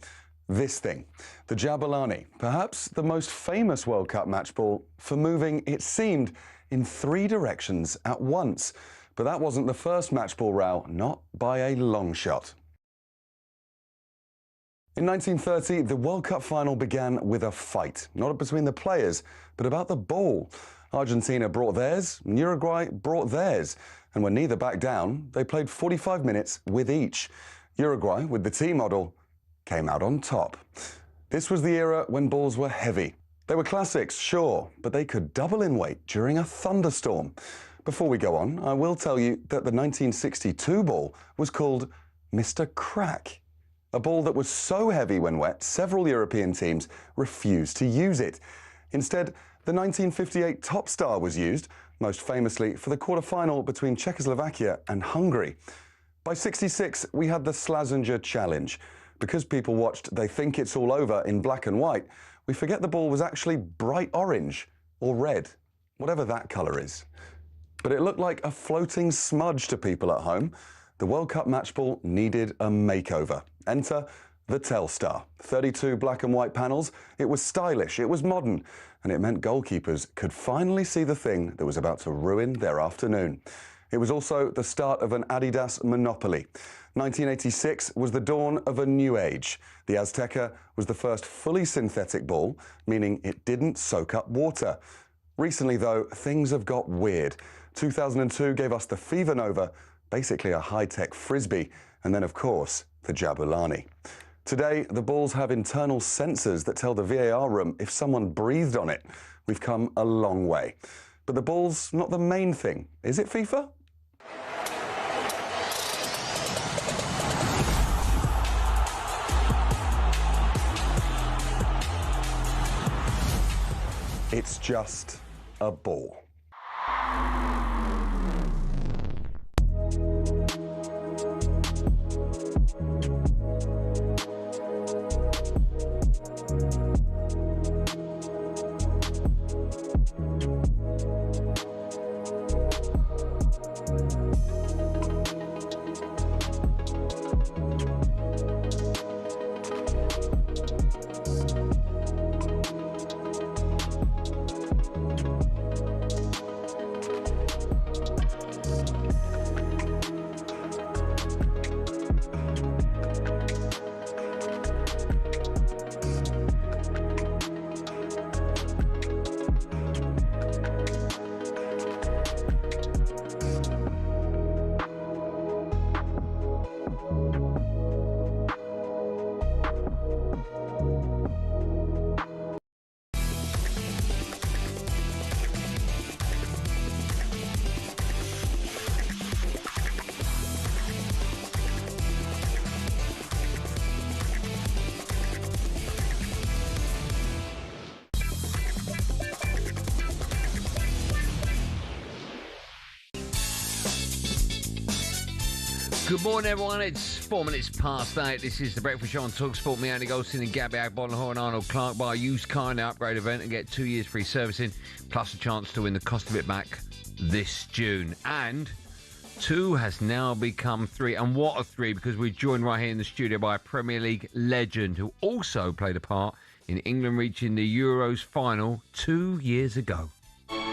This thing, the Jabulani, perhaps the most famous World Cup match ball for moving, it seemed, in 3 directions at once. But that wasn't the first match ball row, not by a long shot. In 1930, the World Cup final began with a fight, not between the players, but about the ball. Argentina brought theirs, and Uruguay brought theirs. And when neither backed down, they played 45 minutes with each. Uruguay, with the T model, came out on top. This was the era when balls were heavy. They were classics, sure, but they could double in weight during a thunderstorm. Before we go on, I will tell you that the 1962 ball was called Mr. Crack. A ball that was so heavy when wet, several European teams refused to use it. Instead, the 1958 Top Star was used, most famously for the quarter-final between Czechoslovakia and Hungary. By 66, we had the Slazenger Challenge. Because people watched They Think It's All Over in black and white, we forget the ball was actually bright orange or red, whatever that colour is. But it looked like a floating smudge to people at home. The World Cup match ball needed a makeover. Enter the Telstar. 32 black and white panels. It was stylish, it was modern, and it meant goalkeepers could finally see the thing that was about to ruin their afternoon. It was also the start of an Adidas monopoly. 1986 was the dawn of a new age. The Azteca was the first fully synthetic ball, meaning it didn't soak up water. Recently, though, things have got weird. 2002 gave us the Fever Nova, basically a high-tech frisbee, and then, of course, the Jabulani. Today, the balls have internal sensors that tell the VAR room if someone breathed on it. We've come a long way. But the ball's not the main thing, is it, FIFA? It's just a ball. Good morning, everyone. It's 4 minutes past 8. This is the Breakfast Show on talkSPORT. Me, Andy Goldstein Gabby Agbonlahor and Arnold Clark buy a used car in the upgrade event and get 2 years free servicing, plus a chance to win the cost of it back this June. And 2 has now become 3. And what a 3, because we're joined right here in the studio by a Premier League legend who also played a part in England reaching the Euros final 2 years ago. Deliver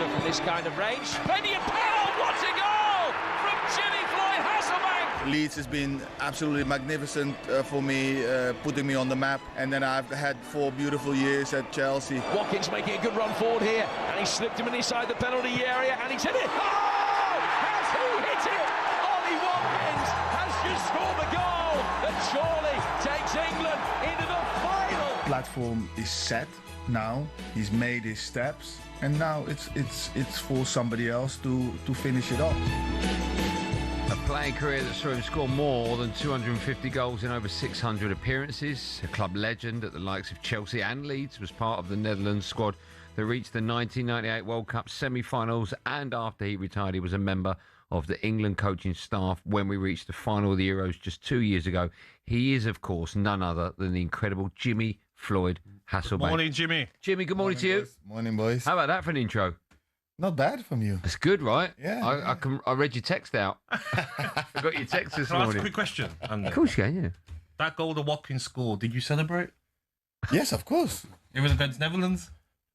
from this kind of range. Plenty of power. What a goal from Jimmy Floyd Hasselbank. Leeds has been absolutely magnificent for me, putting me on the map. And then I've had 4 beautiful years at Chelsea. Watkins making a good run forward here. And he slipped him inside the penalty area. And he's hit it. Oh! Has who hit it? Ollie Watkins has just scored the goal that surely takes England into the final. Platform is set now. He's made his steps. And now it's for somebody else to finish it off. A playing career that saw him score more than 250 goals in over 600 appearances. A club legend at the likes of Chelsea and Leeds, was part of the Netherlands squad that reached the 1998 World Cup semi-finals, and after he retired he was a member of the England coaching staff when we reached the final of the Euros just 2 years ago. He is, of course, none other than the incredible Jimmy Floyd Hasselbaink. Good morning, Jimmy. Jimmy, good morning to you. Boys. Morning, boys. How about that for an intro? Not bad from you. It's good, right? Yeah. I read your text out. I got your text this Can I ask morning. a quick question, Andy? Of course you can, yeah. That goal that Watkins scored, did you celebrate? Yes, of course. It was against Netherlands?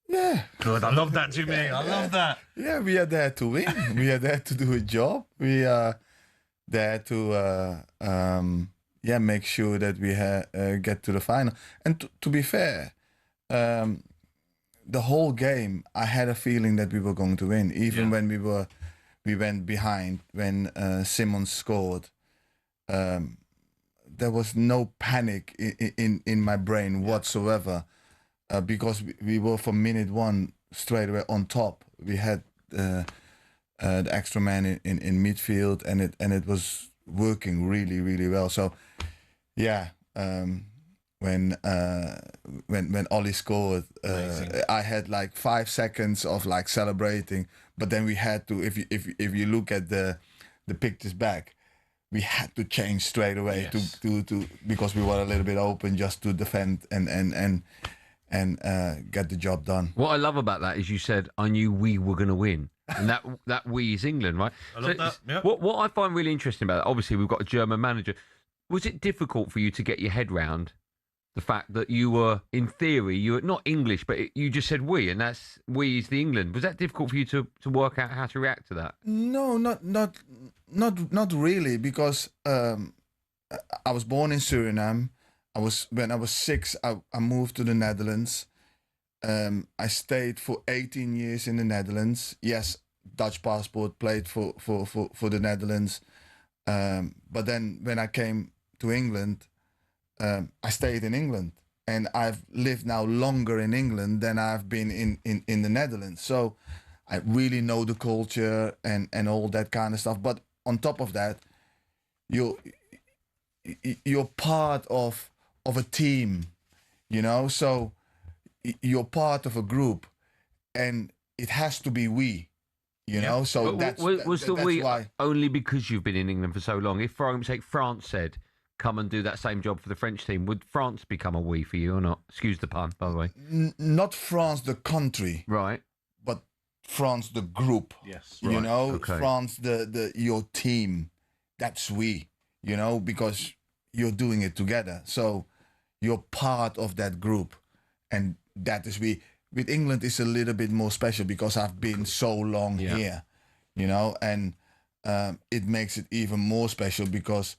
Yeah. Good. I love that, Jimmy. I love that. Yeah, we are there to win. We are there to do a job. We are there to make sure that we get to the final. And to be fair, the whole game, I had a feeling that we were going to win, even when we went behind. When Simmons scored, there was no panic in my brain whatsoever, because we were from minute one straight away on top. We had the extra man in midfield, and it was working really, really well. So, yeah. When Ollie scored, I had like 5 seconds of like celebrating, but then we had to. If you look at the pictures back, we had to change straight away to because we were a little bit open just to defend and get the job done. What I love about that is you said I knew we were going to win, and that we is England, right? I love that. Yep. What I find really interesting about it, obviously we've got a German manager. Was it difficult for you to get your head round the fact that you were, in theory, you were not English, but you just said we, and that's we is the England. Was that difficult for you to work out how to react to that? No, not really, because I was born in Suriname. When I was 6, I moved to the Netherlands. I stayed for 18 years in the Netherlands. Yes, Dutch passport, played for the Netherlands. But then when I came to England, I stayed in England, and I've lived now longer in England than I've been in the Netherlands. So I really know the culture and all that kind of stuff. But on top of that, you're part of a team, you know. So you're part of a group, and it has to be we. You know, so but that's we why. Only because you've been in England for so long. If, for argument's sake, France said, come and do that same job for the French team, would France become a we for you or not? Excuse the pun, by the way. Not France, the country. Right. But France, the group. Yes. You Right, know, okay. France, your team. That's we, you know, because you're doing it together. So you're part of that group. And that is we. With England, it's a little bit more special because I've been so long here, you know, and it makes it even more special because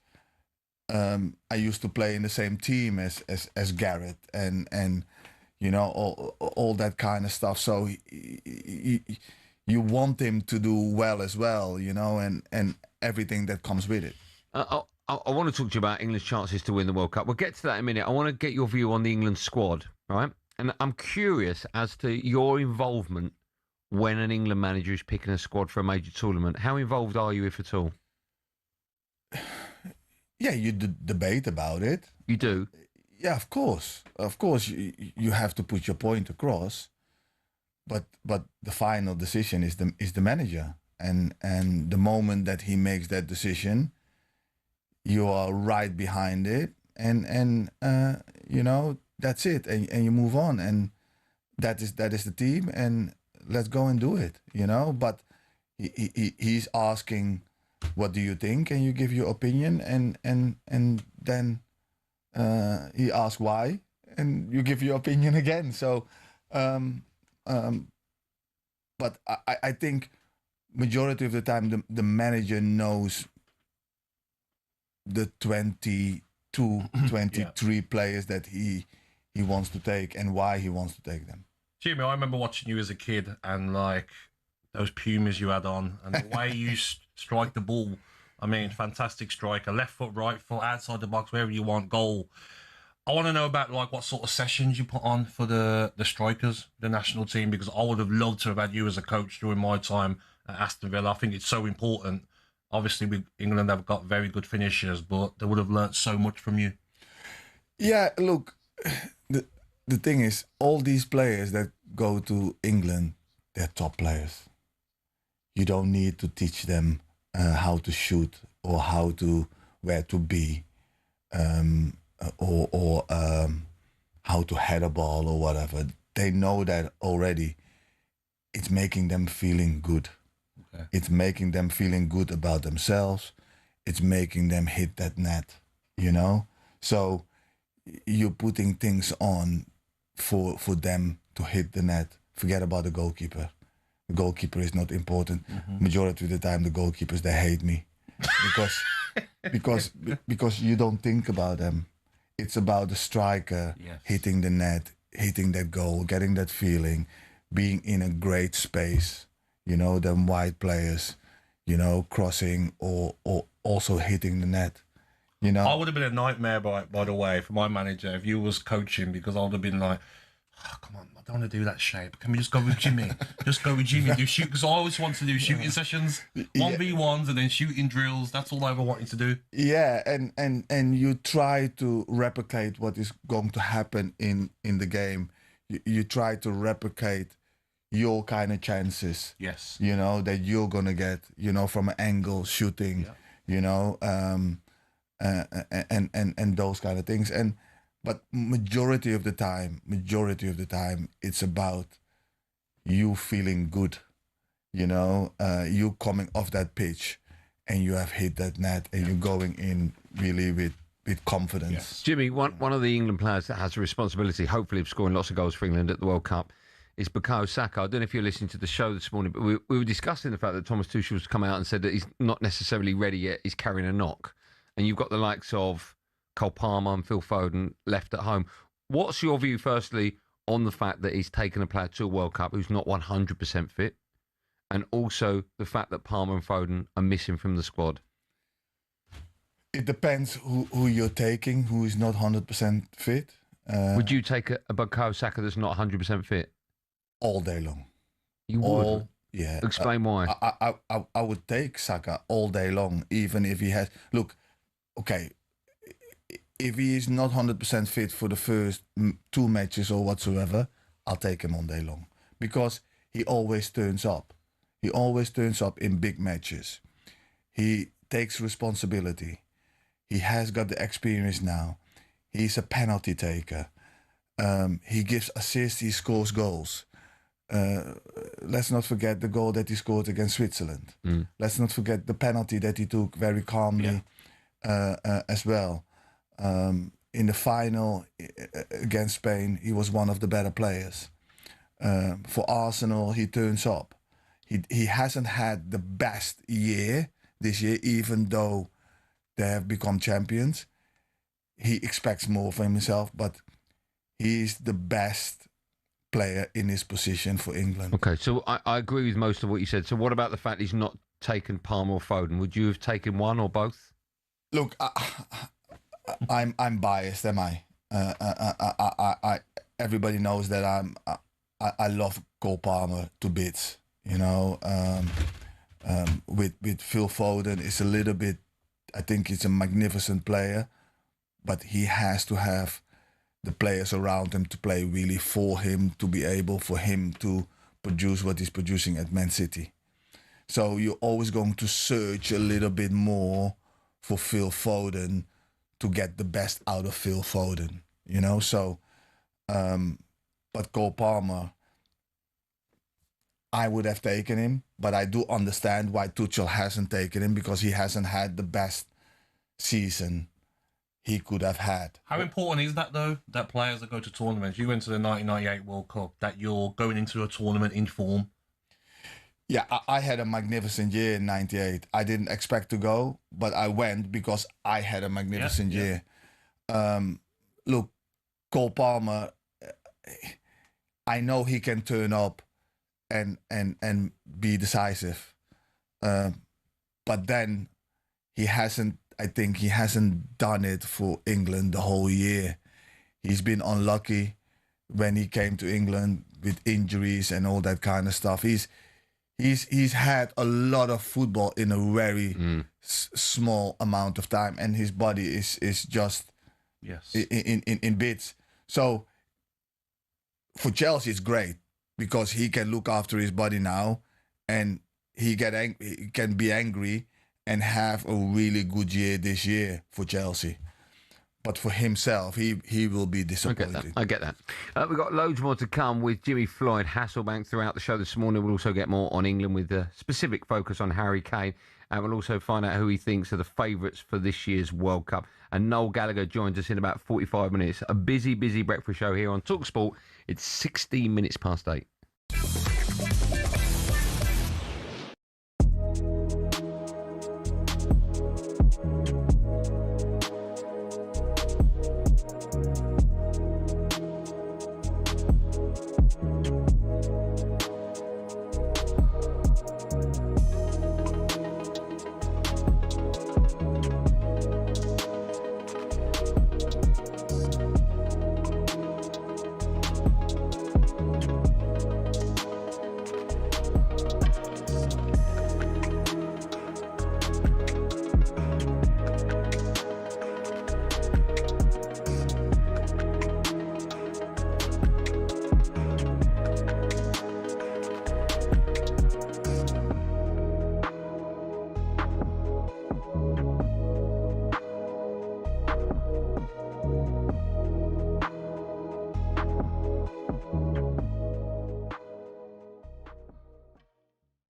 I used to play in the same team as Gareth and you know, all that kind of stuff. So you want him to do well as well, you know, and everything that comes with it. I want to talk to you about England's chances to win the World Cup. We'll get to that in a minute. I want to get your view on the England squad, right? And I'm curious as to your involvement when an England manager is picking a squad for a major tournament. How involved are you, if at all? Yeah, you debate about it. You do? Yeah, of course. Of course, you have to put your point across. But the final decision is the manager. And the moment that he makes that decision, you are right behind it. And you know, that's it, and you move on, and that is the team, and let's go and do it, you know. But he's asking, what do you think, and you give your opinion, and then he asks why, and you give your opinion again. So, but I think majority of the time the manager knows the 22, 23 players that he wants to take and why he wants to take them. Jimmy, I remember watching you as a kid and like those Pumas you had on and the way you strike the ball. I mean, fantastic striker, left foot, right foot, outside the box, wherever you want, goal. I want to know about like what sort of sessions you put on for the strikers, the national team, because I would have loved to have had you as a coach during my time at Aston Villa. I think it's so important. Obviously, with England, they've got very good finishers, but they would have learnt so much from you. Yeah, look, the thing is, all these players that go to England, they're top players. You don't need to teach them how to shoot or where to be, or how to head a ball or whatever. They know that already. It's making them feeling good. Okay. It's making them feeling good about themselves. It's making them hit that net, you know? So you're putting things on for them to hit the net. Forget about the goalkeeper. The goalkeeper is not important. Majority of the time, the goalkeepers, they hate me because you don't think about them. It's about the striker hitting the net, hitting that goal, getting that feeling, being in a great space. You know, them wide players, you know, crossing or also hitting the net. You know, I would have been a nightmare, by the way, for my manager if you was coaching, because I would have been like, oh, come on, I don't want to do that shape. Can we just go with Jimmy? Just go with Jimmy. Do shoot, because I always want to do shooting sessions, 1v1s, and then shooting drills. That's all I ever wanted to do. Yeah, and you try to replicate what is going to happen in the game. You try to replicate your kind of chances. Yes. You know, that you're gonna get, you know, from an angle shooting, you know, and those kind of things. But majority of the time, it's about you feeling good, you know, you coming off that pitch and you have hit that net and you're going in really with confidence. Yes. Jimmy, one of the England players that has a responsibility, hopefully, of scoring lots of goals for England at the World Cup is Bukayo Saka. I don't know if you're listening to the show this morning, but we were discussing the fact that Thomas Tuchel's come out and said that he's not necessarily ready yet. He's carrying a knock. And you've got the likes of Cole Palmer and Phil Foden left at home. What's your view, firstly, on the fact that he's taken a player to a World Cup who's not 100% fit? And also the fact that Palmer and Foden are missing from the squad? It depends who you're taking, who is not 100% fit. Would you take a Bukayo Saka that's not 100% fit? All day long. You would? Yeah. Explain why. I would take Saka all day long, even if he has... Look, okay, if he is not 100% fit for the first 2 matches or whatsoever, I'll take him all day long. Because he always turns up. He always turns up in big matches. He takes responsibility. He has got the experience now. He's a penalty taker. He gives assists, he scores goals. Let's not forget the goal that he scored against Switzerland. Let's not forget the penalty that he took very calmly as well. In the final against Spain, he was one of the better players. For Arsenal, he turns up. He hasn't had the best year this year, even though they have become champions. He expects more from himself, but he's the best player in his position for England. Okay, so I agree with most of what you said. So what about the fact he's not taken Palmer or Foden? Would you have taken one or both? Look, I'm biased, am I? Everybody knows that I love Cole Palmer to bits. You know, with Phil Foden, it's a little bit. I think he's a magnificent player, but he has to have the players around him to play really for him, to be able for him to produce what he's producing at Man City. So you're always going to search a little bit more for Phil Foden to get the best out of Phil Foden, you know? So, but Cole Palmer, I would have taken him, but I do understand why Tuchel hasn't taken him, because he hasn't had the best season he could have had. How important is that, though, that players that go to tournaments, you went to the 1998 World Cup, that you're going into a tournament in form? Yeah, I had a magnificent year in 98. I didn't expect to go, but I went because I had a magnificent year. Look, Cole Palmer, I know he can turn up and be decisive. But then I think he hasn't done it for England the whole year. He's been unlucky when he came to England with injuries and all that kind of stuff. He's had a lot of football in a very small amount of time, and his body is just in bits. So for Chelsea, it's great because he can look after his body now, and he can be angry and have a really good year this year for Chelsea. But for himself, he will be disappointed. I get that. We've got loads more to come with Jimmy Floyd Hasselbank throughout the show this morning. We'll also get more on England with a specific focus on Harry Kane. And we'll also find out who he thinks are the favourites for this year's World Cup. And Noel Gallagher joins us in about 45 minutes. A busy, busy breakfast show here on talkSPORT. It's 16 minutes past 8.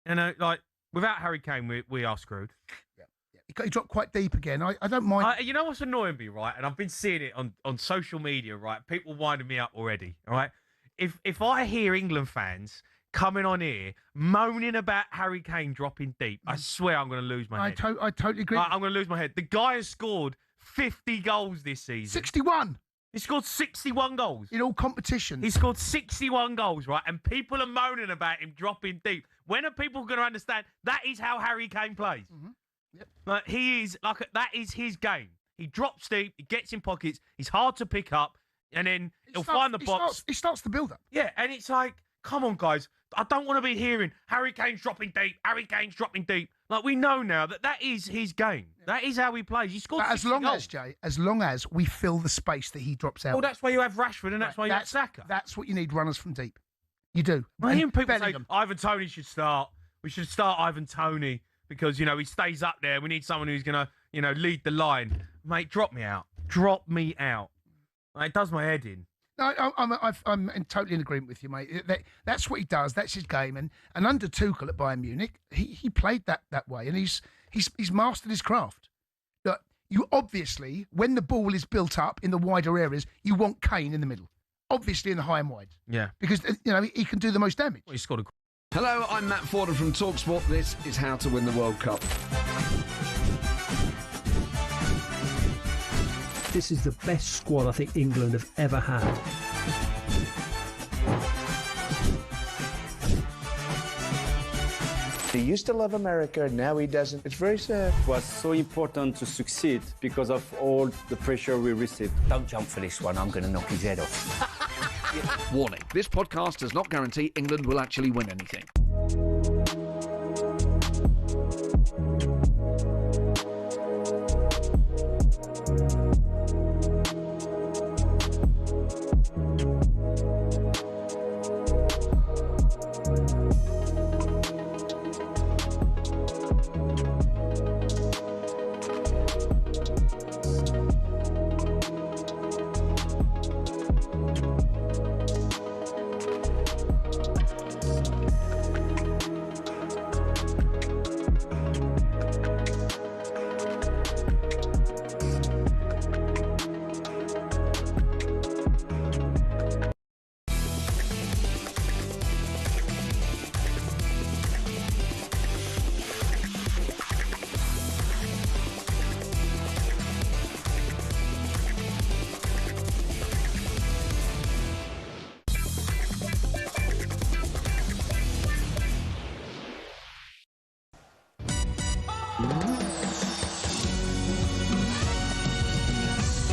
You know, like, without Harry Kane, we are screwed. He dropped quite deep again. I don't mind. You know what's annoying me, right? And I've been seeing it on social media, right? People winding me up already, all right? If I hear England fans coming on here moaning about Harry Kane dropping deep, I swear I'm going to lose my head. I totally agree. I'm going to lose my head. The guy has scored 50 goals this season. 61. He scored 61 goals. In all competitions. He scored 61 goals, right? And people are moaning about him dropping deep. When are people going to understand that is how Harry Kane plays? Mm-hmm. Yep. Like, that is his game. He drops deep, he gets in pockets, he's hard to pick up, and then he'll find the box. He starts the build-up. Yeah, and it's like, come on, guys. I don't want to be hearing Harry Kane's dropping deep, Harry Kane's dropping deep. Like, we know now that is his game. Yeah. That is how he plays. He scored 60 goals. As long as we fill the space that he drops out. Well, that's why you have Rashford and that's why you have Saka. That's what you need, runners from deep. You do. I hear people say, Ivan Toney should start. We should start Ivan Toney because, you know, he stays up there. We need someone who's going to, you know, lead the line. Mate, drop me out. Drop me out. It does my head in. No, I'm totally in agreement with you, mate. That's what he does. That's his game. And under Tuchel at Bayern Munich, he played that way, and he's mastered his craft. Look, you obviously, when the ball is built up in the wider areas, you want Kane in the middle, obviously in the high and wide. Yeah, because you know he can do the most damage. Well, he scored a. Hello, I'm Matt Forden from talkSPORT. This is How to Win the World Cup. This is the best squad I think England have ever had. He used to love America, now he doesn't. It's very sad. It was so important to succeed because of all the pressure we received. Don't jump for this one, I'm going to knock his head off. Warning, this podcast does not guarantee England will actually win anything.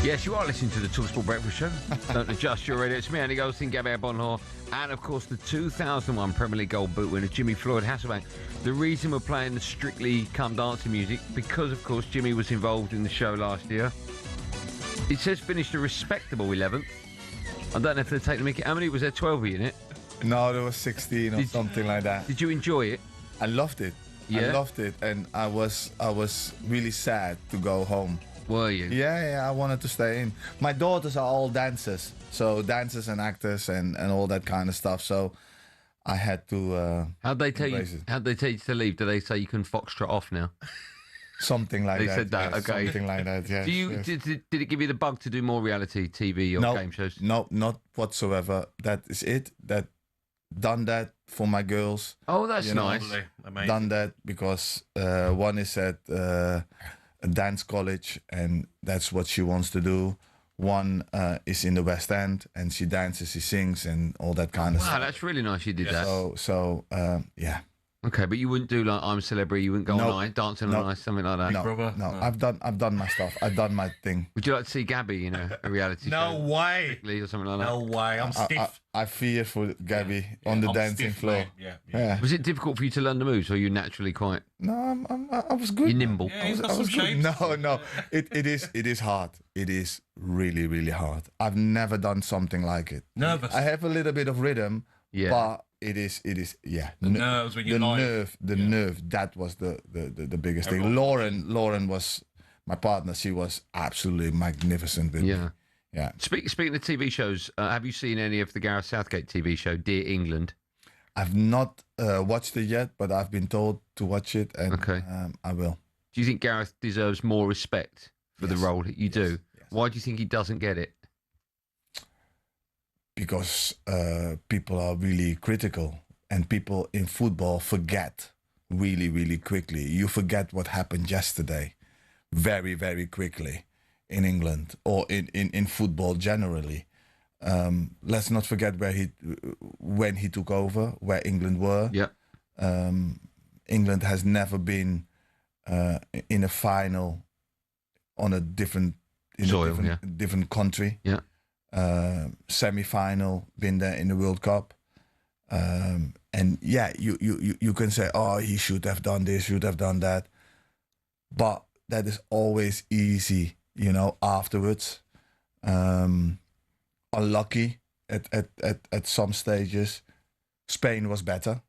Yes, you are listening to the talkSPORT Breakfast Show. Don't adjust your radio. It's me, Andy Goldstein Gabby Agbonlahor, and of course the 2001 Premier League gold boot winner, Jimmy Floyd Hasselbank. The reason we're playing the Strictly Come Dancing music, because of course Jimmy was involved in the show last year. It says finished a respectable 11th. I don't know if they take the mickey. How many was there? 12 in it? No, there was 16 or something like that. Did you enjoy it? I loved it. Yeah? I loved it, and I was really sad to go home. Were you? Yeah, I wanted to stay in. My daughters are all dancers, so dancers and actors and all that kind of stuff. So I had to. How'd they tell you? embrace it. How'd they tell you to leave? Do they say you can foxtrot off now? Something like They that. said that. yes, Okay. Something like that. Yes. Do you yes. did it give you the bug to do more reality TV or No, game shows? No, not whatsoever. That is it. Done that for my girls. Oh, that's you know. nice. Amazing. Done that because one is at a dance college, and that's what she wants to do. One is in the West End, and she dances, she sings, and all that kind of Wow, stuff. that's really nice. You did that. So yeah. Okay, but you wouldn't do like I'm a Celebrity. You wouldn't go No. on ice, dancing No. on ice, something like that. No. I've done my stuff. I've done my thing. Would you like to see Gabby in a reality No show? way. Strictly or something like that? No way. I'm stiff. I fear for Gabby on the I'm dancing stiff, floor. mate. Yeah. Was it difficult for you to learn the moves, or are you naturally quite? No, I was good. You're nimble. Yeah, he's got I was some good. shapes. No. It is hard. It is really, really hard. I've never done something like it. Nervous. I have a little bit of rhythm, Yeah. but it is yeah. The nerves when you're the live. nerve. That was the biggest thing. Lauren was my partner. She was absolutely magnificent with me. Yeah. Speaking of TV shows, have you seen any of the Gareth Southgate TV show, Dear England? I've not watched it yet, but I've been told to watch it, and I will. Do you think Gareth deserves more respect for the role? You do. Why do you think he doesn't get it? Because people are really critical, and people in football forget really, really quickly. You forget what happened yesterday very, very quickly in England or in football generally. Let's not forget when he took over, where England were. Yeah. England has never been in a final on a different different country. Yeah. Semi-final, been there in the World Cup, and yeah, you can say, oh, he should have done this, should have done that, but that is always easy, afterwards. Unlucky at some stages. Spain was better.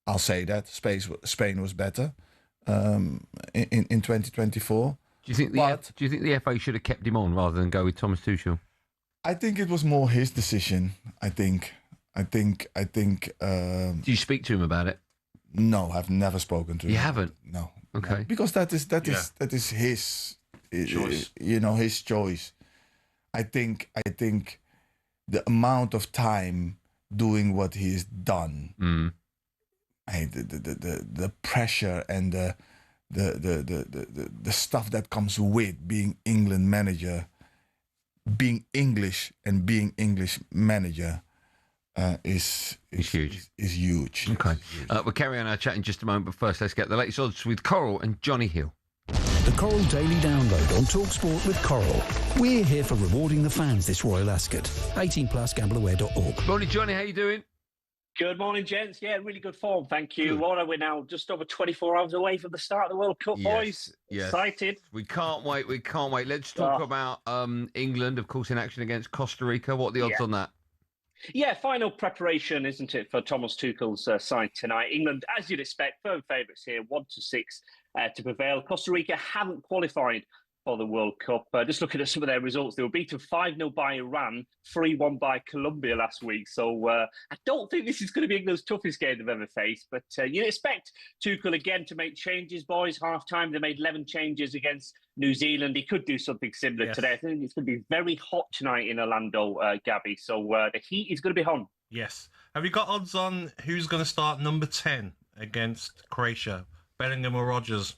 I'll say that Spain was better in 2024. Do you think the FA should have kept him on rather than go with Thomas Tuchel? I think it was more his decision. I think. Do you speak to him about it? No, I've never spoken to him. You haven't? No. Okay. Because that is his choice. His choice. I think the amount of time doing what he's done, the pressure and the stuff that comes with being England manager, being English and being English manager is huge. Is huge. Okay. We'll carry on our chat in just a moment, but first let's get the latest odds with Coral and Johnny Hill. The Coral Daily Download on talkSPORT with Coral. We're here for rewarding the fans this Royal Ascot. 18+, gambleaware.org. Morning, Johnny. How you doing? Good morning, gents. Yeah, really good form, thank you. What are we now? Just over 24 hours away from the start of the World Cup, boys. Yes. Excited. We can't wait. Let's talk about England, of course, in action against Costa Rica. What are the odds on that? Yeah, final preparation, isn't it, for Thomas Tuchel's side tonight? England, as you'd expect, firm favourites here, 1-6 to prevail. Costa Rica haven't qualified for the World Cup. Just looking at some of their results, they were beaten 5-0 by Iran, 3-1 by Colombia last week. So I don't think this is going to be England's toughest game they've ever faced. But you'd expect Tuchel again to make changes, boys. Half-time, they made 11 changes against New Zealand. He could do something similar today. I think it's going to be very hot tonight in Orlando, Gabby. So the heat is going to be on. Yes. Have you got odds on who's going to start number 10 against Croatia? Bellingham or Rodgers?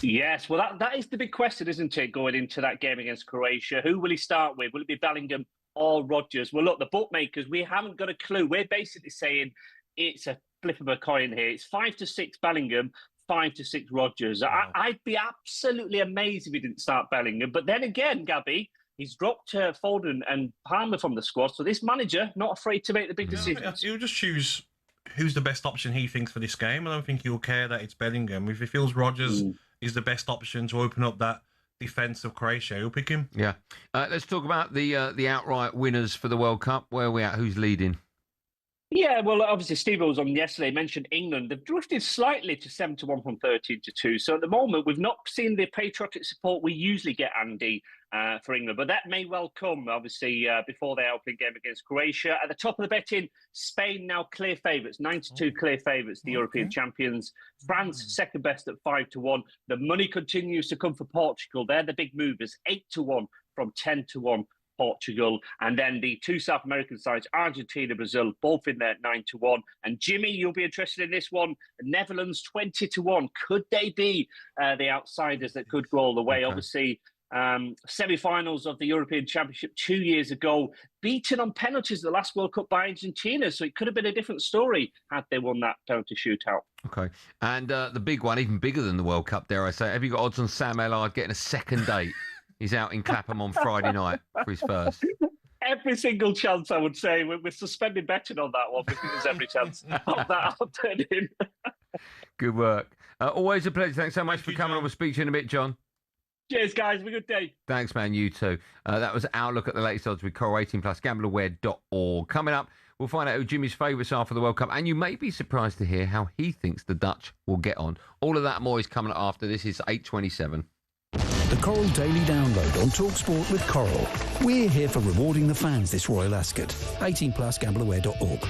Yes, well, that is the big question, isn't it, going into that game against Croatia? Who will he start with? Will it be Bellingham or Rodgers? Well, look, the bookmakers, we haven't got a clue. We're basically saying it's a flip of a coin here. It's 5-6 Bellingham, 5-6 Rodgers. Wow. I'd be absolutely amazed if he didn't start Bellingham. But then again, Gabby, he's dropped Foden and Palmer from the squad. So this manager, not afraid to make the big decisions. He'll just choose who's the best option he thinks for this game. I don't think he'll care that it's Bellingham. If he feels Rodgers is the best option to open up that defence of Croatia, he'll pick him. Yeah. Let's talk about the outright winners for the World Cup. Where are we at? Who's leading? Yeah, well, obviously, Steve was on yesterday, mentioned England. They've drifted slightly to 7-1 from 13-2. So at the moment, we've not seen the patriotic support we usually get, Andy, for England. But that may well come, obviously, before their opening game against Croatia. At the top of the betting, Spain now clear favourites, 9-2 clear favourites, the European champions. France, second best at 5-1. The money continues to come for Portugal. They're the big movers, 8-1 from 10-1. Portugal, and then the two South American sides, Argentina, Brazil, both in there 9-1. And Jimmy, you'll be interested in this one. Netherlands 20-1. Could they be the outsiders that could go all the way? Okay. Obviously, semi-finals of the European Championship 2 years ago, beaten on penalties the last World Cup by Argentina. So it could have been a different story had they won that penalty shootout. Okay, and the big one, even bigger than the World Cup, dare I say. Have you got odds on Sam Ellard getting a second date? He's out in Clapham on Friday night for his first. Every single chance, I would say. We're suspending betting on that one because there's every chance of that happening. Good work. Always a pleasure. Thanks so much for coming on. We'll speak to you in a bit, John. Cheers, guys. Have a good day. Thanks, man. You too. That was our look at the latest odds with Coral 18+, gambleaware.org. Coming up, we'll find out who Jimmy's favourites are for the World Cup, and you may be surprised to hear how he thinks the Dutch will get on. All of that and more is coming up after. This is 8:27. The Coral Daily Download on talkSPORT with Coral. We're here for rewarding the fans this Royal Ascot. 18+, gambleaware.org.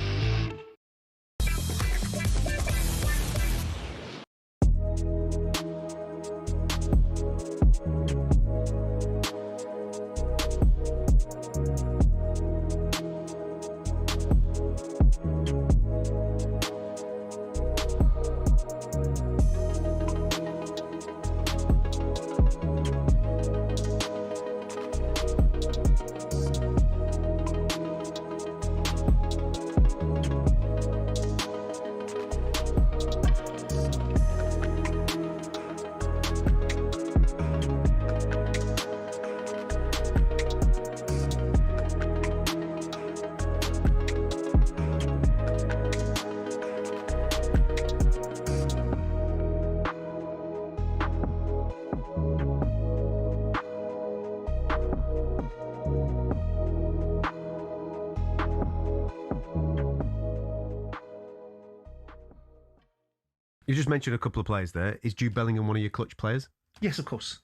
You just mentioned a couple of players there. Is Jude Bellingham one of your clutch players? Yes, of course.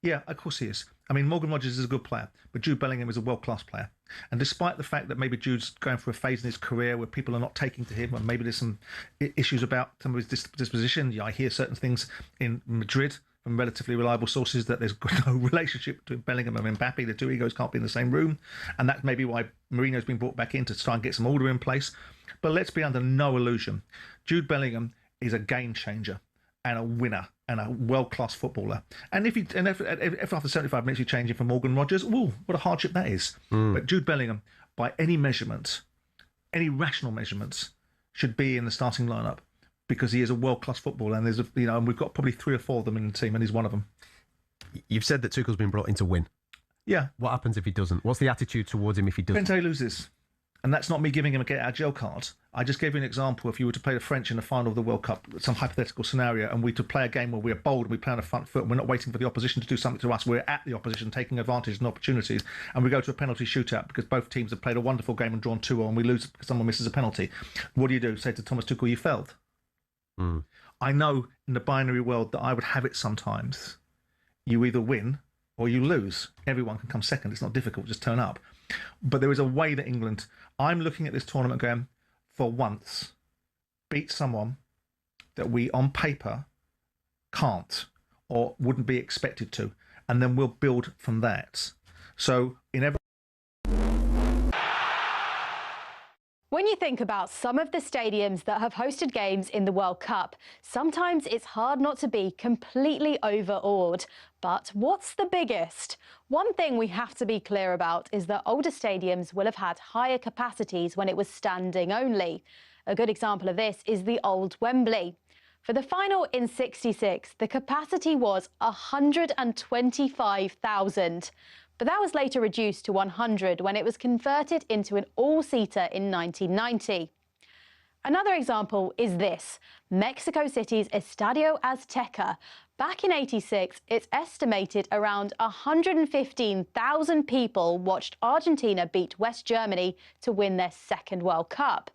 Yeah, of course he is. I mean, Morgan Rogers is a good player, but Jude Bellingham is a world-class player. And despite the fact that maybe Jude's going through a phase in his career where people are not taking to him, and maybe there's some issues about some of his disposition, I hear certain things in Madrid from relatively reliable sources that there's no relationship between Bellingham and Mbappe. The two egos can't be in the same room. And that's maybe why Mourinho's been brought back in to try and get some order in place. But let's be under no illusion. Jude Bellingham is a game changer and a winner and a world-class footballer. And if after 75 minutes you change him for Morgan Rogers, ooh, what a hardship that is. But Jude Bellingham, by any measurement, any rational measurements, should be in the starting lineup because he is a world-class footballer. And and we've got probably 3 or 4 of them in the team, and he's one of them. You've said that Tuchel's been brought in to win. Yeah. What happens if he doesn't? What's the attitude towards him if he doesn't? Depends how he loses. And that's not me giving him a get-out-of-jail card. I just gave you an example. If you were to play the French in the final of the World Cup, some hypothetical scenario, and we to play a game where we're bold and we play on the front foot and we're not waiting for the opposition to do something to us, we're at the opposition, taking advantage and opportunities, and we go to a penalty shootout because both teams have played a wonderful game and drawn 2-0 and we lose because someone misses a penalty. What do? Say to Thomas Tuchel, you failed. I know in the binary world that I would have it sometimes. You either win or you lose. Everyone can come second. It's not difficult. Just turn up. But there is a way that England... I'm looking at this tournament going, for once, beat someone that we, on paper, can't or wouldn't be expected to. And then we'll build from that. So, in every... When you think about some of the stadiums that have hosted games in the World Cup, sometimes it's hard not to be completely overawed. But what's the biggest? One thing we have to be clear about is that older stadiums will have had higher capacities when it was standing only. A good example of this is the old Wembley. For the final in '66, the capacity was 125,000. But that was later reduced to 100 when it was converted into an all-seater in 1990. Another example is this, Mexico City's Estadio Azteca. Back in '86, it's estimated around 115,000 people watched Argentina beat West Germany to win their second World Cup.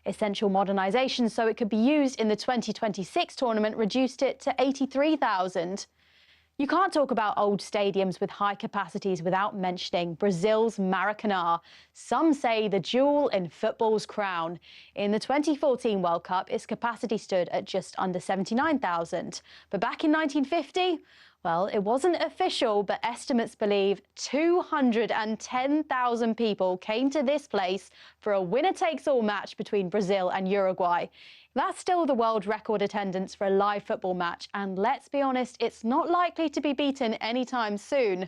Essential modernisation so it could be used in the 2026 tournament reduced it to 83,000. You can't talk about old stadiums with high capacities without mentioning Brazil's Maracanã. Some say the jewel in football's crown. In the 2014 World Cup, its capacity stood at just under 79,000. But back in 1950, well, it wasn't official, but estimates believe 210,000 people came to this place for a winner-takes-all match between Brazil and Uruguay. That's still the world record attendance for a live football match, and let's be honest, it's not likely to be beaten anytime soon.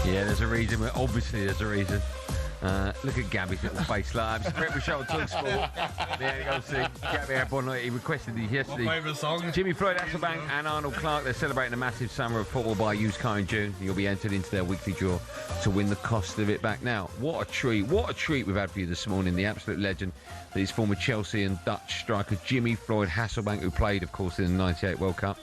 Yeah, there's a reason. Obviously, there's a reason. Look at Gabby's little face. Like, it's a breakfast show on talkSPORT. There you go, see. Gabby Agbonlahor, he requested these yesterday. My favourite song. Jimmy Floyd Hasselbank and Arnold Clark, they're celebrating a massive summer of football by a used car in June. You'll be entered into their weekly draw to win the cost of it back. Now, what a treat we've had for you this morning. The absolute legend that is former Chelsea and Dutch striker Jimmy Floyd Hasselbank, who played, of course, in the 98 World Cup.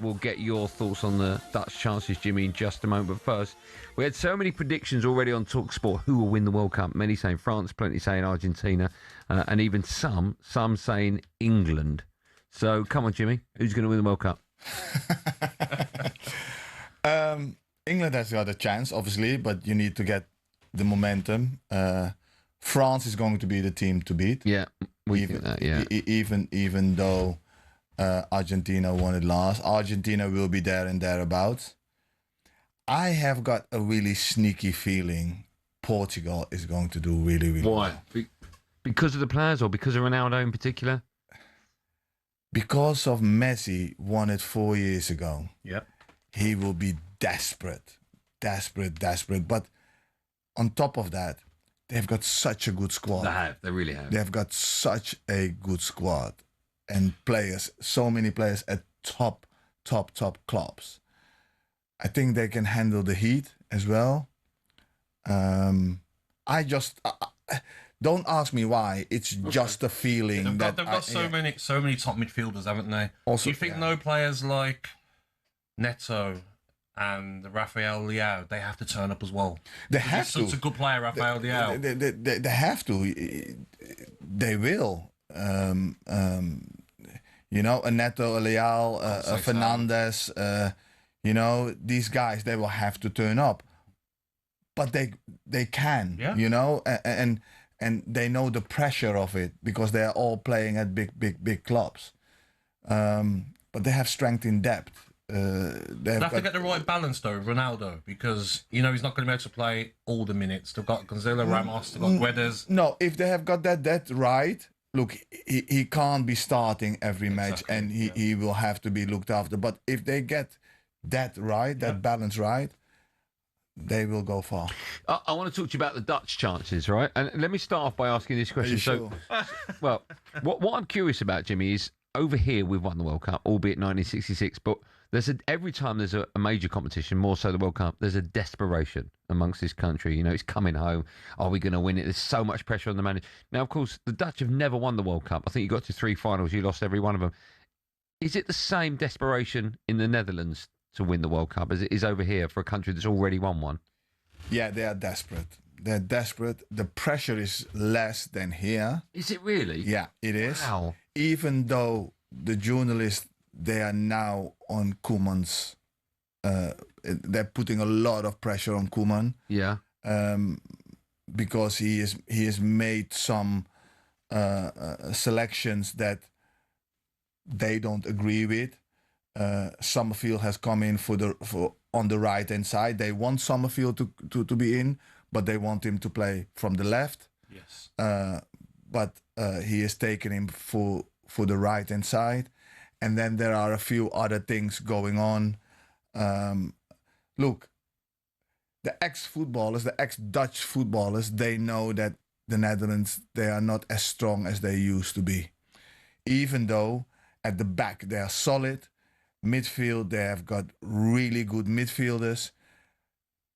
We'll get your thoughts on the Dutch chances, Jimmy, in just a moment. But first, we had so many predictions already on talkSPORT who will win the World Cup. Many saying France, plenty saying Argentina, and even some saying England. So come on, Jimmy, who's going to win the World Cup? England has got a chance, obviously, but you need to get the momentum. France is going to be the team to beat. Yeah, we think that. Yeah, even though Argentina won it last, Argentina will be there and thereabouts. I have got a really sneaky feeling Portugal is going to do really, really well. Why? Because of the players or because of Ronaldo in particular? Because of Messi won it 4 years ago. Yep. He will be desperate. But on top of that, they've got such a good squad. They really have. They've got such a good squad and players, so many players at top clubs. I think they can handle the heat as well. I just don't ask me why. It's just a feeling They've got so many top midfielders, haven't they? Also, do you think no players like Neto and Rafael Leao, they have to turn up as well? They have to. Such a good player, Rafael Leao. They have to. They will. You know, a Neto, a Leao, a Fernandes. You know, these guys, they will have to turn up, but they can. Yeah. You know, and they know the pressure of it because they are all playing at big clubs. But they have strength in depth. They have to get the right balance though, Ronaldo, because you know he's not going to be able to play all the minutes. They've got Gonzalo Ramos, they've got Guedes. No, if they have got that right, look, he can't be starting every match, and he will have to be looked after. But if they get that right, that balance right, they will go far. I want to talk to you about the Dutch chances, right? And let me start off by asking this question. Sure? Well, what I'm curious about, Jimmy, is over here we've won the World Cup, albeit 1966, but every time there's a major competition, more so the World Cup, there's a desperation amongst this country. You know, it's coming home. Are we going to win it? There's so much pressure on the manager. Now, of course, the Dutch have never won the World Cup. I think you got to 3 finals. You lost every one of them. Is it the same desperation in the Netherlands to win the World Cup as it is over here for a country that's already won one? Yeah, they are desperate. They're desperate. The pressure is less than here. Is it really? Yeah, it is. Wow. Even though the journalists, they are now on Koeman's, they're putting a lot of pressure on Koeman. Yeah. Because he has made some selections that they don't agree with. Summerfield has come in for on the right hand side. They want Summerfield to be in, but they want him to play from the left. Yes. But he has taken him for the right hand side, and then there are a few other things going on. Look, the ex-footballers, the ex-Dutch footballers, they know that the Netherlands, they are not as strong as they used to be. Even though at the back they are solid, midfield they have got really good midfielders.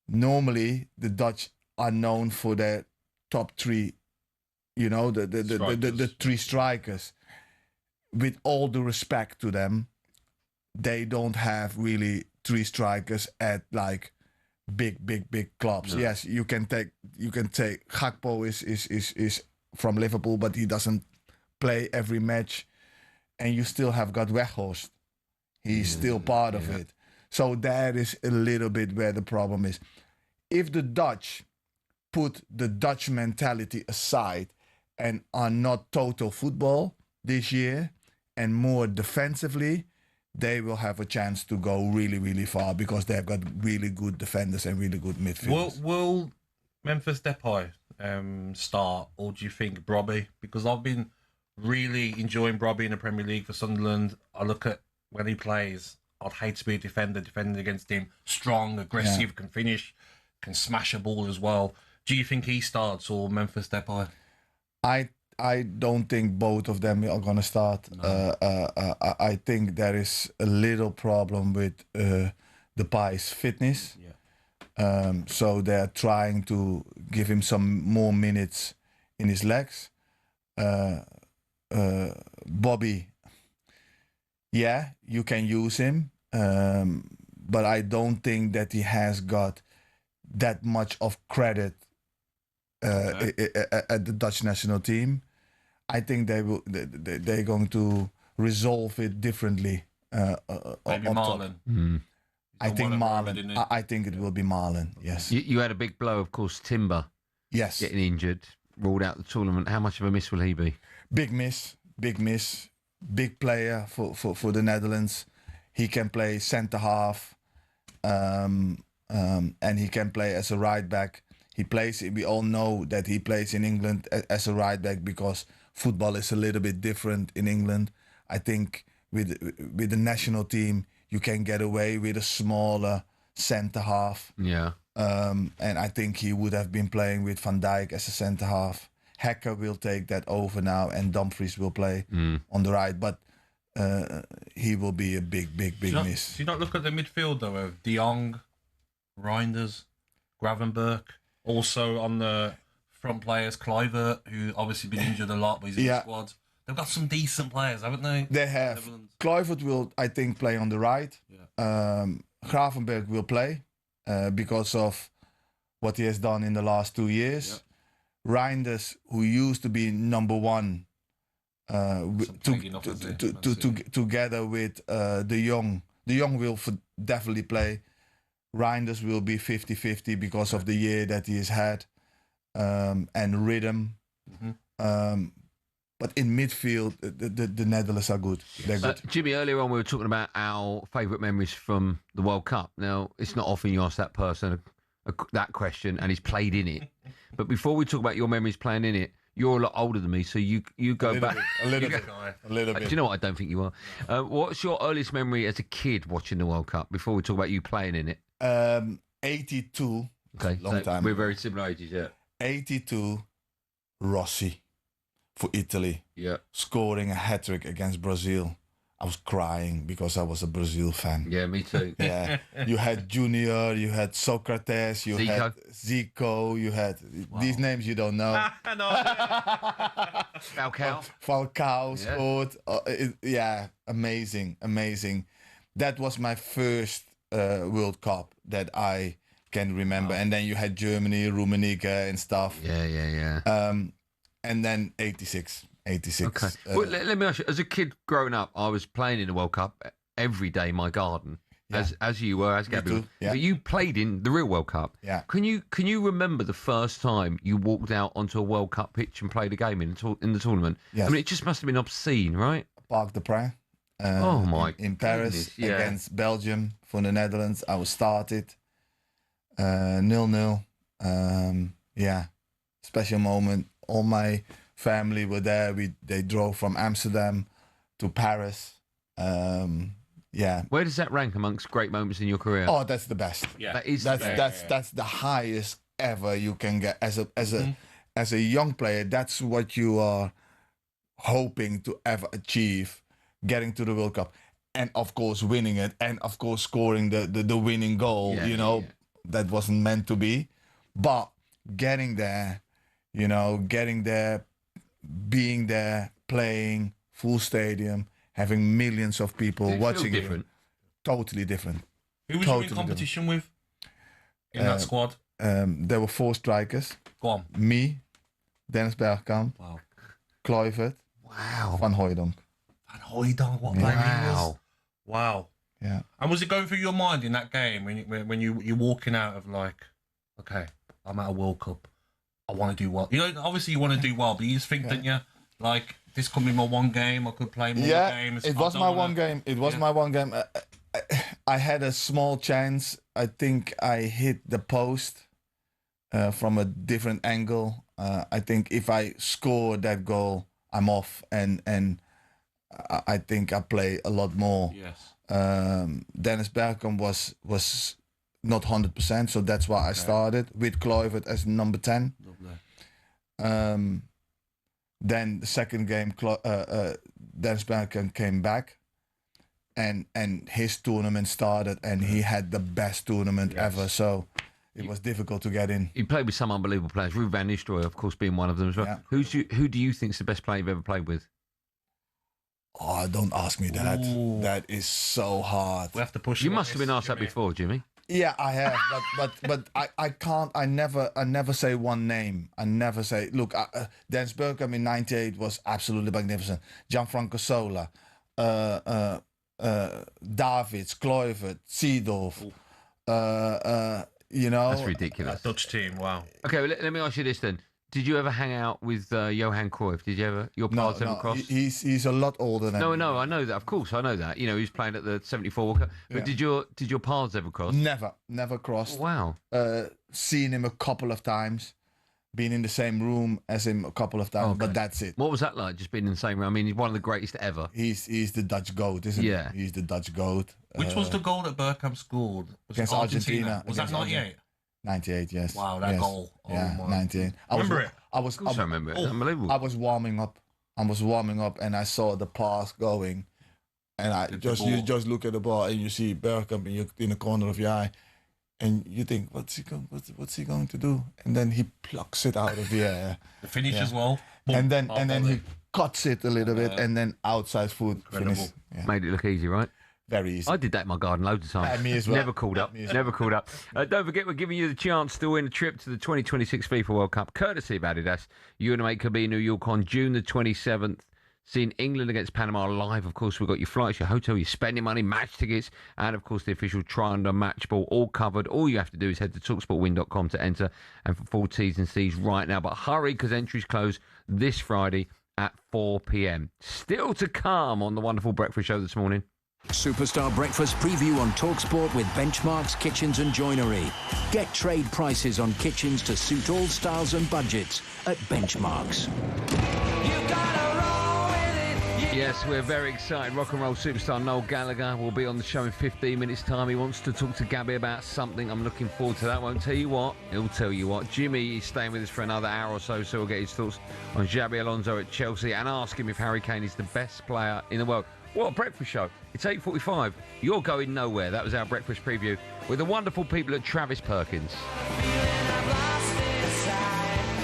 Normally the Dutch are known for their top 3, you know, the 3 strikers. With all the respect to them, they don't have really 3 strikers at like big clubs. No. Yes, you can take Gakpo is from Liverpool, but he doesn't play every match, and you still have got Weghorst. He's still part of it. So that is a little bit where the problem is. If the Dutch put the Dutch mentality aside and are not total football this year and more defensively, they will have a chance to go really, really far because they've got really good defenders and really good midfielders. Will Memphis Depay start, or do you think Brobby? Because I've been really enjoying Brobby in the Premier League for Sunderland. I look at when he plays, I'd hate to be a defender defending against him. Strong, aggressive, can finish, can smash a ball as well. Do you think he starts or Memphis Depay? I don't think both of them are going to start. No. I think there is a little problem with Depay's fitness. Yeah. So they're trying to give him some more minutes in his legs. Bobby, yeah, you can use him. But I don't think that he has got that much of credit at the Dutch national team. I think they're going to resolve it differently. Maybe Marlon. I think Marlon. I think it will be Marlon. Yes. You had a big blow, of course. Timber. Yes. Getting injured, ruled out the tournament. How much of a miss will he be? Big miss. Big miss. Big player for the Netherlands. He can play centre half, and he can play as a right back. He plays. We all know that he plays in England as a right back because football is a little bit different in England. I think with the national team, you can get away with a smaller centre half. Yeah. And I think he would have been playing with Van Dijk as a centre half. Hacker will take that over now, and Dumfries will play on the right. But he will be a big miss. Do you not look at the midfield though of De Jong, Reinders, Gravenberch? Also on the front players, Kluivert, who obviously been injured a lot, but he's in the squad. They've got some decent players, haven't they? They have. Kluivert will, I think, play on the right. Yeah. Gravenberch will play because of what he has done in the last 2 years. Yeah. Reinders, who used to be number 1, together with De Jong. De Jong will definitely play. Reinders will be 50-50 because of the year that he has had, and rhythm. But in midfield, the Netherlands are good. They're good. Jimmy, earlier on we were talking about our favourite memories from the World Cup. Now, it's not often you ask that person that question, and he's played in it. But before we talk about your memories playing in it, you're a lot older than me, so you go back a little bit. Do you know what? I don't think you are. What's your earliest memory as a kid watching the World Cup? Before we talk about you playing in it. 82. Okay, long time. We're very similar ages, yeah. 82, Rossi for Italy. Yeah. Scoring a hat-trick against Brazil. I was crying because I was a Brazil fan. Yeah, me too. Yeah, you had Junior, you had Socrates, you had Zico, you had these names you don't know. Falcao scored. Yeah, amazing. That was my first World Cup that I can remember. And then you had Germany, Rummenigge and stuff. Yeah. And then 86. Okay. Well, let me ask you, as a kid growing up, I was playing in the World Cup every day in my garden, as you were, as Gabby. too, yeah. But you played in the real World Cup. Yeah. Can you remember the first time you walked out onto a World Cup pitch and played a game in the tournament? Yes. I mean, it just must have been obscene, right? Parc des Princes. Oh my! In Paris goodness, against Belgium for the Netherlands, I was started 0-0. Yeah, special moment. All my family were there. They drove from Amsterdam to Paris. Yeah. Where does that rank amongst great moments in your career? Oh, that's the best. Yeah, that's the highest ever you can get as a young player. That's what you are hoping to ever achieve, getting to the World Cup, and of course winning it, and of course scoring the winning goal. That wasn't meant to be, but getting there, being there, playing full stadium, having millions of people watching different. Totally different. Who was you in competition with in that squad? There were 4 strikers. Go on. Me, Dennis Bergkamp, Kluivert, Van Hooijdonk. Van Hooijdonk, what player he was. Wow. Yeah. And was it going through your mind in that game when you're walking out of like, okay, I'm at a World Cup, I want to do well. Obviously you want to do well, but you just think, don't you? Like, this could be my one game, I could play more games. It was my one game. It was my one game. I had a small chance. I think I hit the post from a different angle. I think if I score that goal, I'm off, and I think I play a lot more. Yes. Dennis Bergkamp was not 100%, so that's why I started with Kluivert as number 10. Then the second game, Dennis Bergkamp came back, and his tournament started, and he had the best tournament ever. So it was difficult to get in. He played with some unbelievable players. Ruud van Nistelrooy, of course, being one of them as well. Yeah. Who do you think's the best player you've ever played with? Oh, don't ask me that. Ooh. That is so hard. We have to push. You must have been asked that before, Jimmy. Yeah, I have, but I can't. I never say one name. I never say. Look, Dennis Bergkamp in '98 was absolutely magnificent. Gianfranco Sola, Davids, Kluivert, Seedorf. That's ridiculous. Dutch team. Wow. Okay, well, let me ask you this then. Did you ever hang out with Johan Cruyff? Did you ever? Your paths ever cross? He's a lot older than me. No, I know that. Of course, I know that. He was playing at the '74 World Cup. But did your paths ever cross? Never crossed. Wow. Seen him a couple of times, been in the same room as him a couple of times, but that's it. What was that like? Just being in the same room? I mean, he's one of the greatest ever. He's the Dutch GOAT, isn't he? Yeah. He's the Dutch GOAT. Which was the goal that Bergkamp scored? Was against Argentina? Was that '98? 98, yes. Wow, that goal. Yeah, 98. Remember it? I remember it. Unbelievable. I was warming up. And I saw the pass going, and you just look at the ball and you see Bergkamp in the corner of your eye, and you think, what's he going to do? And then he plucks it out of the air. The finish as well. And then he cuts it a little bit, and then outside foot finish. Yeah. Made it look easy, right? Very easy. I did that in my garden loads of times. Me as well. Never called up. Never called up. Don't forget, we're giving you the chance to win a trip to the 2026 FIFA World Cup, courtesy of Adidas. You and a mate could be in New York on June the 27th. Seeing England against Panama live. Of course, we've got your flights, your hotel, your spending money, match tickets, and of course the official Try-Under match ball all covered. All you have to do is head to talksportwin.com to enter, and for full T's and C's right now. But hurry, because entries close this Friday at 4 p.m. Still to come on the wonderful breakfast show this morning. Superstar Breakfast preview on talkSPORT with Benchmarx Kitchens and Joinery. Get trade prices on kitchens to suit all styles and budgets at Benchmarx. Yes, we're very excited. Rock and roll superstar Noel Gallagher will be on the show in 15 minutes' time. He wants to talk to Gabby about something. I'm looking forward to that. Won't tell you what. He'll tell you what. Jimmy is staying with us for another hour or so we'll get his thoughts on Xabi Alonso at Chelsea and ask him if Harry Kane is the best player in the world. What a breakfast show. It's 8:45. You're going nowhere. That was our breakfast preview with the wonderful people at Travis Perkins.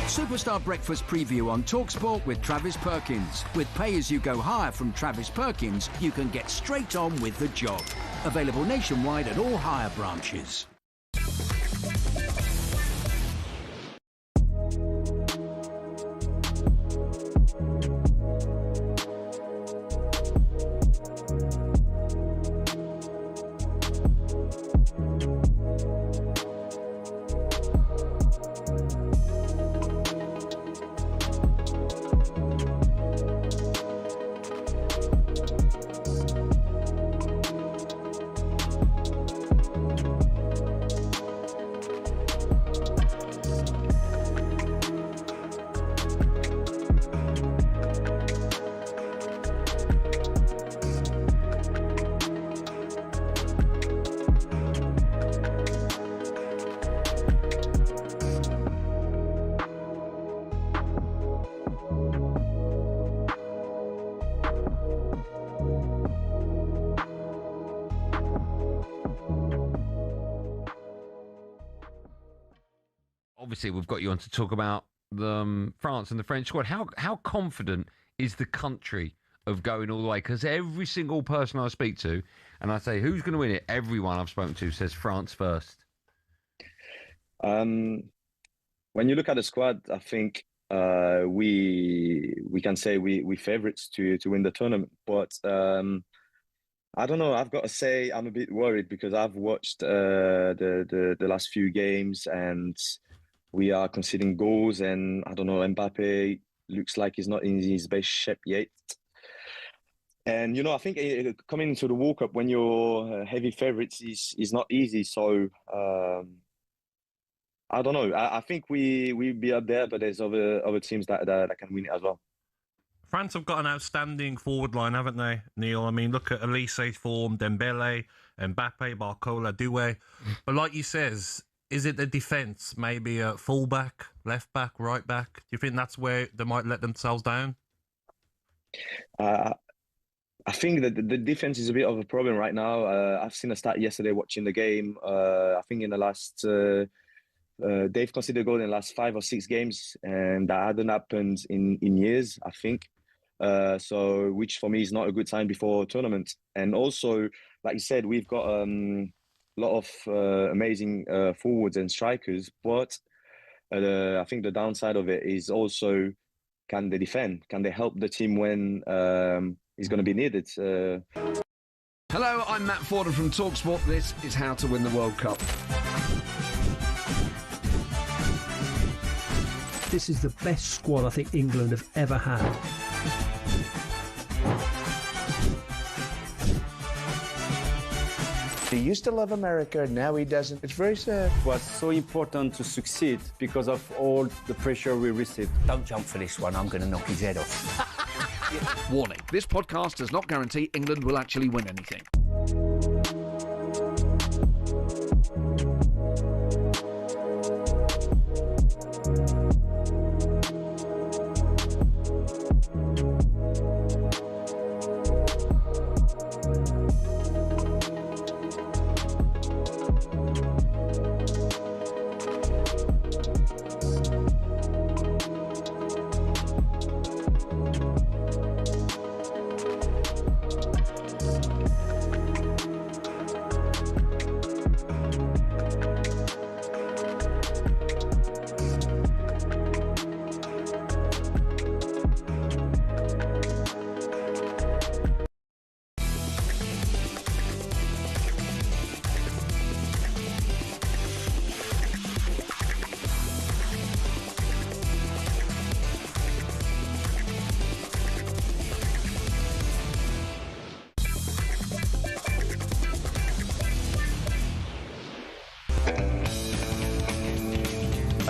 Superstar Breakfast Preview on talkSPORT with Travis Perkins. With pay-as-you-go hire from Travis Perkins, you can get straight on with the job. Available nationwide at all hire branches. Obviously, we've got you on to talk about France and the French squad. How confident is the country of going all the way? Because every single person I speak to, and I say, who's going to win it? Everyone I've spoken to says France first. When you look at the squad, I think we can say we favourites to win the tournament. But I don't know. I've got to say I'm a bit worried because I've watched the last few games and we are conceding goals, and I don't know, Mbappe looks like he's not in his best shape yet. And, I think coming into the World Cup when you're heavy favourites is not easy. So, I don't know. I think we'll be up there, but there's other teams that can win it as well. France have got an outstanding forward line, haven't they, Neil? I mean, look at Elise's form, Dembele, Mbappe, Barcola, Doué. But like you says, is it the defence? Maybe a full-back, left-back, right-back? Do you think that's where they might let themselves down? I think that the defence is a bit of a problem right now. I've seen a stat yesterday watching the game. I think in the last... they've conceded a goal in the last 5 or 6 games, and that hadn't happened in years, I think. So, which for me is not a good sign before a tournament. And also, like you said, we've got a lot of amazing forwards and strikers, but I think the downside of it is also, can they defend? Can they help the team when it's going to be needed? Hello, I'm Matt Forden from talkSPORT. This is How to Win the World Cup. This is the best squad I think England have ever had. He used to love America, now he doesn't. It's very sad. It was so important to succeed because of all the pressure we received. Don't jump for this one, I'm going to knock his head off. Warning, this podcast does not guarantee England will actually win anything.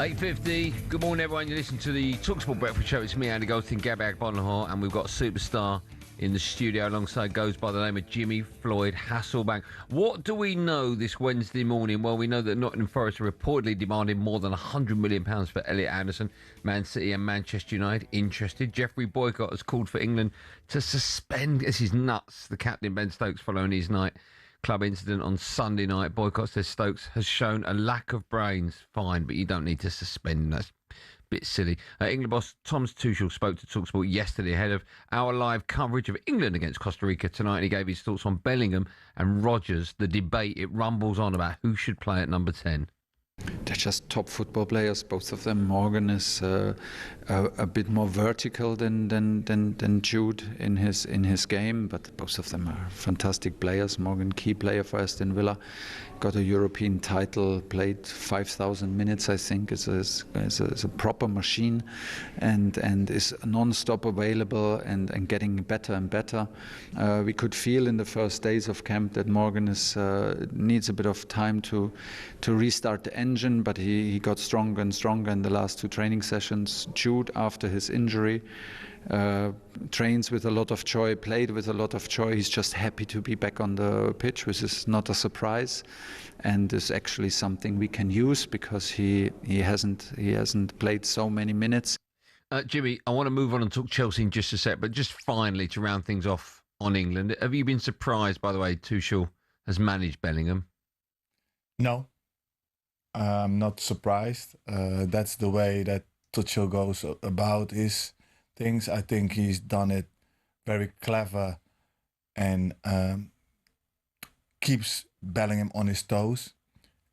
.50. Good morning, everyone. You listen to the talkSPORT Breakfast Show. It's me, Andy Goldstein Gabby Agbonlahor, and we've got superstar in the studio alongside goes by the name of Jimmy Floyd Hasselbank. What do we know this Wednesday morning? Well, we know that Nottingham Forest are reportedly demanding more than £100 million for Elliot Anderson. Man City and Manchester United interested. Jeffrey Boycott has called for England to suspend, this is nuts, the captain Ben Stokes following his club incident on Sunday night. Boycott says Stokes has shown a lack of brains. Fine, but you don't need to suspend him. That's bit silly. England boss Thomas Tuchel spoke to talkSPORT yesterday ahead of our live coverage of England against Costa Rica tonight, and he gave his thoughts on Bellingham and Rodgers. The debate, it rumbles on about who should play at number 10. They're just top football players, both of them. Morgan is a bit more vertical than Jude in his game, but both of them are fantastic players. Morgan, key player for Aston Villa, got a European title, played 5,000 minutes, I think. Is a proper machine, and is non-stop available and getting better and better. We could feel in the first days of camp that Morgan needs a bit of time to restart the engine, but he got stronger and stronger in the last 2 training sessions. Jude, after his injury, trains with a lot of joy, played with a lot of joy. He's just happy to be back on the pitch, which is not a surprise, and is actually something we can use because he hasn't played so many minutes. Jimmy, I want to move on and talk Chelsea in just a sec, but just finally to round things off on England, have you been surprised by the way Tuchel has managed Bellingham? No, I'm not surprised. That's the way that Tuchel goes about his things. I think he's done it very clever and keeps Bellingham on his toes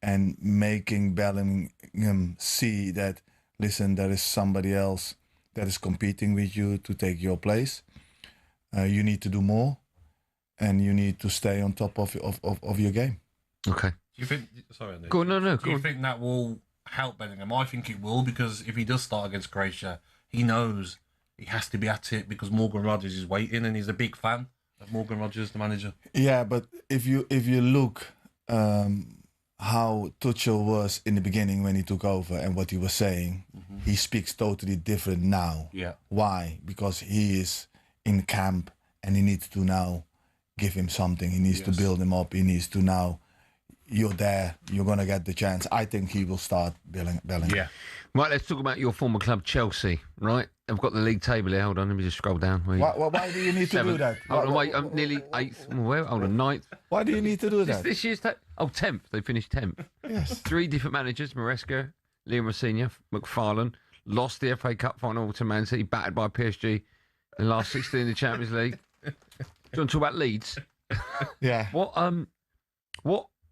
and making Bellingham see that, listen, there is somebody else that is competing with you to take your place. You need to do more and you need to stay on top of your game. Okay. Do you think? Sorry, Andy. Go on, no. Do you think that will help Bellingham? I think it will, because if he does start against Croatia, he knows he has to be at it because Morgan Rodgers is waiting, and he's a big fan of Morgan Rodgers, the manager. Yeah, but if you look how Tuchel was in the beginning when he took over and what he was saying, he speaks totally different now. Yeah. Why? Because he is in camp and he needs to now give him something. He needs to build him up. He needs to now. You're there, you're going to get the chance. I think he will start Bellingham. Yeah. Right, let's talk about your former club, Chelsea, right? I've got the league table here. Hold on, let me just scroll down. Why do you need to do that? Hold on, wait, I'm nearly 8th. Well, hold on, 9th. Why do you need to do that? This year's 10th. They finished 10th. Yes. 3 different managers, Maresca, Liam Rosenior, McFarlane, lost the FA Cup final to Man City, battered by PSG in the last 16 in the Champions League. Do you want to talk about Leeds? Yeah.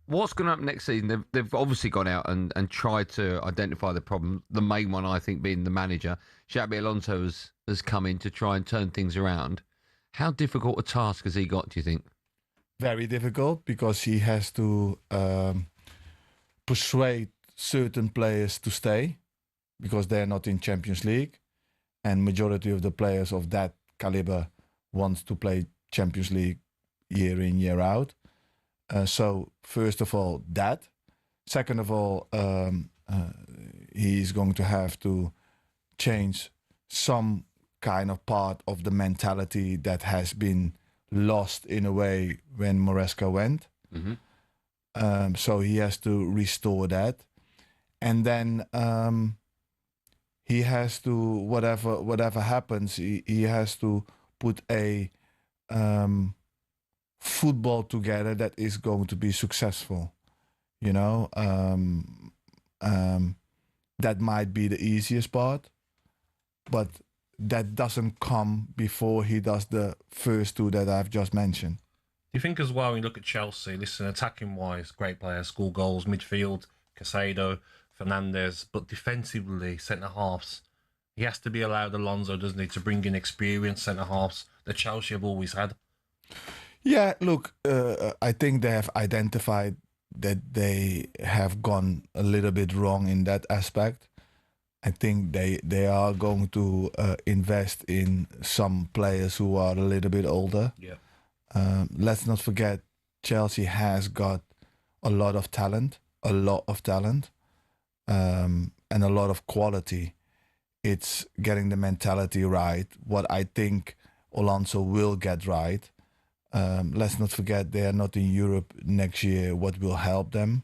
What's going to happen next season? They've obviously gone out and tried to identify the problem. The main one, I think, being the manager. Xabi Alonso has come in to try and turn things around. How difficult a task has he got, do you think? Very difficult, because he has to persuade certain players to stay because they're not in Champions League, and majority of the players of that caliber wants to play Champions League year in, year out. So first of all, that. Second of all, he's going to have to change some kind of part of the mentality that has been lost in a way when Maresca went. So he has to restore that. And then he has to, whatever happens, he has to put a football together that is going to be successful. You know, that might be the easiest part, but that doesn't come before he does the first 2 that I've just mentioned. Do you think as well, when you look at Chelsea, listen, attacking wise, great players, score goals, midfield, Casado, Fernandes, but defensively, centre halves, he has to be allowed, Alonso, doesn't he, to bring in experienced centre halves that Chelsea have always had? Yeah, look, I think they have identified that they have gone a little bit wrong in that aspect. I think they are going to invest in some players who are a little bit older. Yeah. Let's not forget, Chelsea has got a lot of talent, and a lot of quality. It's getting the mentality right. What I think Alonso will get right. Let's not forget they are not in Europe next year, what will help them.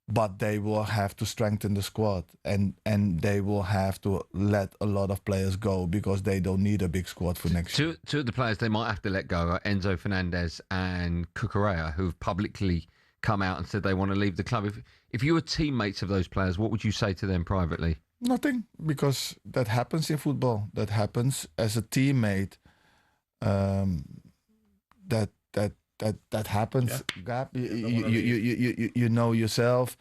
But they will have to strengthen the squad, and they will have to let a lot of players go because they don't need a big squad for next year. Two of the players they might have to let go are Enzo Fernandez and Cucurella, who've publicly come out and said they want to leave the club. If you were teammates of those players, what would you say to them privately? Nothing, because that happens in football. That happens as a teammate. That happens. Gab, you know yourself.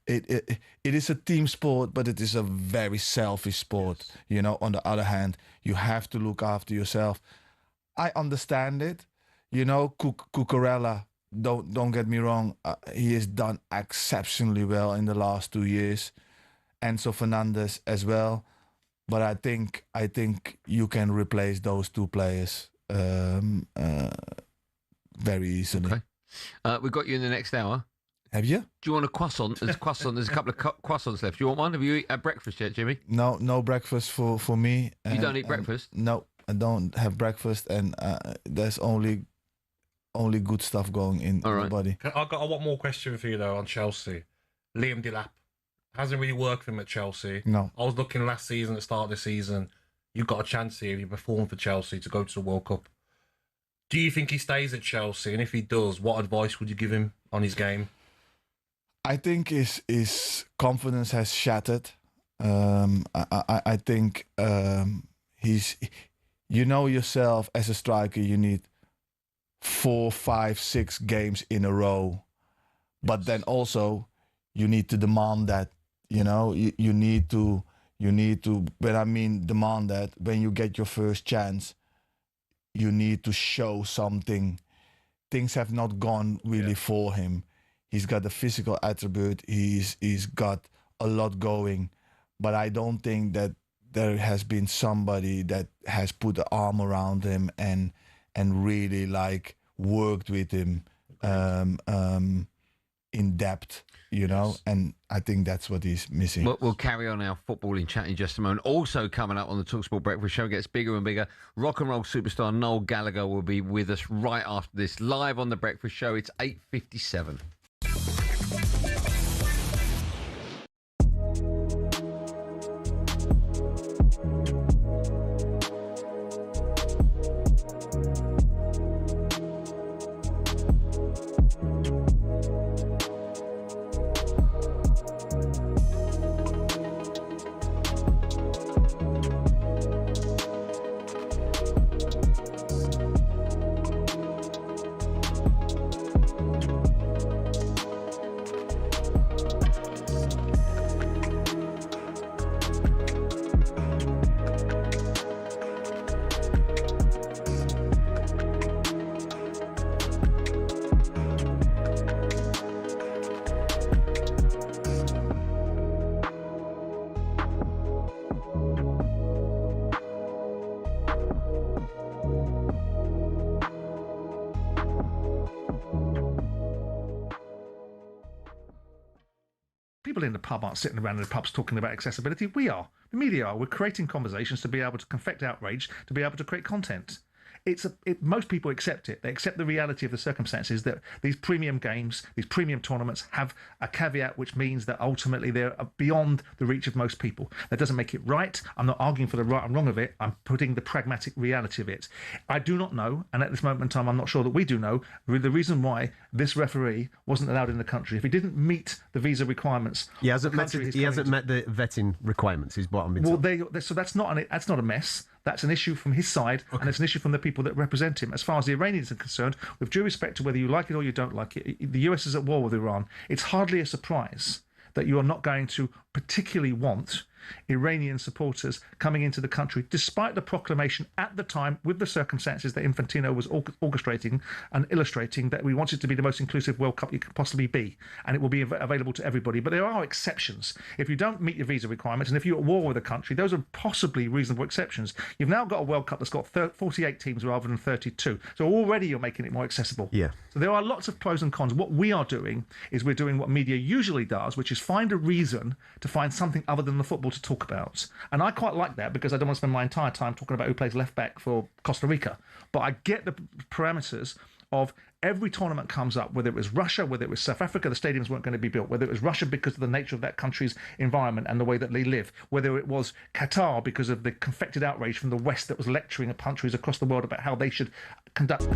It is a team sport, but it is a very selfish sport. You know. On the other hand, you have to look after yourself. I understand it. You know, Cucurella. Don't get me wrong. He has done exceptionally well in the last 2 years. Enzo Fernandez as well. But I think you can replace those two players very easily. Okay. We've got you in the next hour. Have you? Do you want a croissant? There's a croissant. There's a couple of croissants left. Do you want one? Have you had breakfast yet, Jimmy? No breakfast for me. You don't eat breakfast? No, I don't have breakfast, and there's only good stuff going in the body. I got one more question for you though on Chelsea. Liam Delap hasn't really worked for him at Chelsea. No. I was looking last season, at the start of the season. You got a chance here if you perform for Chelsea to go to the World Cup. Do you think he stays at Chelsea? And if he does, what advice would you give him on his game? I think his confidence has shattered. I think he's, you know yourself as a striker, you need 4, 5, 6 games in a row. But then also you need to demand that, you know, you need to, when I mean demand that, when you get your first chance, you need to show something. Things have not gone really for him. He's got the physical attribute. He's got a lot going. But I don't think that there has been somebody that has put the arm around him and really like worked with him in depth, you know, and I think that's what he's missing. We'll carry on our footballing chat in just a moment. Also coming up on the talkSPORT Breakfast Show, gets bigger and bigger. Rock and roll superstar Noel Gallagher will be with us right after this, live on the Breakfast Show. It's 8:57. People in the pub aren't sitting around in the pubs talking about accessibility. We are. The media are. We're creating conversations to be able to confect outrage, to be able to create content. Most people accept it. They accept the reality of the circumstances that these premium games, these premium tournaments have a caveat which means that ultimately they're beyond the reach of most people. That doesn't make it right. I'm not arguing for the right and wrong of it. I'm putting the pragmatic reality of it. I do not know, and at this moment in time, I'm not sure that we do know, the reason why this referee wasn't allowed in the country. If he didn't meet the visa requirements... He hasn't met the vetting requirements, is what I'm told. So that's not a mess. That's an issue from his side, and it's an issue from the people that represent him. As far as the Iranians are concerned, with due respect to whether you like it or you don't like it, the US is at war with Iran. It's hardly a surprise that you are not going to particularly want Iranian supporters coming into the country, despite the proclamation at the time, with the circumstances that Infantino was orchestrating and illustrating, that we want it to be the most inclusive World Cup you could possibly be, and it will be available to everybody. But there are exceptions. If you don't meet your visa requirements, and if you're at war with a country, those are possibly reasonable exceptions. You've now got a World Cup that's got 48 teams rather than 32. So already you're making it more accessible. Yeah. So there are lots of pros and cons. What we are doing is we're doing what media usually does, which is find a reason to find something other than the football to talk about. And I quite like that because I don't want to spend my entire time talking about who plays left back for Costa Rica. But I get the parameters of every tournament comes up, whether it was Russia, whether it was South Africa, the stadiums weren't going to be built, whether it was Russia because of the nature of that country's environment and the way that they live, whether it was Qatar because of the confected outrage from the West that was lecturing countries across the world about how they should conduct.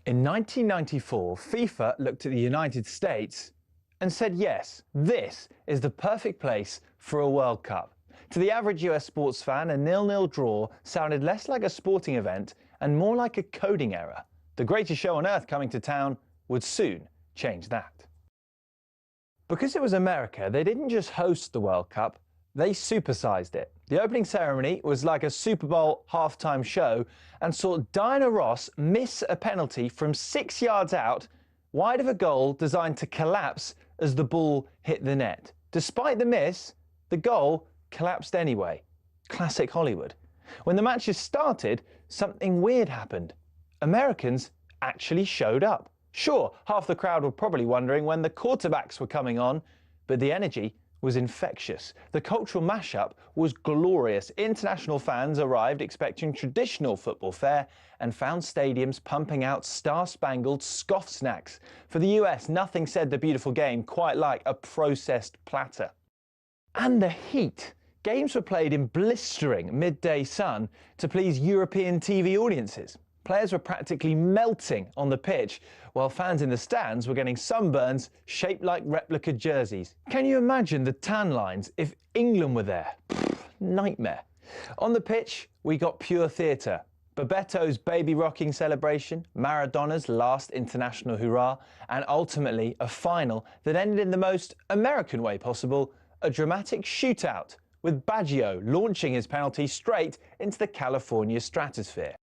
In 1994, FIFA looked at the United States and said, yes, this is the perfect place for a World Cup. To the average US sports fan, a 0-0 draw sounded less like a sporting event and more like a coding error. The greatest show on earth coming to town would soon change that. Because it was America, they didn't just host the World Cup, they supersized it. The opening ceremony was like a Super Bowl halftime show and saw Diana Ross miss a penalty from 6 yards out, wide of a goal designed to collapse as the ball hit the net. Despite the miss, the goal collapsed anyway. Classic Hollywood. When the matches started, something weird happened. Americans actually showed up. Sure, half the crowd were probably wondering when the quarterbacks were coming on, but the energy was infectious. The cultural mashup was glorious. International fans arrived expecting traditional football fare and found stadiums pumping out star-spangled scoff snacks. For the US, nothing said the beautiful game quite like a processed platter. And the heat. Games were played in blistering midday sun to please European TV audiences. Players were practically melting on the pitch, while fans in the stands were getting sunburns shaped like replica jerseys. Can you imagine the tan lines if England were there? Nightmare. On the pitch, we got pure theatre. Bebeto's baby rocking celebration, Maradona's last international hurrah, and ultimately a final that ended in the most American way possible, a dramatic shootout, with Baggio launching his penalty straight into the California stratosphere.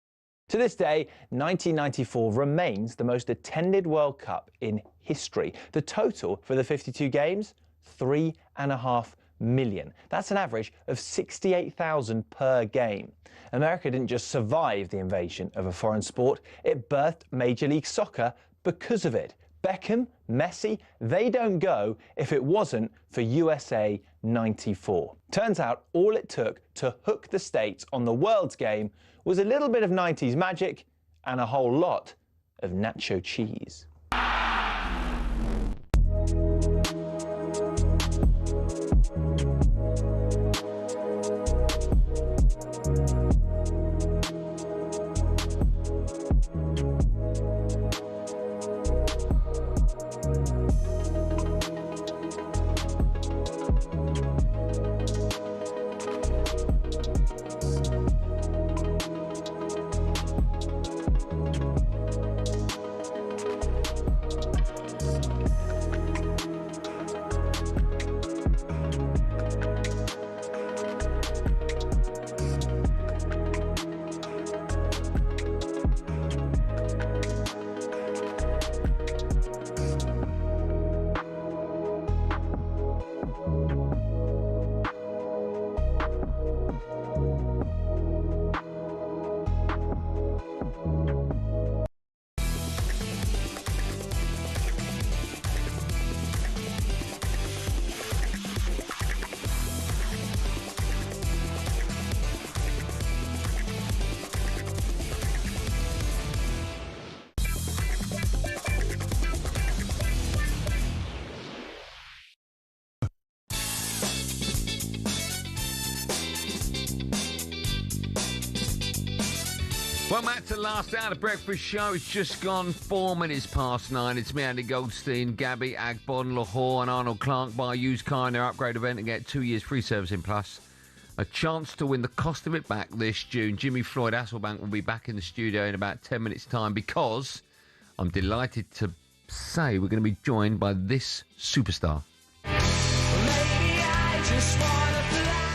To this day, 1994 remains the most attended World Cup in history. The total for the 52 games, 3.5 million. That's an average of 68,000 per game. America didn't just survive the invasion of a foreign sport, it birthed Major League Soccer because of it. Beckham, Messi, they don't go if it wasn't for USA 94. Turns out all it took to hook the States on the world's game was a little bit of 90s magic and a whole lot of nacho cheese. Well, Matt, the last hour of the breakfast show. It's just gone 4 minutes past 9. It's me, Andy Goldstein, Gabby Agbonlahor and Arnold Clark. Buy a used car in their upgrade event and get 2 years free servicing plus a chance to win the cost of it back this June. Jimmy Floyd Hasselbank will be back in the studio in about 10 minutes' time because I'm delighted to say we're going to be joined by this superstar.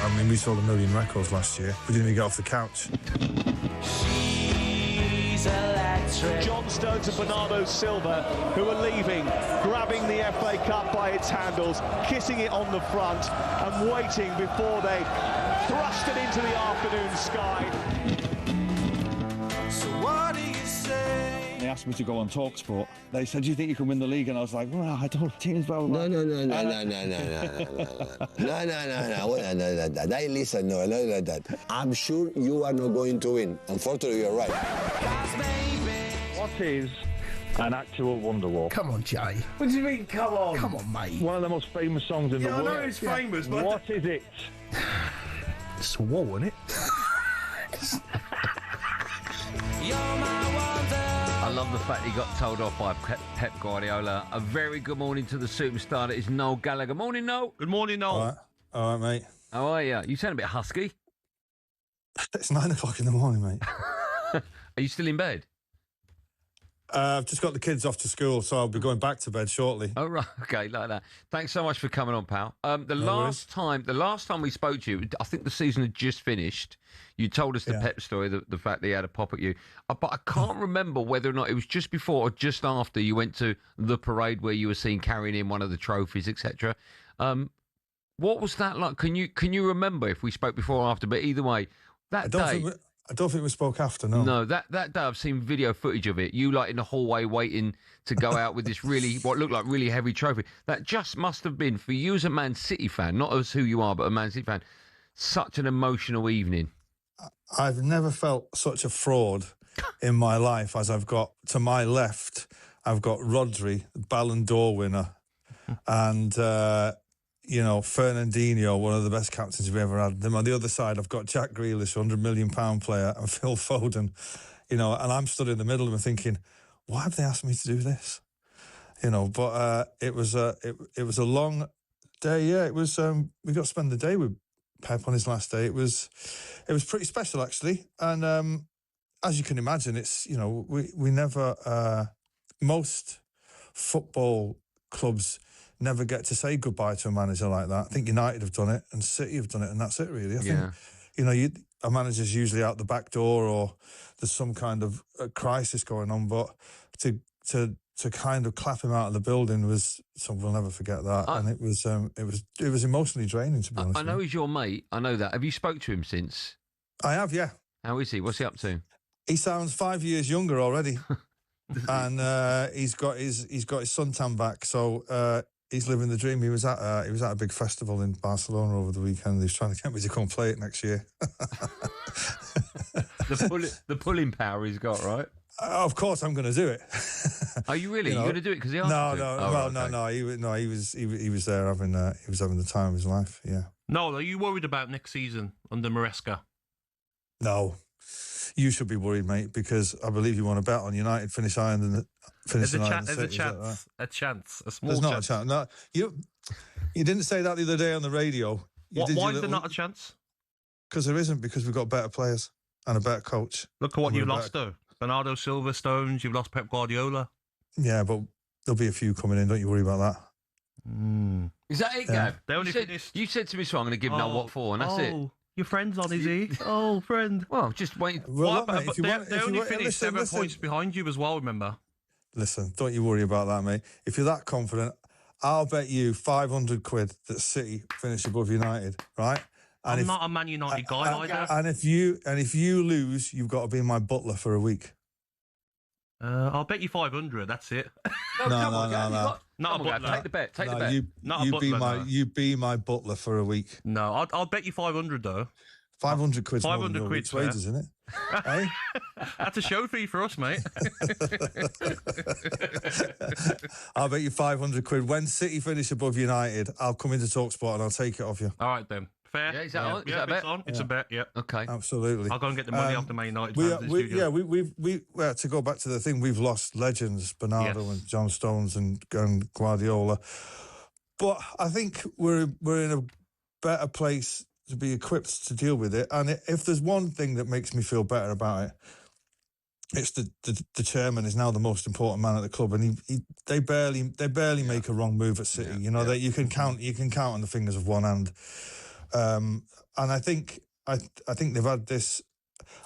I mean, we sold 1 million records last year. We didn't even get off the couch. John Stones and Bernardo Silva, who are leaving, grabbing the FA Cup by its handles, kissing it on the front and waiting before they thrust it into the afternoon sky. So what do you say? they asked me to go on talkSPORT. They said, "Do you think you can win the league?" And I was like, "Well, I don't think so." No. They listen, no, not like that. I'm sure you are not going to win. Unfortunately, you're right. What is an actual Wonderwall? Come on, Jay. What do you mean, come on? Come on, mate. One of the most famous songs in the Yeah, world. I know it's famous, but... What is it? It's a wall, isn't it? I love the fact he got told off by Pep Guardiola. A very good morning to the superstar that is Noel Gallagher. Morning, Noel. Good morning, Noel. All right, mate. How are you? You sound a bit husky. It's 9 o'clock in the morning, mate. Are you still in bed? I've just got the kids off to school, so I'll be going back to bed shortly. Oh, right. Okay, like that. Thanks so much for coming on, pal. The last time we spoke to you, I think the season had just finished. You told us the Pep story, the fact that he had a pop at you. But I can't remember whether or not it was just before or just after you went to the parade where you were seen carrying in one of the trophies, etc. What was that like? Can you remember if we spoke before or after? But either way, that day... I don't think we spoke after, no. No, that day I've seen video footage of it. You like in the hallway waiting to go out with this what looked like really heavy trophy. That just must have been, for you as a Man City fan, not as who you are, but a Man City fan, such an emotional evening. I've never felt such a fraud in my life as I've got to my left. I've got Rodri, Ballon d'Or winner, and... Fernandinho, one of the best captains we've ever had. Then on the other side, I've got Jack Grealish, £100 million player, and Phil Foden, and I'm stood in the middle of them thinking, why have they asked me to do this? But it was a long day. Yeah, it was. We got to spend the day with Pep on his last day. It was pretty special actually, and as you can imagine, it's we never most football clubs never get to say goodbye to a manager like that. I think United have done it and City have done it, and that's it really. I think, a manager's usually out the back door or there's some kind of a crisis going on, but to kind of clap him out of the building was something we'll never forget that. And it was emotionally draining, to be honest. I know he's your mate. I know that. Have you spoke to him since? I have, yeah. How is he? What's he up to? He sounds 5 years younger already. And he's got his suntan back, so he's living the dream. He was at a big festival in Barcelona over the weekend. He's trying to get me to come play it next year. the pulling power he's got, right? Of course, I'm going to do it. Are you really? You're going to do it because he asked you to? No. He was there having the time of his life. Yeah. No, are you worried about next season under Maresca? No. You should be worried, mate, because I believe you want to bet on United finish higher than There's a chance, a small There's chance. not a chance. No, you didn't say that the other day on the radio. Why is there not a chance? Because there isn't, because we've got better players and a better coach. Look at what you lost, though. Bernardo Silva, Stones, you've lost Pep Guardiola. Yeah, but there'll be a few coming in. Don't you worry about that. Is that it, Gab? They You said to me, so I'm going to give him what for, and that's it. Your friend's on, is he? Oh, friend. Well, just wait. Well, They only finished 7 points behind you as well, remember? Listen, don't you worry about that, mate. If you're that confident, I'll bet you 500 quid that City finish above United, right? And I'm not a Man United guy either. And if you lose, you've got to be my butler for a week. I'll bet you 500. That's it. No. Not a butler. Take the bet. Take the bet. You be my butler for a week. No, I'll bet you 500 though. 500 quid's 500 more than quid's wages, isn't it? Hey? That's a show fee for us, mate. I'll bet you 500 quid. When City finish above United, I'll come into talkSPORT and I'll take it off you. All right, then. Fair. Yeah, is that a bet? It's a bet, yeah. Okay. Absolutely. I'll go and get the money off the Man United fans in the studio. Yeah, to go back to the thing, we've lost legends, Bernardo and John Stones and Guardiola. But I think we're in a better place to be equipped to deal with it. And if there's one thing that makes me feel better about it, it's the chairman is now the most important man at the club, and they barely make a wrong move at City. That you can count on the fingers of one hand. And I think they've had this.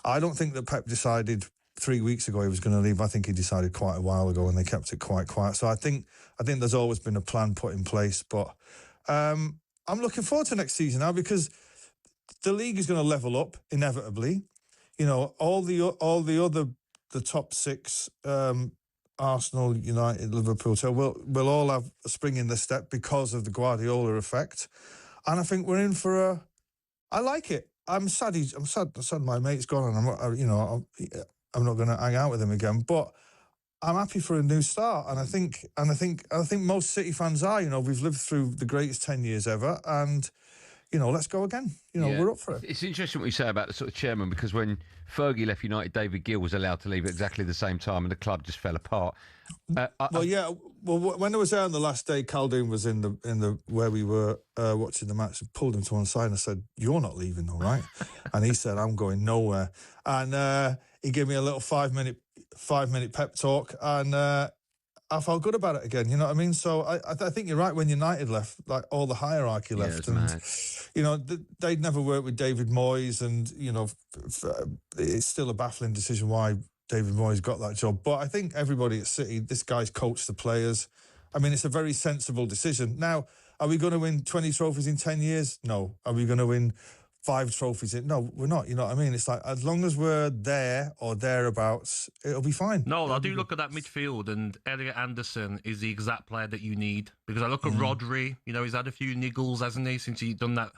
I don't think that Pep decided 3 weeks ago he was going to leave. I think he decided quite a while ago, and they kept it quite quiet. So I think there's always been a plan put in place. But I'm looking forward to next season now, because the league is going to level up inevitably. All the other the top 6, Arsenal, United, Liverpool, so we'll all have a spring in the step because of the Guardiola effect. And I think we're in for I like it. I'm sad my mate's gone, and I'm not going to hang out with him again. But I'm happy for a new start, and I think most City fans are. We've lived through the greatest 10 years ever, and let's go again. We're up for it. It's interesting what you say about the sort of chairman, because when Fergie left United, David Gill was allowed to leave at exactly the same time, and the club just fell apart. When I was there on the last day, Caldoun was in the where we were watching the match, and pulled him to one side and I said, "You're not leaving, though, right?" And he said, "I'm going nowhere." And he gave me a little 5-minute pep talk, and I felt good about it again. You know what I mean? So I think you're right. When United left, like, all the hierarchy left, it's and mad. they'd never worked with David Moyes, and it's still a baffling decision why David Moyes got that job. But I think everybody at City, this guy's coached the players. I mean, it's a very sensible decision. Now, are we going to win 20 trophies in 10 years? No. Are we going to win 5 trophies? No, we're not. You know what I mean? It's like, as long as we're there or thereabouts, it'll be fine. No, I do look at that midfield, and Elliot Anderson is the exact player that you need. Because I look at Rodri, he's had a few niggles, hasn't he, since he's done that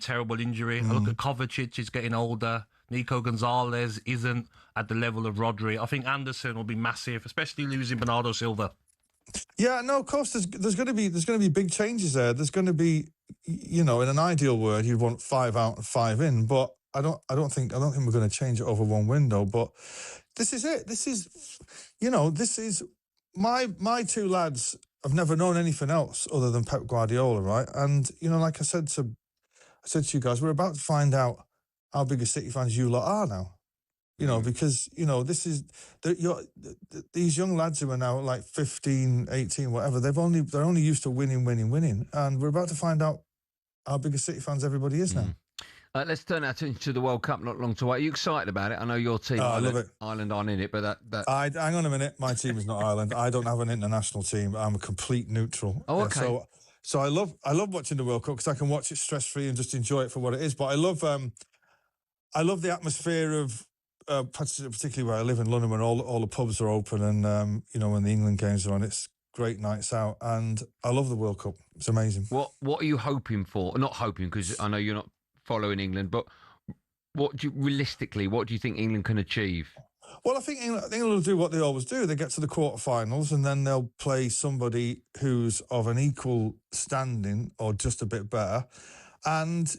terrible injury. I look at Kovacic, he's getting older. Nico Gonzalez isn't at the level of Rodri. I think Anderson will be massive, especially losing Bernardo Silva. Yeah, no, of course, there's going to be big changes there. There's going to be, in an ideal world, you'd want 5 out and 5 in, but I don't think we're going to change it over one window. But this is it. This is my 2 lads have never known anything else other than Pep Guardiola, right? And like I said to you guys, we're about to find out how big a City fans you lot are now. Because, this is these young lads who are now like 15, 18, whatever, they're only used to winning. And we're about to find out how big a City fans everybody is now. Let's turn our attention to the World Cup, not long to wait. Are you excited about it? I know your team, I love it. Ireland aren't in it, but that... Hang on a minute. My team is not Ireland. I don't have an international team. I'm a complete neutral. Oh, okay. So I love watching the World Cup because I can watch it stress-free and just enjoy it for what it is. But I love the atmosphere of, particularly where I live in London, when all the pubs are open, and when the England games are on, it's great nights out, and I love the World Cup. It's amazing. What are you hoping for? Not hoping, because I know you're not following England, but what do you think England can achieve? Well, I think England will do what they always do. They get to the quarterfinals, and then they'll play somebody who's of an equal standing or just a bit better, and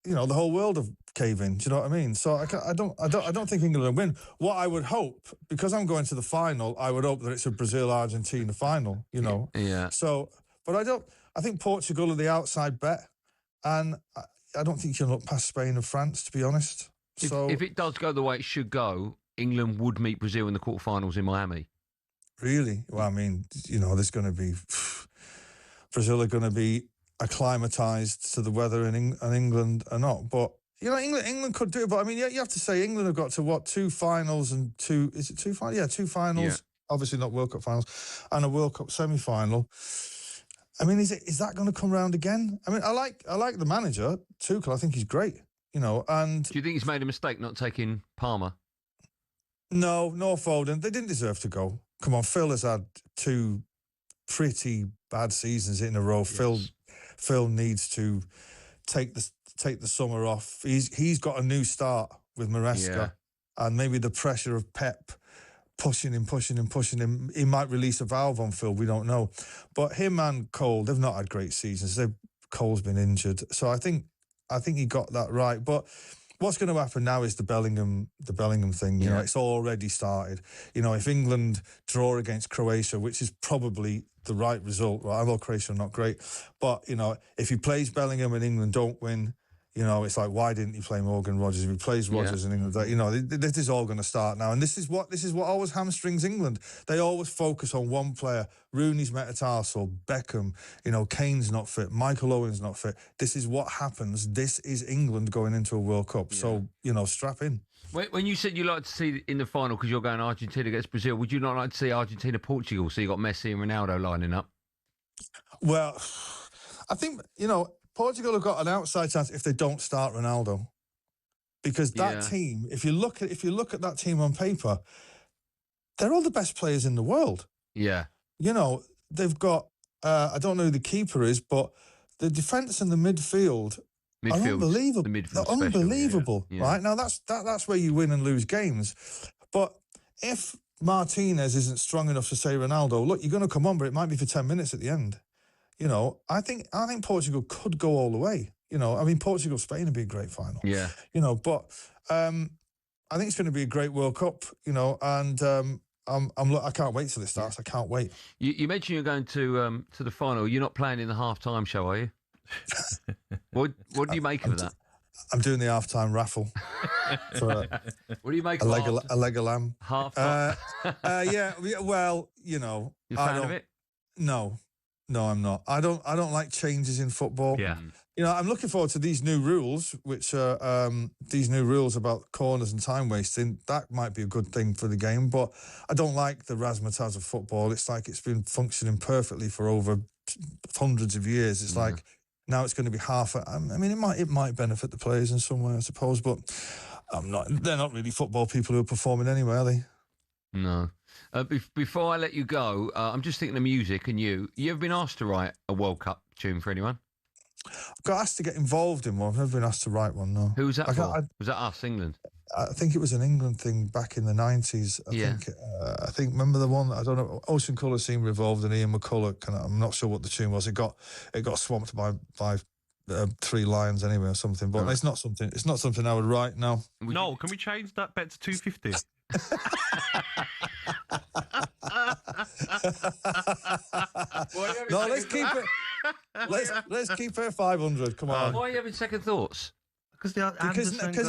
the whole world of cave in. Do you know what I mean? So I don't think England will win. What I would hope, because I'm going to the final, I would hope that it's a Brazil-Argentina final. Yeah. So, but I think Portugal are the outside bet, and I don't think you can look past Spain and France, to be honest. If it does go the way it should go, England would meet Brazil in the quarterfinals in Miami. Really? Well, I mean, there's going to be Brazil are going to be acclimatised to the weather, and England are not. But England could do it. But I mean, you have to say England have got to 2 finals and 2. Is it 2 finals? Yeah, 2 finals. Yeah. Obviously not World Cup finals, and a World Cup semi-final. I mean, is that going to come round again? I mean, I like the manager Tuchel. I think he's great. And do you think he's made a mistake not taking Palmer? No, Foden. They didn't deserve to go. Come on, Phil has had 2 pretty bad seasons in a row. Yes. Phil needs to take the summer off. He's got a new start with Maresca, and maybe the pressure of Pep pushing him. He might release a valve on Phil. We don't know. But him and Cole, they've not had great seasons. Cole's been injured, so I think he got that right. But what's going to happen now is the Bellingham thing. It's already started. If England draw against Croatia, which is probably the right result, right? I know Croatia are not great, but if he plays Bellingham and England don't win, it's like, why didn't he play Morgan Rogers? If he plays Rogers and England, this is all going to start now, and this is what always hamstrings England. They always focus on one player. Rooney's metatarsal, Beckham, Kane's not fit, Michael Owen's not fit. This is what happens. This is England going into a World Cup. So strap in. When you said you like to see in the final because you're going Argentina against Brazil, would you not like to see Argentina-Portugal? So you got Messi and Ronaldo lining up. Well, I think Portugal have got an outside chance if they don't start Ronaldo, because that team, if you look at that team on paper, they're all the best players in the world. Yeah. You know, they've got, I don't know who the keeper is, but the defence and the midfield are unbelievable. They're unbelievable, right? Now, that's where you win and lose games. But if Martinez isn't strong enough to say, Ronaldo, look, you're going to come on, but it might be for 10 minutes at the end. You know, I think Portugal could go all the way. You know, I mean, Portugal-Spain would be a great final. Yeah. You know, but I think it's going to be a great World Cup, you know, and I can't wait till it starts. I can't wait. You mentioned you're going to the final. You're not playing in the halftime show, are you? What do you make of that? I'm doing the halftime raffle. What do you make of a leg of lamb? Halftime. Yeah. Well, you know, You a fan of it? No, I'm not. I don't like changes in football. Yeah. You know, I'm looking forward to these new rules, which are these new rules about corners and time wasting. That might be a good thing for the game, but I don't like the razzmatazz of football. It's like it's been functioning perfectly for over hundreds of years. It's like now it's going to be half. I mean, it might benefit the players in some way, I suppose, but they're not really football people who are performing anyway, are they? No. Before I let you go, I'm just thinking of music and you ever been asked to write a World Cup tune for anyone? I've got asked to get involved in one. I've never been asked to write one, no. Who was that for? Was that us, England? I think it was an England thing back in the 90s. I think, remember the one, I don't know, Ocean Colour Scene Revolved and Ian McCulloch, I'm not sure what the tune was. It got swamped by 3 Lions anyway or something, but it's not something I would write, no. No, can we change that bet to 250? No, let's keep it. Let's keep it at 500. Come on. Why are you having second thoughts? Because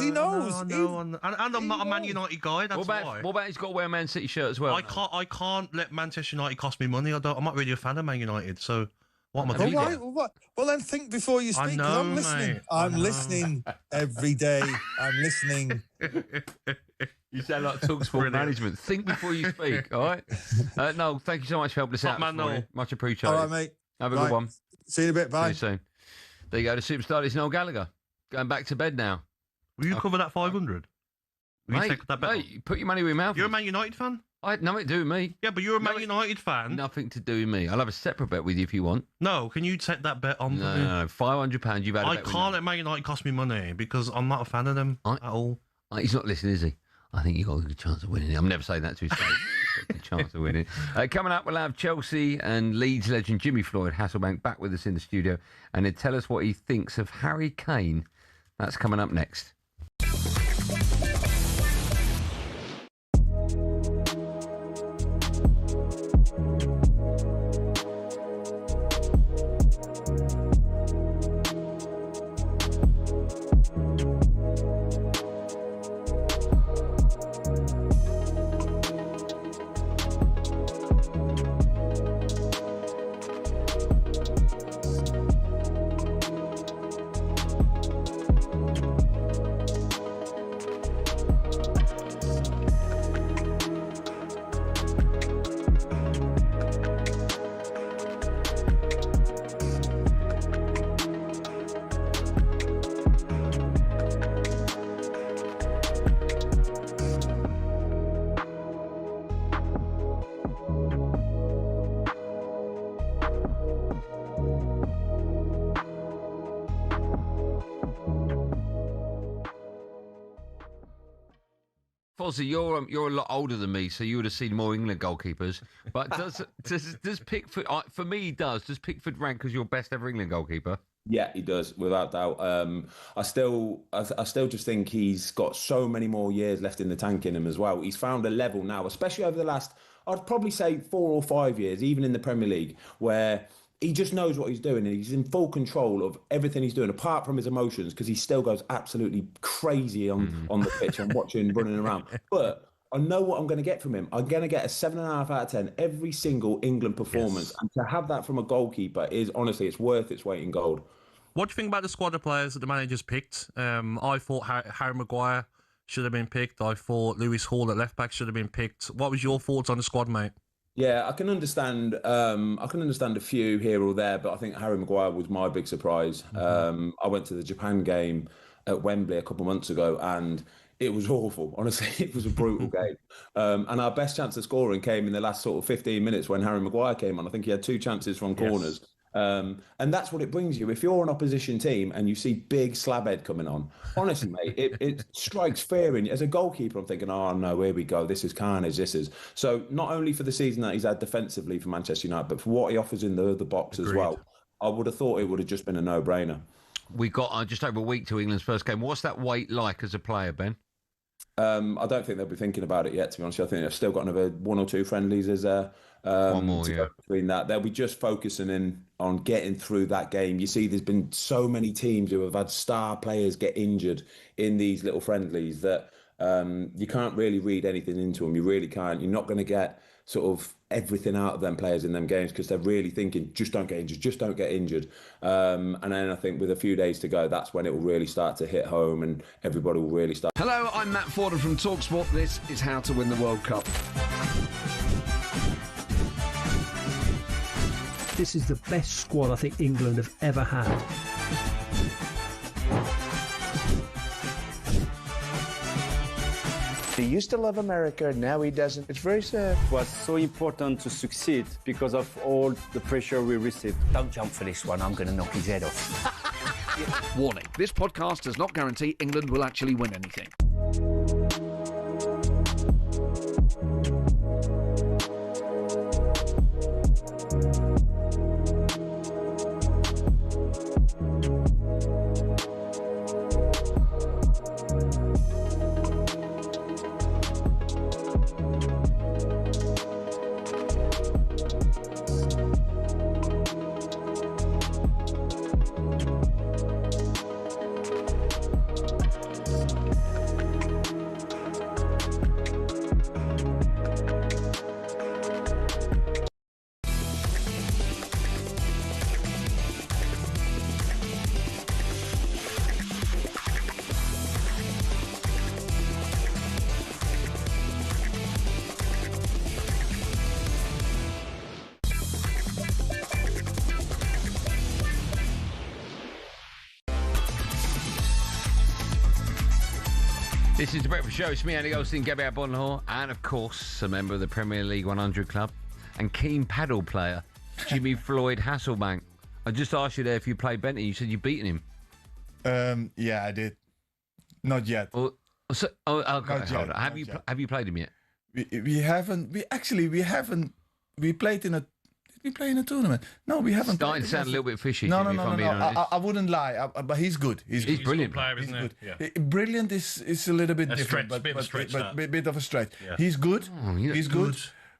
he knows. And I'm not a Man United guy. That's why. What about he's got to wear a Man City shirt as well? I can't let Manchester United cost me money. I'm not really a fan of Man United. So what am I doing? Well, then think before you speak. I know, I'm listening. mate. I'm listening every day. I'm listening. You sound like talkSPORT management. Think before you speak, all right? No, thank you so much for helping us out this morning. Much appreciated. All right, mate. Have a good one. See you in a bit. Bye. See you soon. There you go. The superstar is Noel Gallagher. Going back to bed now. Will you cover that 500? Will you take that bet? Mate, put your money where your mouth is. You're a Man United fan? I had nothing to do with me. Yeah, but you're a Man United fan. Nothing to do with me. I'll have a separate bet with you if you want. No, can you take that bet on? No, £500. You've had a bet. I can't let Man United cost me money because I'm not a fan of them at all. He's not listening, is he? I think you've got a good chance of winning. I'm never saying that to his face. Got a good chance of winning. Coming up, we'll have Chelsea and Leeds legend Jimmy Floyd Hasselbank back with us in the studio, and he'll tell us what he thinks of Harry Kane. That's coming up next. Fozzie, you're a lot older than me, so you would have seen more England goalkeepers. But does Pickford? For me, he does. Does Pickford rank as your best ever England goalkeeper? Yeah, he does, without doubt. I still just think he's got so many more years left in the tank in him as well. He's found a level now, especially over the last, I'd probably say 4 or 5 years, even in the Premier League, where he just knows what he's doing and he's in full control of everything he's doing, apart from his emotions, because he still goes absolutely crazy on the pitch and watching, running around. But I know what I'm going to get from him. I'm going to get a 7.5 out of 10 every single England performance. Yes. And to have that from a goalkeeper is, honestly, it's worth its weight in gold. What do you think about the squad of players that the manager's picked? I thought Harry Maguire should have been picked. I thought Lewis Hall at left back should have been picked. What was your thoughts on the squad, mate? Yeah, I can understand. I can understand a few here or there, but I think Harry Maguire was my big surprise. I went to the Japan game at Wembley a couple of months ago, and it was awful. Honestly, it was a brutal game. And our best chance of scoring came in the last sort of 15 minutes when Harry Maguire came on. I think he had 2 chances from corners. And that's what it brings you. If you're an opposition team and you see big slabhead coming on, honestly, mate, it strikes fear in you. As a goalkeeper, I'm thinking, oh no, here we go. This is carnage. This is. So not only for the season that he's had defensively for Manchester United, but for what he offers in the box as well. I would have thought it would have just been a no-brainer. We got just over a week to England's first game. What's that wait like as a player, Ben? I don't think they'll be thinking about it yet, to be honest. I think they've still got another 1 or 2 friendlies as one more, to go between that. They'll be just focusing in on getting through that game. You see, there's been so many teams who have had star players get injured in these little friendlies that you can't really read anything into them. You really can't. You're not going to get sort of everything out of them players in them games because they're really thinking, just don't get injured, just don't get injured. And then I think with a few days to go, that's when it will really start to hit home and everybody will really start. Hello, I'm Matt Forden from talkSPORT. This is How to Win the World Cup. This is the best squad I think England have ever had. He used to love America, now he doesn't. It's very sad. It was so important to succeed because of all the pressure we received. Don't jump for this one, I'm going to knock his head off. Warning, this podcast does not guarantee England will actually win anything. This is the Breakfast Show. It's me, Andy Goldstein Gabby Agbonlahor, and of course, a member of the Premier League 100 Club and keen paddle player, Jimmy Floyd Hasselbank. I just asked you there if you played Bentley. You said you'd beaten him. Yeah, I did. Not yet. Okay, hold on. Have you played him yet? We haven't. We played in a. Did we play in a tournament? No, we haven't. Starting to sound a little bit fishy. No. Jimmy, I wouldn't lie. But he's good. He's brilliant. Player, he's good. Yeah. Brilliant is a little bit different, but bit of a stretch. Yeah. He's good. He's good.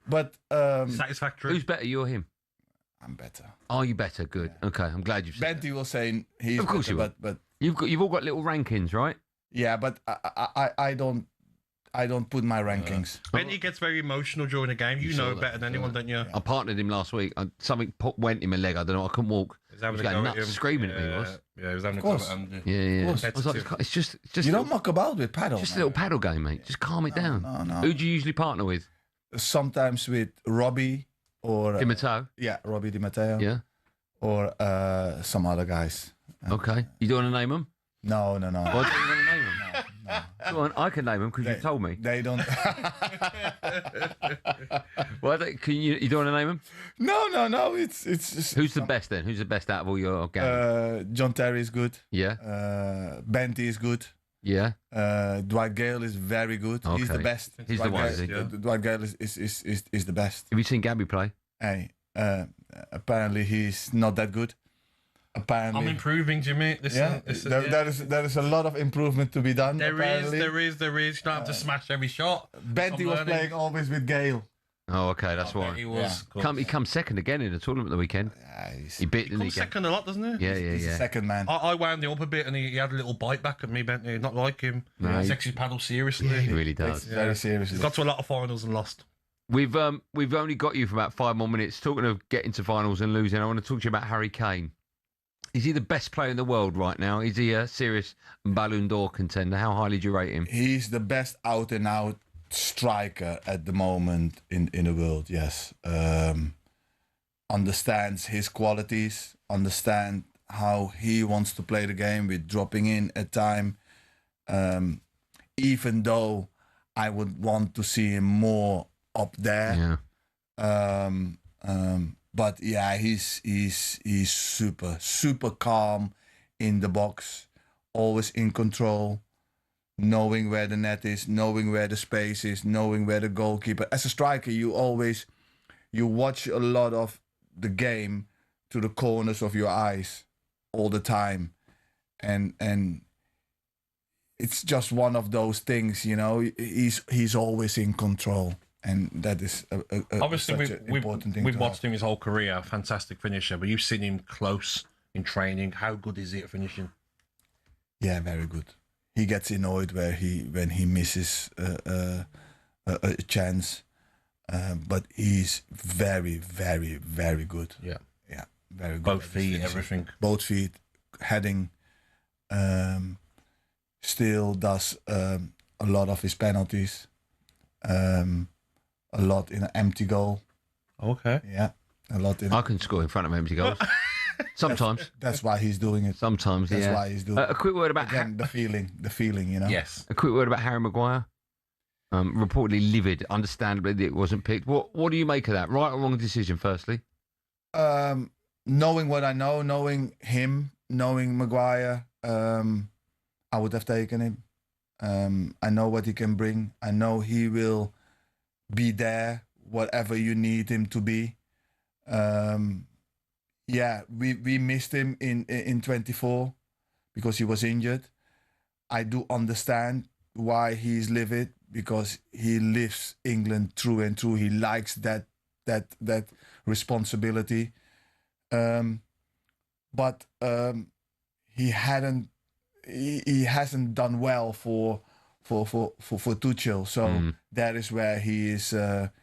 But satisfactory. Who's better, you or him? I'm better. Are you better? Good. Yeah. Okay, I'm glad you've said Benty will say he's of course better, you will. But you've all got little rankings, right? Yeah, but I don't put my rankings. Benty gets very emotional during a game. You know better than anyone, don't you? I partnered him last week. Something went in my leg. I don't know. I couldn't walk. He was going nuts, screaming at me. He was. Yeah, he was having a go at Andy. Yeah. I was like, it's just. You don't muck about with paddle. Just a little paddle game, mate. Just calm it down. No. Who do you usually partner with? Sometimes with Robbie or Di Matteo. Yeah, Robbie Di Matteo. Yeah. Or some other guys. Okay. You don't want to name them? No. Why don't you want to name them? No. Go on, I can name them because you told me. They don't. Well, you don't want to name them? No. It's just... Who's the best then? Who's the best out of all your games? John Terry is good. Yeah. Benty is good. Yeah. Dwight Gale is very good. Okay. He's the best. He's the one. Dwight Gale is the best. Have you seen Gabby play? Hey, apparently he's not that good. Apparently, I'm improving, Jimmy. There is a lot of improvement to be done. There is. You don't have to smash every shot. Benty was playing always with Gale. Oh, okay, that's why. He was. Yeah. He comes second again in the tournament the weekend. Yeah, he beat the comes second a lot, doesn't he? Yeah. He's the second man. I wound him up a bit, and he had a little bite back at me, Bentley. Not like him. No, he takes his paddle seriously. Yeah, he really does. Very seriously. He's got to a lot of finals and lost. We've only got you for about 5 more minutes. Talking of getting to finals and losing, I want to talk to you about Harry Kane. Is he the best player in the world right now? Is he a serious Ballon d'Or contender? How highly do you rate him? He's the best out-and-out striker at the moment in the world, yes. Understands his qualities, understand how he wants to play the game with dropping in at time. even though I would want to see him more up there. But yeah, he's super calm in the box, always in control, knowing where the net is, knowing where the space is, knowing where the goalkeeper. As a striker, you watch a lot of the game to the corners of your eyes all the time, and it's just one of those things, you know. He's always in control, and that is Obviously, such an important thing. We've to watched have. him his whole career, fantastic finisher. But you've seen him close in training. How good is he at finishing? Yeah, very good. He gets annoyed when he misses a chance, but he's very, very, very good. Yeah, very good. Both feet, everything. Both feet, heading. Still does a lot of his penalties. A lot in an empty goal. Okay. Yeah, a lot in. I can score in front of empty goals. Sometimes. That's why he's doing it. Sometimes, That's yeah. why he's doing it. A quick word about again, the feeling, you know. Yes. A quick word about Harry Maguire. Reportedly livid. Understandably, that it wasn't picked. What do you make of that? Right or wrong decision? Firstly, knowing what I know, knowing him, knowing Maguire, I would have taken him. I know what he can bring. I know he will be there, whatever you need him to be. Yeah, we missed him in 24 because he was injured. I do understand why he's livid, because he lives England through and through. He likes that responsibility. But he hasn't done well for Tuchel. So that is where he is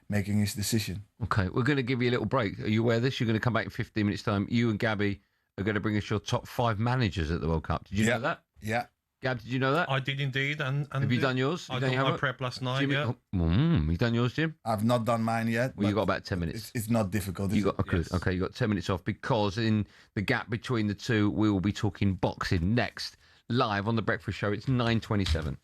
making his decision. okay, we're going to give you a little break. Are you aware of this? You're going to come back in 15 minutes' time. You and Gabby are going to bring us your top 5 managers at the World Cup. Did you know that? Yeah. Gab, did you know that? I did indeed. And have you done yours? I did my prep last night. Jimmy, yeah. You done yours, Jim? I've not done mine yet. Well, you got about 10 minutes. It's not difficult. You got good. Yes. Okay, you got 10 minutes off, because in the gap between the two, we will be talking boxing next, live on the Breakfast Show. It's 9:27.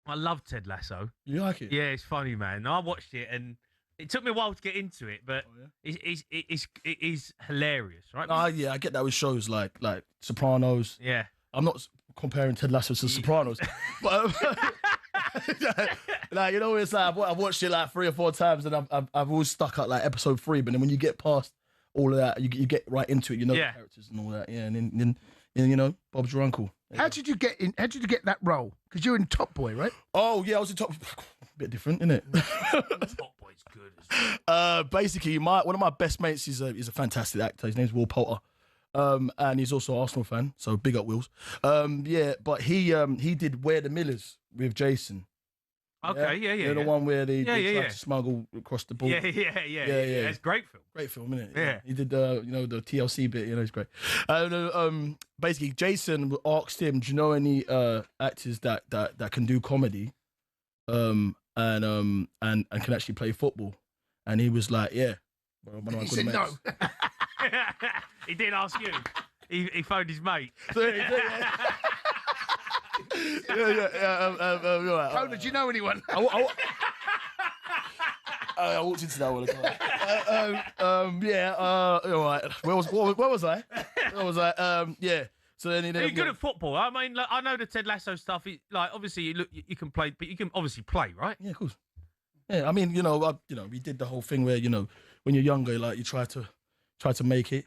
I love Ted Lasso. You like it? Yeah, it's funny, man. I watched it and it took me a while to get into it, but it is hilarious, right? Yeah, I get that with shows like Sopranos. Yeah. I'm not comparing Ted Lasso to Sopranos, but like, you know, it's like I've watched it like 3 or 4 times, and I've always stuck at like episode 3. But then when you get past all of that, you get right into it. You know the characters and all that. Yeah, and then you know, Bob's your uncle. How did you get in? How did you get that role? Because you're in Top Boy, right? Oh yeah, I was in Top. Bit different, isn't it? Top Boy's good as well. Basically, one of my best mates is a fantastic actor. His name's Will Poulter, and he's also an Arsenal fan. So big up, Wills. Yeah, but he did Where the Millers with Jason. Okay, yeah. The one where they tried yeah. to smuggle across the border. Yeah. It's a great film. Great film, isn't it? Yeah. He did the TLC bit. You know, it's great. Basically, Jason asked him, "Do you know any actors that can do comedy, and can actually play football?" And he was like, "Yeah." He said no. He didn't ask you. He phoned his mate. Coda, do you know anyone? I walked into that one. All right. Where was I? Yeah. So then Are you good at football? I mean, like, I know the Ted Lasso stuff. Like, obviously, you can play, but you can obviously play, right? Yeah, of course. Yeah, I mean, we did the whole thing where, when you're younger, like you try to make it.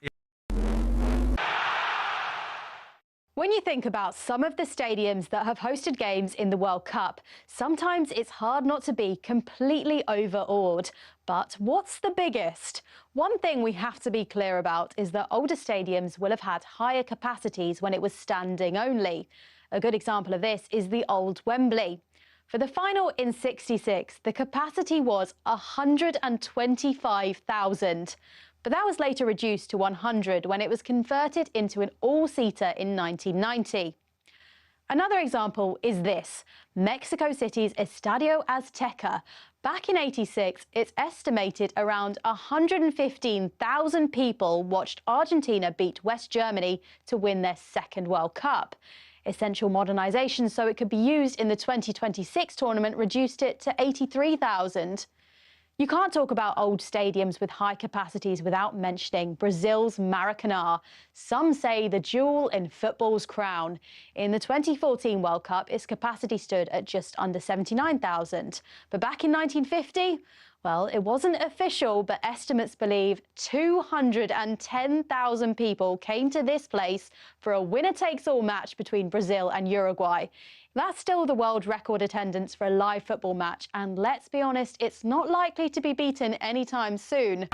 When you think about some of the stadiums that have hosted games in the World Cup, sometimes it's hard not to be completely overawed. But what's the biggest? One thing we have to be clear about is that older stadiums will have had higher capacities when it was standing only. A good example of this is the old Wembley. For the final in '66, the capacity was 125,000. But that was later reduced to 100 when it was converted into an all-seater in 1990. Another example is this, Mexico City's Estadio Azteca. Back in '86, it's estimated around 115,000 people watched Argentina beat West Germany to win their second World Cup. Essential modernisation so it could be used in the 2026 tournament reduced it to 83,000. You can't talk about old stadiums with high capacities without mentioning Brazil's Maracanã. Some say the jewel in football's crown. In the 2014 World Cup, its capacity stood at just under 79,000. But back in 1950, well, it wasn't official, but estimates believe 210,000 people came to this place for a winner-takes-all match between Brazil and Uruguay. That's still the world record attendance for a live football match, and let's be honest, it's not likely to be beaten anytime soon.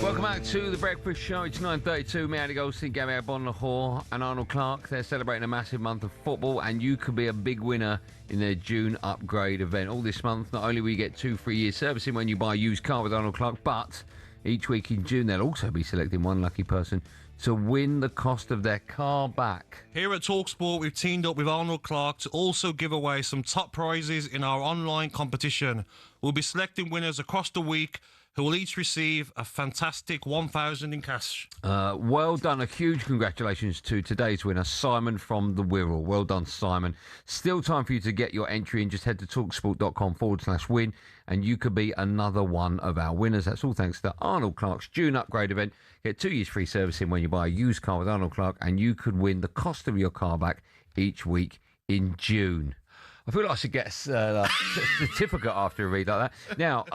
Welcome back to the Breakfast Show. It's 9:32. Me, Andy Goldstein Gabby Agbonlahor and Arnold Clark. They're celebrating a massive month of football, and you could be a big winner in their June upgrade event. All this month, not only will you get 2 free years servicing when you buy a used car with Arnold Clark, but each week in June, they'll also be selecting one lucky person to win the cost of their car back. Here at talkSPORT, we've teamed up with Arnold Clark to also give away some top prizes in our online competition. We'll be selecting winners across the week who will each receive a fantastic 1,000 in cash. Well done. A huge congratulations to today's winner, Simon from the Wirral. Well done, Simon. Still time for you to get your entry in. Just head to talksport.com/win and you could be another one of our winners. That's all thanks to Arnold Clark's June upgrade event. Get 2 years free servicing when you buy a used car with Arnold Clark, and you could win the cost of your car back each week in June. I feel like I should get a certificate after a read like that. Now,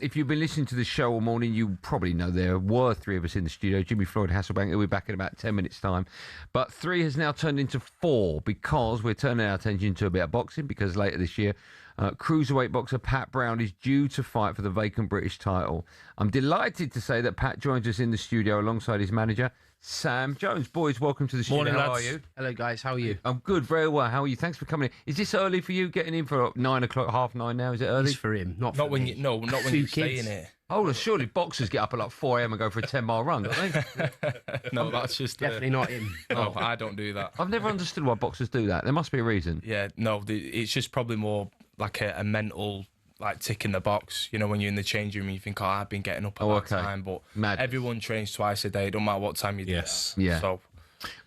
if you've been listening to the show all morning, you probably know there were 3 of us in the studio. Jimmy Floyd Hasselbank, he'll be back in about 10 minutes' time. But 3 has now turned into 4 because we're turning our attention to a bit of boxing, because later this year, cruiserweight boxer Pat Brown is due to fight for the vacant British title. I'm delighted to say that Pat joins us in the studio alongside his manager, Sam Jones. Boys, welcome to the studio. Morning, How lads. are you? Hello, guys. How are you? I'm good, very well. How are you? Thanks for coming in. Is this early for you, getting in for 9 o'clock, 8:30 now? Is it early? It's for him, not for when me. you not when Two you stay kids. in it. Oh, surely boxers get up at like 4 a.m. and go for a 10-mile run, don't they? No, that's just Definitely not him. No, I don't do that. I've never understood why boxers do that. There must be a reason. Yeah, no, it's just probably more like a mental, like ticking the box. You know, when you're in the change room, you think, oh, I've been getting up at that time, but everyone trains twice a day. It don't matter what time you do. Yes. Yeah. So,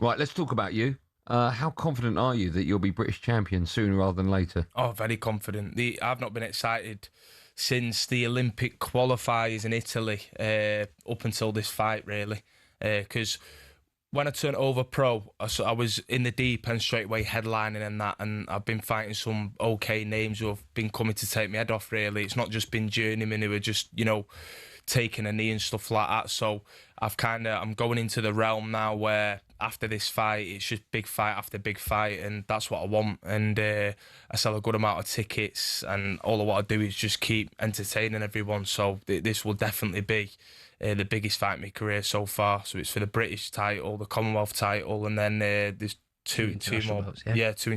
right, let's talk about you. How confident are you that you'll be British champion sooner rather than later? oh, very confident. I've not been excited since the Olympic qualifiers in Italy up until this fight, really, because when I turned over pro, I was in the deep end straight away headlining and that, and I've been fighting some okay names who have been coming to take my head off, really. It's not just been journeymen who are just, taking a knee and stuff like that. So I'm going into the realm now where after this fight, it's just big fight after big fight, and that's what I want. And I sell a good amount of tickets, and all I want to do is just keep entertaining everyone. So this will definitely be the biggest fight in my career so far. So it's for the British title, the Commonwealth title, and then there's two more belts, two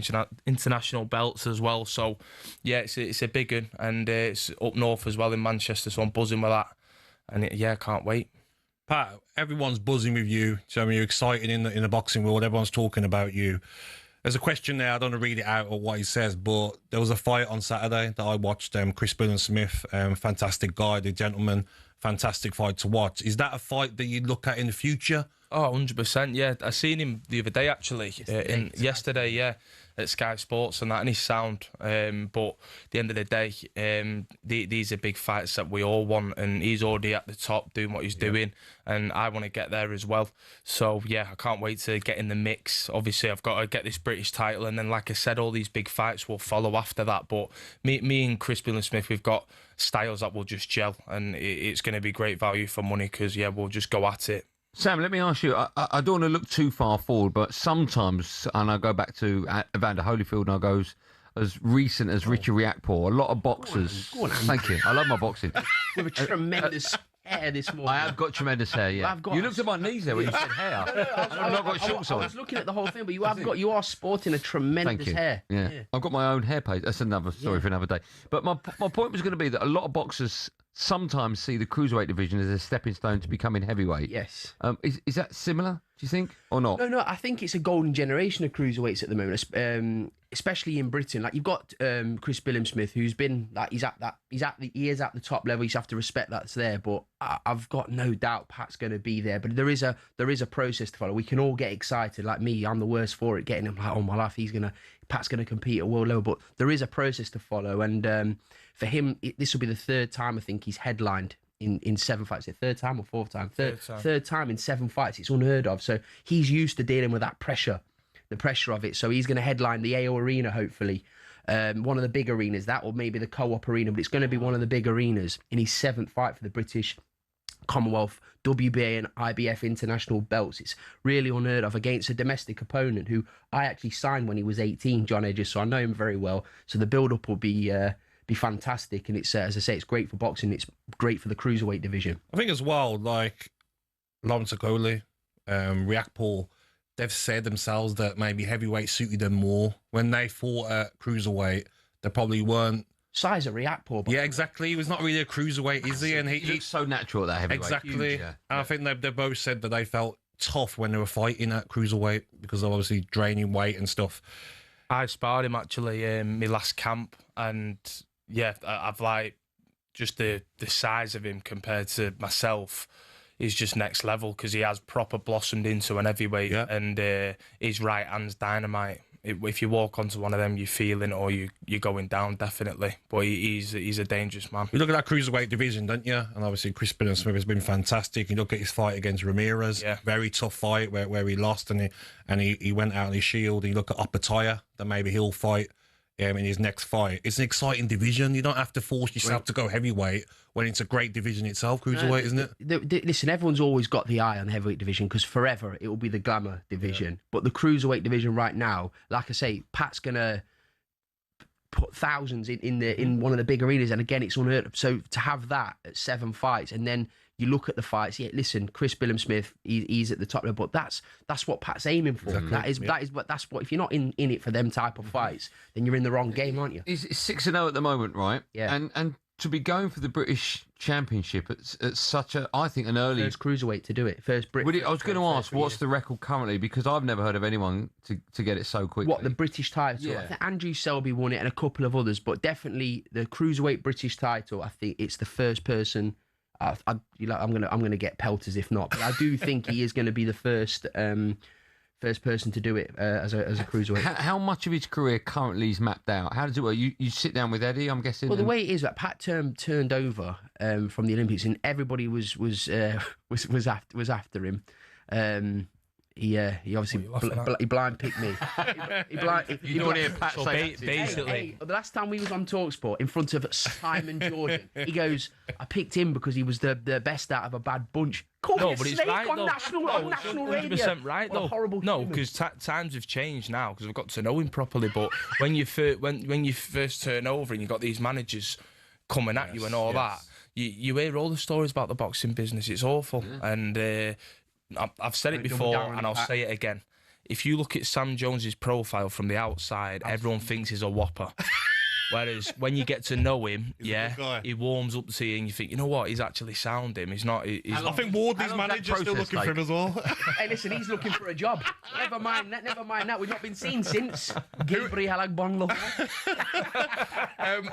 international belts as well. So yeah, it's a big one, and it's up north as well in Manchester. So I'm buzzing with that, and I can't wait. Pat, everyone's buzzing with you. So you're excited in the boxing world. Everyone's talking about you. There's a question there. I don't want to read it out or what he says, but there was a fight on Saturday that I watched. Chris Smith, fantastic guy, the gentleman, fantastic fight to watch. Is that a fight that you'd look at in the future? Oh, 100%, yeah. I seen him the other day, actually. Yesterday, at Sky Sports and that, and he's sound. But at the end of the day, these are big fights that we all want, and he's already at the top doing what he's doing, and I want to get there as well. So, yeah, I can't wait to get in the mix. Obviously, I've got to get this British title, and then, like I said, all these big fights will follow after that. But me and Chris Smith, we've got styles that will just gel, and it's going to be great value for money because, we'll just go at it. Sam, let me ask you, I don't want to look too far forward, but sometimes, and I go back to Evander Holyfield, and I go as recent as Richard Riakporhe, a lot of boxers... Go on, thank you, I love my boxing. With a tremendous hair this morning. I have got tremendous hair, yeah. You looked at my knees there when you said hair. I've not got shorts on. I was looking at the whole thing, but you are sporting a tremendous hair. Yeah. I've got my own hair page. That's another story for another day. But my point was going to be that a lot of boxers sometimes see the cruiserweight division as a stepping stone to becoming heavyweight. Yes. Is that similar, do you think, or not? No, I think it's a golden generation of cruiserweights at the moment, especially in Britain. Like, you've got Chris Smith, who's been he is at the top level. You have to respect that's there, but I've got no doubt Pat's going to be there. But there is a process to follow. We can all get excited, like me. I'm the worst for it, getting him like, oh my life, Pat's going to compete at world level. But there is a process to follow, and for him, this will be the third time I think he's headlined in 7 fights. Is it third time or fourth time? Third time in 7 fights. It's unheard of. So he's used to dealing with that pressure, the pressure of it. So he's going to headline the AO Arena, hopefully. One of the big arenas, that or maybe the Co-op Arena, but it's going to be one of the big arenas in his 7th fight for the British Commonwealth, WBA and IBF international belts. It's really unheard of against a domestic opponent who I actually signed when he was 18, John Edges, so I know him very well. So the build-up will be fantastic, and it's as I say, it's great for boxing. It's great for the cruiserweight division. I think as well, like Lawrence Okoli, Riakporhe, they've said themselves that maybe heavyweight suited them more. When they fought at cruiserweight, they probably weren't size of Riakporhe. Yeah, exactly. He was not really a cruiserweight, is he? And he looks so natural at that heavyweight. Exactly. Huge, yeah. And I think they both said that they felt tough when they were fighting at cruiserweight because of obviously draining weight and stuff. I sparred him actually in my last camp, and yeah, I've like just the size of him compared to myself is just next level because he has proper blossomed into an heavyweight, and his right hand's dynamite. If you walk onto one of them, you're feeling or you're going down, definitely. But he's a dangerous man. You look at that cruiserweight division, don't you? And obviously Chris Smith has been fantastic. You look at his fight against Ramirez, very tough fight where he lost and he went out on his shield. You look at Opataya, that maybe he'll fight in his next fight. It's an exciting division. You don't have to force yourself to go heavyweight when it's a great division itself, cruiserweight, isn't it? Listen, everyone's always got the eye on the heavyweight division because forever it will be the glamour division. But the cruiserweight division right now, like I say, Pat's gonna put thousands in one of the big arenas, and again, it's unheard of. So to have that at 7 fights, and then you look at the fights. Yeah, listen, Chris Smith, he's at the top level, but that's what Pat's aiming for. Exactly. That's what. If you're not in it for them type of fights, then you're in the wrong game, aren't you? He's 6-0 at the moment, right? Yeah. And to be going for the British Championship at such a, I think, an early first cruiserweight to do it. First Brit. I was going to ask, what's the record currently? Because I've never heard of anyone to get it so quickly. What, the British title? Yeah. I think Andrew Selby won it, and a couple of others, but definitely the cruiserweight British title. I think it's the first person. I'm gonna get pelters if not, but I do think he is going to be the first person to do it as a cruiserweight. How much of his career currently is mapped out? How does it work? You sit down with Eddie, I'm guessing. Well, the way it is that Pat turned over from the Olympics, and everybody was after him. He obviously he blind picked me. You don't hear Pat say basically. The last time we was on talkSPORT in front of Simon Jordan, he goes, "I picked him because he was the best out of a bad bunch." No, but it's right on though. national radio. 100% right though. No, because times have changed now because we've got to know him properly. But when you first turn over and you got these managers coming at you and all that, you hear all the stories about the boxing business. It's awful, and I've said it before and I'll say it again. if you look at Sam Jones's profile from the outside, everyone thinks he's a whopper. Whereas when you get to know him, he warms up to you and you think, you know what, he's actually sound him. He's not. I think Wardley's manager's still looking for him as well. Hey, listen, he's looking for a job. Never mind that. We've not been seen since. Gabby Agbonlahor.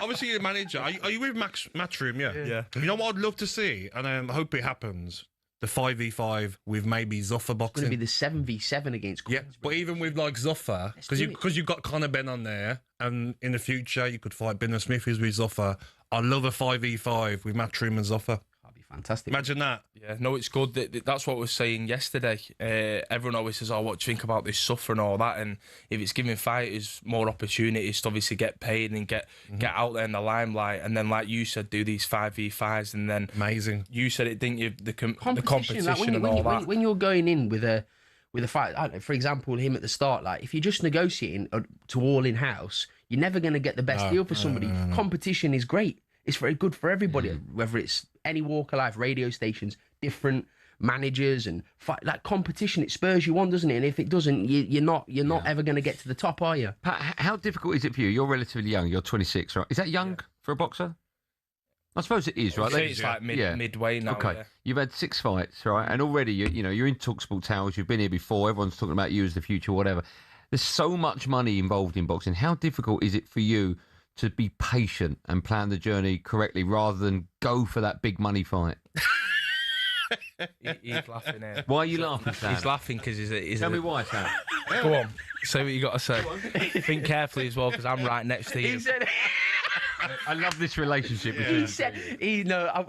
Obviously, you're the manager. Are you with Matchroom? Yeah. You know what I'd love to see, and I hope it happens. The 5v5 with maybe Zoffa boxing. It's going to be the 7v7 against Queensbury. Yeah, but even with like Zoffa, because you've got Conor Ben on there, and in the future you could fight Ben Smith who's with Zoffa. I love a 5v5 with Matchroom and Zoffa. That'd be fantastic. Imagine that. Yeah, no, it's good. That's what we were saying yesterday. Everyone always says, "Oh, what do you think about this Zoffa and all that?" And if it's giving fighters more opportunities to obviously get paid and get out there in the limelight, and then like you said, do these 5v5s, and then amazing. You said it, didn't you? The competition like and all that. When you're going in with a fight, I don't know, for example, him at the start, like if you're just negotiating to all in house, you're never going to get the best deal for somebody. No. Competition is great. It's very good for everybody, whether it's any walk of life, radio stations, different managers, and fight. Like competition, it spurs you on, doesn't it? And if it doesn't, you're not ever going to get to the top, are you? Pat, how difficult is it for you? You're relatively young. You're 26, right? Is that young for a boxer? I suppose it is, right? It's like midway now. Okay, you've had 6 fights, right? And already, you're in talkSPORT Towers. You've been here before. Everyone's talking about you as the future, whatever. There's so much money involved in boxing. How difficult is it for you to be patient and plan the journey correctly rather than go for that big money fight? He's laughing here. Why are you laughing, Sam? He's laughing because he's Tell me why, Sam. Go on. Say what you got to say. Think carefully as well, because I'm right next to you. He said... I love this relationship. He said,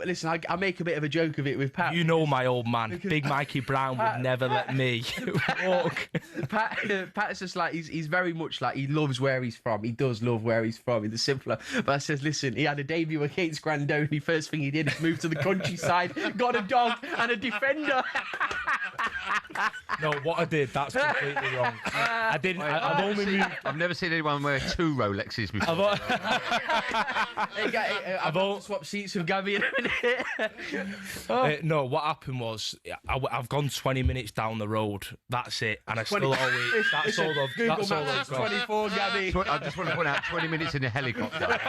listen, I make a bit of a joke of it with Pat. You know my old man, Big Mikey Brown, would never let me walk. Pat's just like, he's very much like, he loves where he's from. He does love where he's from. He's simpler. But I says, listen, he had a debut against Grandoni. First thing he did is move to the countryside, got a dog and a defender. No, what I did, that's completely wrong. I didn't. I've never seen anyone wear 2 Rolexes before. I've swapped seats with Gabby in a minute. No, what happened was I've gone 20 minutes down the road. That's it, and I still always. That's all I've got. Google Maps 24, Gabby. I just want to point out 20 minutes in a helicopter.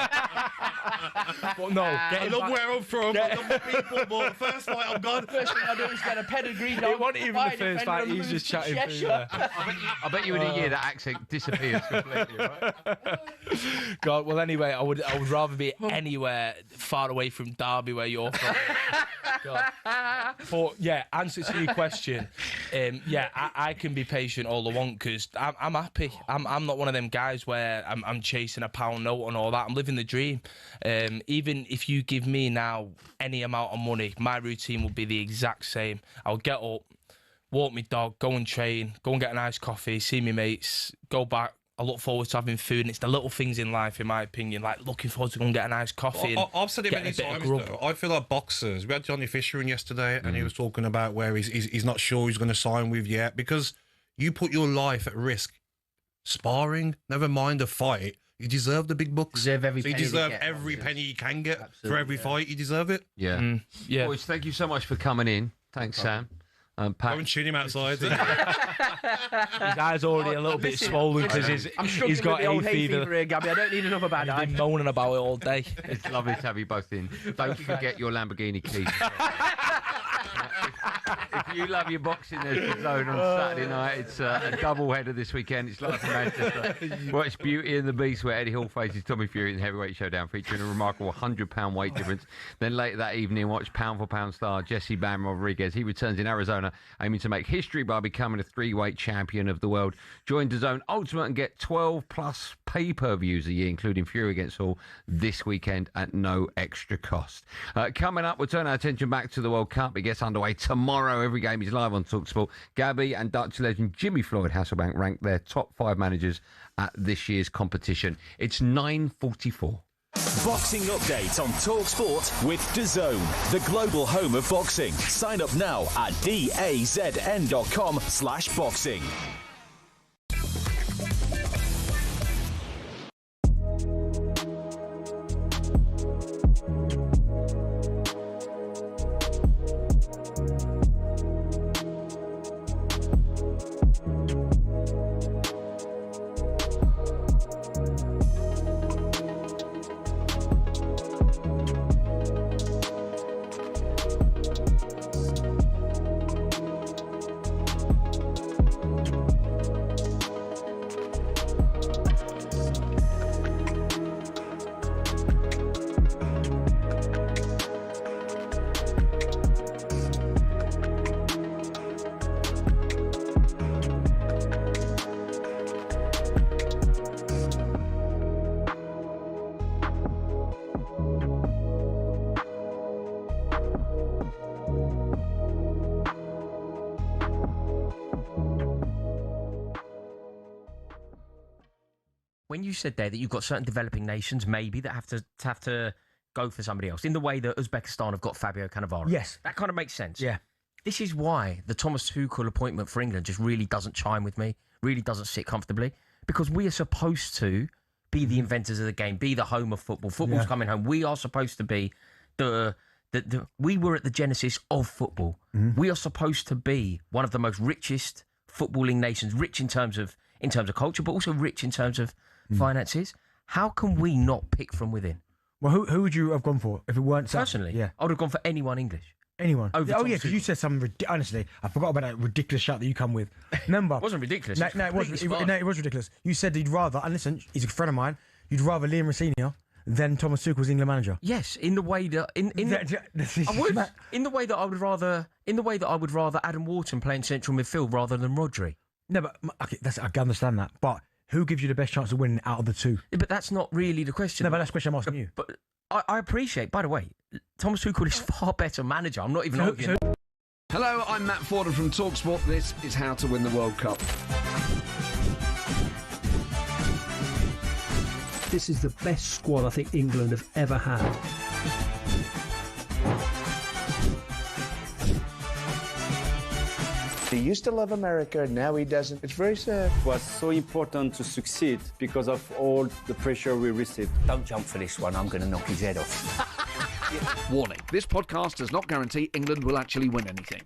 But no, I love where I'm from. I love the people, but first fight I'm gone. First thing I do is get a pedigree dog. It wasn't even the first fight. He's just chatting through there. I bet you in a year that accent disappears completely, right? God, well, anyway, I would rather be anywhere far away from Derby where you're from. God. But yeah, answer to your question. I can be patient all I want because I'm happy. I'm not one of them guys where I'm chasing a pound note and all that. I'm living the dream. Even if you give me now any amount of money, my routine will be the exact same. I'll get up, walk my dog, go and train, go and get a nice coffee, see my mates, go back. I look forward to having food, and it's the little things in life, in my opinion, like looking forward to go and get a nice coffee. I've said it many times, though. I feel like boxers. We had Johnny Fisher in yesterday, and he was talking about where he's not sure he's going to sign with yet because you put your life at risk. Sparring, never mind a fight. You deserve the big bucks. You deserve every penny you can get for every fight. You deserve it. Yeah. Yeah. Boys, thank you so much for coming in. Thanks, Sam. Pat. Go and shoot him outside. His eyes already a little bit swollen because he's got hay fever here, Gabby. I don't need another bad eye. He's been moaning about it all day. It's lovely to have you both in. Don't forget your Lamborghini keys. If you love your boxing, there's the zone on Saturday night. It's a double header this weekend. It's live from Manchester. Watch Beauty and the Beast, where Eddie Hall faces Tommy Fury in the heavyweight showdown, featuring a remarkable 100-pound weight difference. Then later that evening, watch pound-for-pound star Jesse Bam Rodriguez. He returns in Arizona, aiming to make history by becoming a 3-weight champion of the world. Join DAZN Ultimate and get 12+ pay-per-views a year, including Fury against Hall, this weekend at no extra cost. Coming up, we'll turn our attention back to the World Cup. It gets underway tomorrow. Every game is live on talkSPORT. Gabby and Dutch legend Jimmy Floyd Hasselbank ranked their top 5 managers at this year's competition. It's 9:44. Boxing update on talkSPORT with DAZN, the global home of boxing. Sign up now at dazn.com/boxing. when you said there that you've got certain developing nations maybe that have to go for somebody else, in the way that Uzbekistan have got Fabio Cannavaro. Yes. That kind of makes sense. Yeah. This is why the Thomas Tuchel appointment for England just really doesn't chime with me, really doesn't sit comfortably, because we are supposed to be the inventors of the game, be the home of football. Football's coming home. We are supposed to be we were at the genesis of football. We are supposed to be one of the most richest footballing nations, rich in terms of culture, but also rich in terms of finances. How can we not pick from within? Well, who would you have gone for if it weren't Personally, Yeah, I would have gone for anyone English. anyone. Over Oh Thomas yeah, because you said something. Honestly, I forgot about that ridiculous shout that you come with. Remember? It wasn't ridiculous. No, It's it was. completely smart. No, it was ridiculous. You said you'd rather. And listen, he's a friend of mine. You'd rather Liam Rosenior than Thomas Tuchel's England manager. Yes, in the way that I would. In the way that I would rather Adam Wharton playing central midfield rather than Rodri. No, but okay, I can understand that. But who gives you the best chance of winning out of the two? Yeah, but that's not really the question. No, but that's the question I'm asking you. But I appreciate, by the way, Thomas Tuchel is far better manager. I'm not even arguing. Hello, I'm Matt Forden from talkSPORT. This is How to Win the World Cup. This is the best squad I think England have ever had. He used to love America, now he doesn't. It's very sad. It was so important to succeed because of all the pressure we received. Don't jump for this one, I'm going to knock his head off. Warning, this podcast does not guarantee England will actually win anything.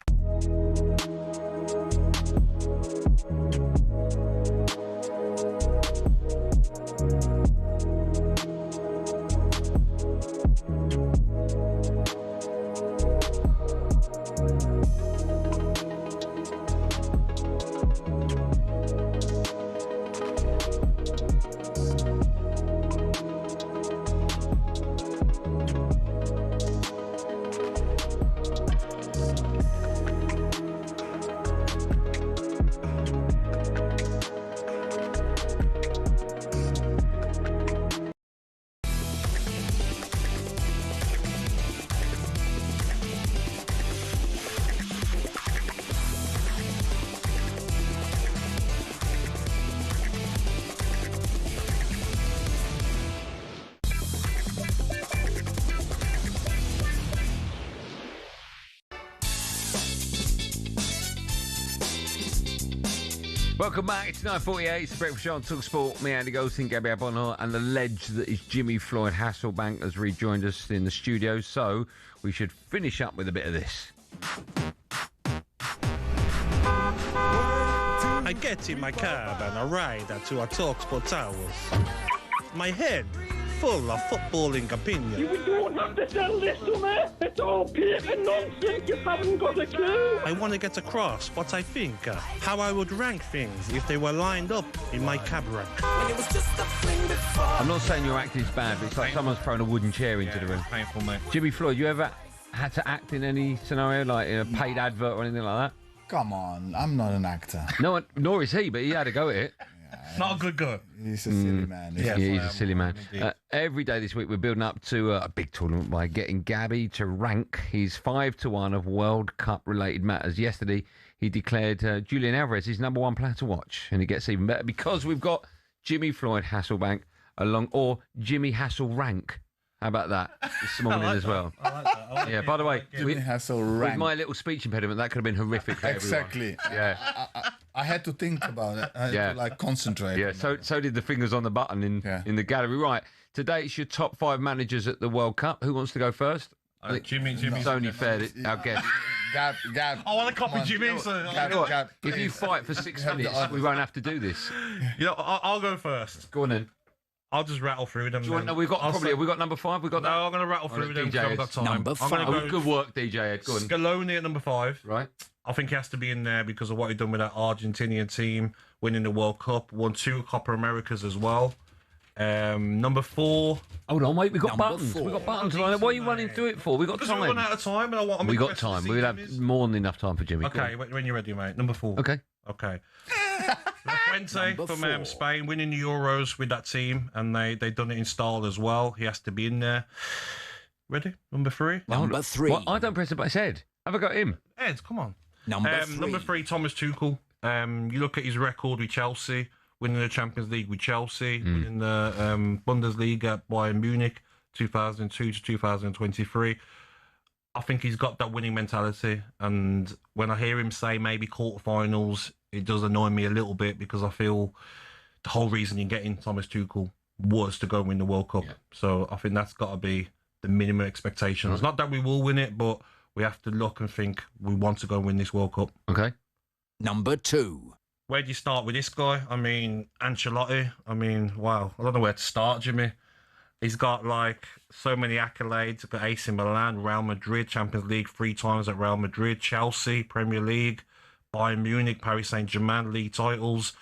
Welcome back. It's 9:48. It's the Breakfast Show on talkSPORT. Me, Andy Goldstein Gabby Agbonlahor, and the ledge that is Jimmy Floyd Hasselbank has rejoined us in the studio. So we should finish up with a bit of this. I get in my cab and I ride to a talkSPORT Towers. My head full of footballing opinion. You don't have to tell this to me. It's all paper nonsense. You haven't got a clue. I want to get across what I think, how I would rank things if they were lined up in my cab rank. I'm not saying your acting is bad, but it's like someone's thrown a wooden chair into the room. Painful, mate. Jimmy Floyd, you ever had to act in any scenario, like in a paid advert or anything like that? Come on, I'm not an actor. No, nor is he, but he had a go at it. Not a good go. He's a silly man. Yeah, he's a silly man. Every day this week, we're building up to a big tournament by getting Gabby to rank his 5-1 of World Cup-related matters. Yesterday, he declared Julian Alvarez his number one player to watch, and it gets even better because we've got Jimmy Floyd Hasselbank along, or Jimmy Hasselrank. How about that this morning as well? I like that. I like Yeah, it. by the way, Jimmy Hasselrank. with my little speech impediment, that could have been horrific for Exactly. everyone. Yeah. I had to think about it. I had to like concentrate. Yeah, so did the fingers on the button in the gallery. Right, today it's your top 5 managers at the World Cup. Who wants to go first? Jimmy. It's only fair that our guest. Gab. I want to copy Jimmy. So Gab, if you fight for 6 minutes, we won't have to do this. You know, I'll go first. Go on then. I'll just rattle through them. Do you want, no, we've got have we got number 5? We've got that. No, I'm going to rattle through them. DJ I've got time. Number 5. I'm gonna go Good work, DJ Ed. Go on. Scaloni at number 5. Right. I think he has to be in there because of what he's done with that Argentinian team, winning the World Cup, won 2 Copa Americas as well. Number 4. Hold on, mate. We've got Number buttons. 4. We've got buttons. What are you running through it for? We've got Because we've run time. out of time, and I want. We got time. We'll have more than enough time for Jimmy. Go Okay, on. when you're ready, mate. Number 4. Okay. Fuente from Spain, winning the Euros with that team, and they done it in style as well. He has to be in there. Ready? Number 3. Number 3. Well, I don't press it, but it's Ed. Have I got him? Ed, come on. Number 3. Number 3, Thomas Tuchel. You look at his record with Chelsea, winning the Champions League with Chelsea, winning the Bundesliga at Bayern Munich, 2002 to 2023. I think he's got that winning mentality, and when I hear him say maybe quarterfinals, it does annoy me a little bit because I feel the whole reason in getting Thomas Tuchel was to go win the World Cup. Yeah. So I think that's got to be the minimum expectations. Right. Not that we will win it, but we have to look and think we want to go win this World Cup. Okay. Number 2. Where do you start with this guy? I mean, Ancelotti. I mean, wow. I don't know where to start, Jimmy. He's got like so many accolades. He's got AC Milan, Real Madrid, Champions League 3 times at Real Madrid, Chelsea, Premier League, Bayern Munich, Paris Saint-Germain, league titles.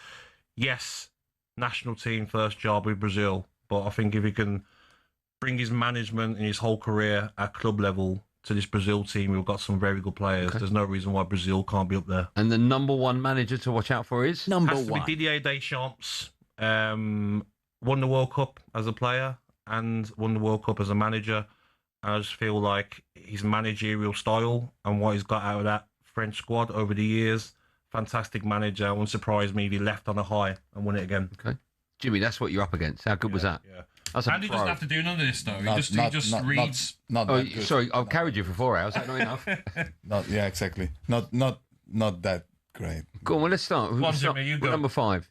Yes, national team first job with Brazil. But I think if he can bring his management and his whole career at club level to this Brazil team, we've got some very good players. Okay. There's no reason why Brazil can't be up there. And the number 1 manager to watch out for is? Has to be Didier Deschamps. Won the World Cup as a player and won the World Cup as a manager. And I just feel like his managerial style and what he's got out of that French squad over the years, fantastic manager. It wouldn't surprise me if he left on a high and won it again. Okay. Jimmy, that's what you're up against. How good was that? Yeah. That's Andy doesn't have to do none of this, though. He just reads. Not sorry, I've carried you for 4 hours. Is that not enough? Yeah, exactly. Not that great. Go on, well, let's start. Jimmy, number 5.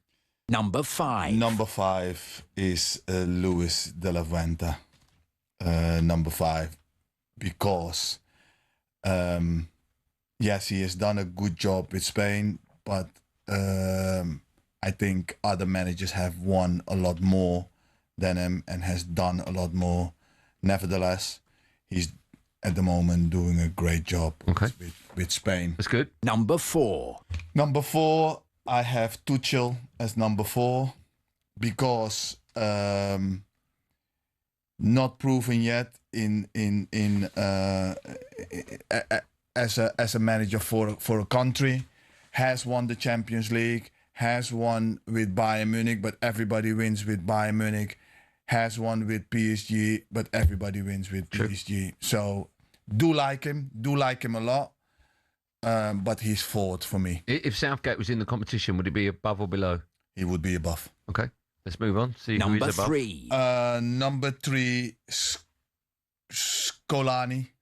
Number 5. Number 5 is Luis de la Fuente. Number 5, because yes, he has done a good job with Spain, but I think other managers have won a lot more than him and has done a lot more. Nevertheless, he's at the moment doing a great job with Spain. That's good. Number 4. Number 4, I have Tuchel as number 4 because not proven yet as a manager for a country, has won the Champions League, has won with Bayern Munich, but everybody wins with Bayern Munich, has won with PSG, but everybody wins with PSG. So do like him a lot, but he's 4th for me. If Southgate was in the competition, would it be above or below? He would be above. Okay, let's move on. See who is above. Number 3, Scolani.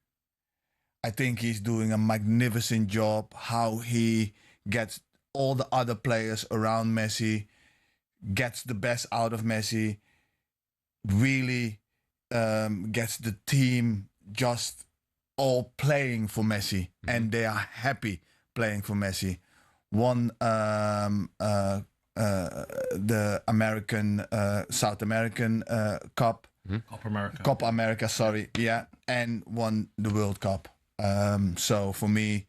I think he's doing a magnificent job. How he gets all the other players around Messi, gets the best out of Messi, really gets the team just all playing for Messi, and they are happy playing for Messi. Won the American, South American Cup. Copa America, sorry, yeah, and won the World Cup. So for me,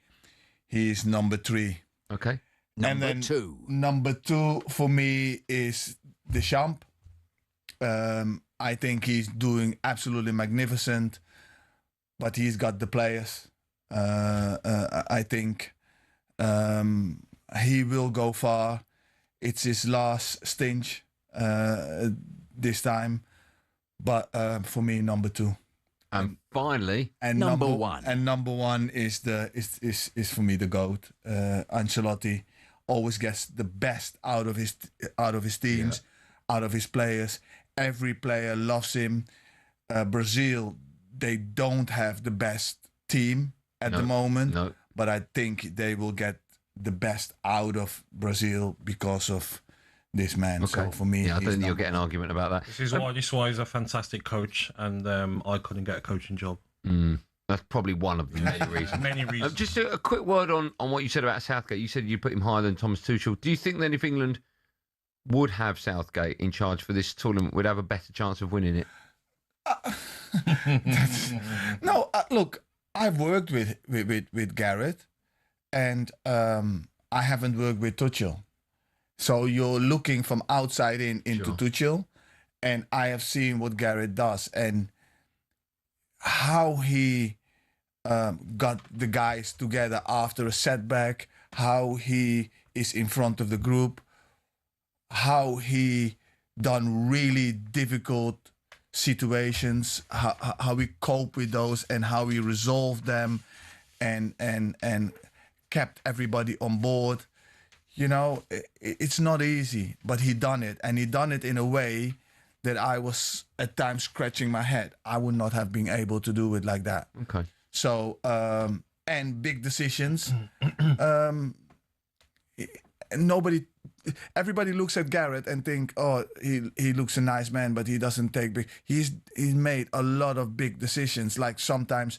he's number 3. Okay. Number 2. Number 2 for me is Deschamps. I think he's doing absolutely magnificent, but he's got the players. I think he will go far. It's his last stint this time, but for me, number 2. And finally, number 1. And number 1 is for me the GOAT. Ancelotti always gets the best out of his teams, out of his players. Every player loves him. Brazil, they don't have the best team at the moment, but I think they will get the best out of Brazil because of this man. Okay. So for me, I don't think you'll get an argument about that. This is why he's a fantastic coach, and I couldn't get a coaching job. That's probably one of the many reasons. Many reasons. Just a quick word on what you said about Southgate. You said you put him higher than Thomas Tuchel. Do you think then if England would have Southgate in charge for this tournament, we'd have a better chance of winning it? No, look, I've worked with Gareth, and I haven't worked with Tuchel. So you're looking from outside into Tuchel, and I have seen what Gareth does and how he got the guys together after a setback, how he is in front of the group, how he done really difficult situations, how we cope with those and how we resolve them and kept everybody on board. you know, it's not easy, but he done it, and he done it in a way that I was at times scratching my head. I would not have been able to do it like that. Okay. So, and big decisions. Everybody looks at Gareth and think, oh, he looks a nice man, but he doesn't take big. He's made a lot of big decisions, like sometimes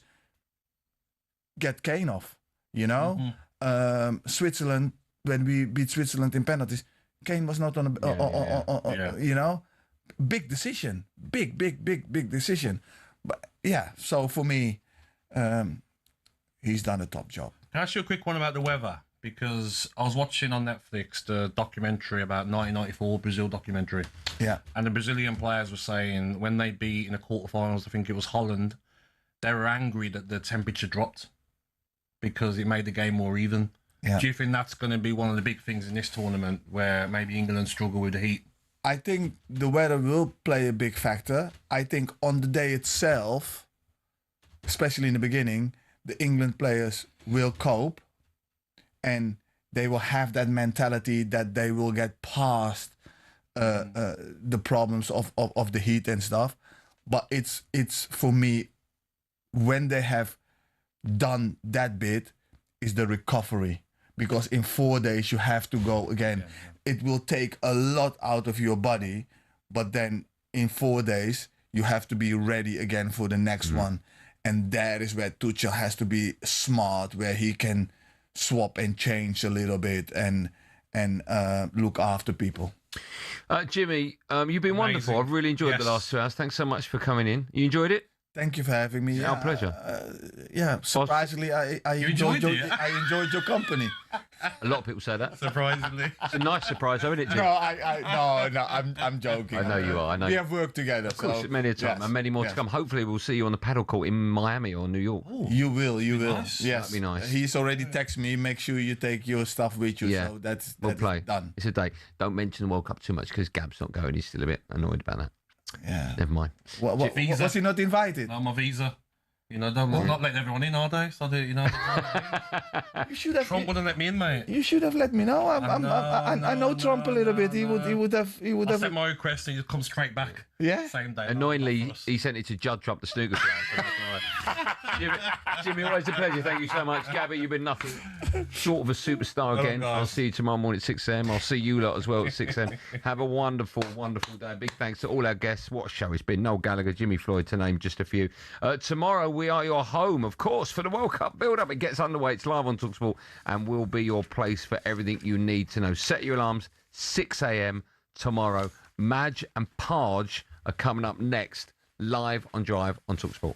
get Kane off, you know? Switzerland, when we beat Switzerland in penalties, Kane was not on a, you know? Big decision. Big decision. But yeah, so for me, he's done a top job. Can I ask you a quick one about the weather? Because I was watching on Netflix the documentary about 1994 Brazil documentary. Yeah. And the Brazilian players were saying when they beat in the quarterfinals, I think it was Holland, they were angry that the temperature dropped because it made the game more even. Yeah. Do you think that's going to be one of the big things in this tournament where maybe England struggle with the heat? I think the weather will play a big factor. I think on the day itself, especially in the beginning, the England players will cope. And they will have that mentality that they will get past the problems of the heat and stuff. But it's for me, when they have done that bit, is the recovery. Because in 4 days you have to go again. It will take a lot out of your body, but then in 4 days you have to be ready again for the next one. And that is where Tuchel has to be smart, where he can swap and change a little bit and look after people. Jimmy, you've been wonderful. I've really enjoyed the last 2 hours. Thanks so much for coming in. You enjoyed it? Thank you for having me. Our pleasure. Yeah, surprisingly, I enjoyed your company. A lot of people say that. Surprisingly, it's a nice surprise, though, isn't it, Jim? No, I'm joking. I know you are. I know we have worked together. Of course, many a time, and many more to come. Hopefully, we'll see you on the paddle court in Miami or New York. You will. Nice. Yes, that'd be nice. He's already texted me. Make sure you take your stuff with you. Yeah, so that's we'll play. Done. It's a day. Don't mention the World Cup too much because Gab's not going. He's still a bit annoyed about that. Yeah. Never mind. Was he not invited? No, my visa. You know, they're not letting everyone in, are they? So they, you know, you should have. Trump wouldn't let me in, mate. You should have let me know. I know Trump a little bit. He would have. I sent my request and he come straight back. Yeah. Same day. Annoyingly, he sent it to Judd Trump, the snooker player. Jimmy, always a pleasure. Thank you so much. Gabby, you've been nothing short of a superstar again. I'll see you tomorrow morning at 6 a.m. I'll see you lot as well at 6 a.m. Have a wonderful, wonderful day. Big thanks to all our guests. What a show it's been. Noel Gallagher, Jimmy Floyd, to name just a few. Tomorrow, we are your home, of course, for the World Cup build-up. It gets underway. It's live on talkSPORT and will be your place for everything you need to know. Set your alarms, 6 a.m. tomorrow. Madge and Parge are coming up next, live on Drive on talkSPORT.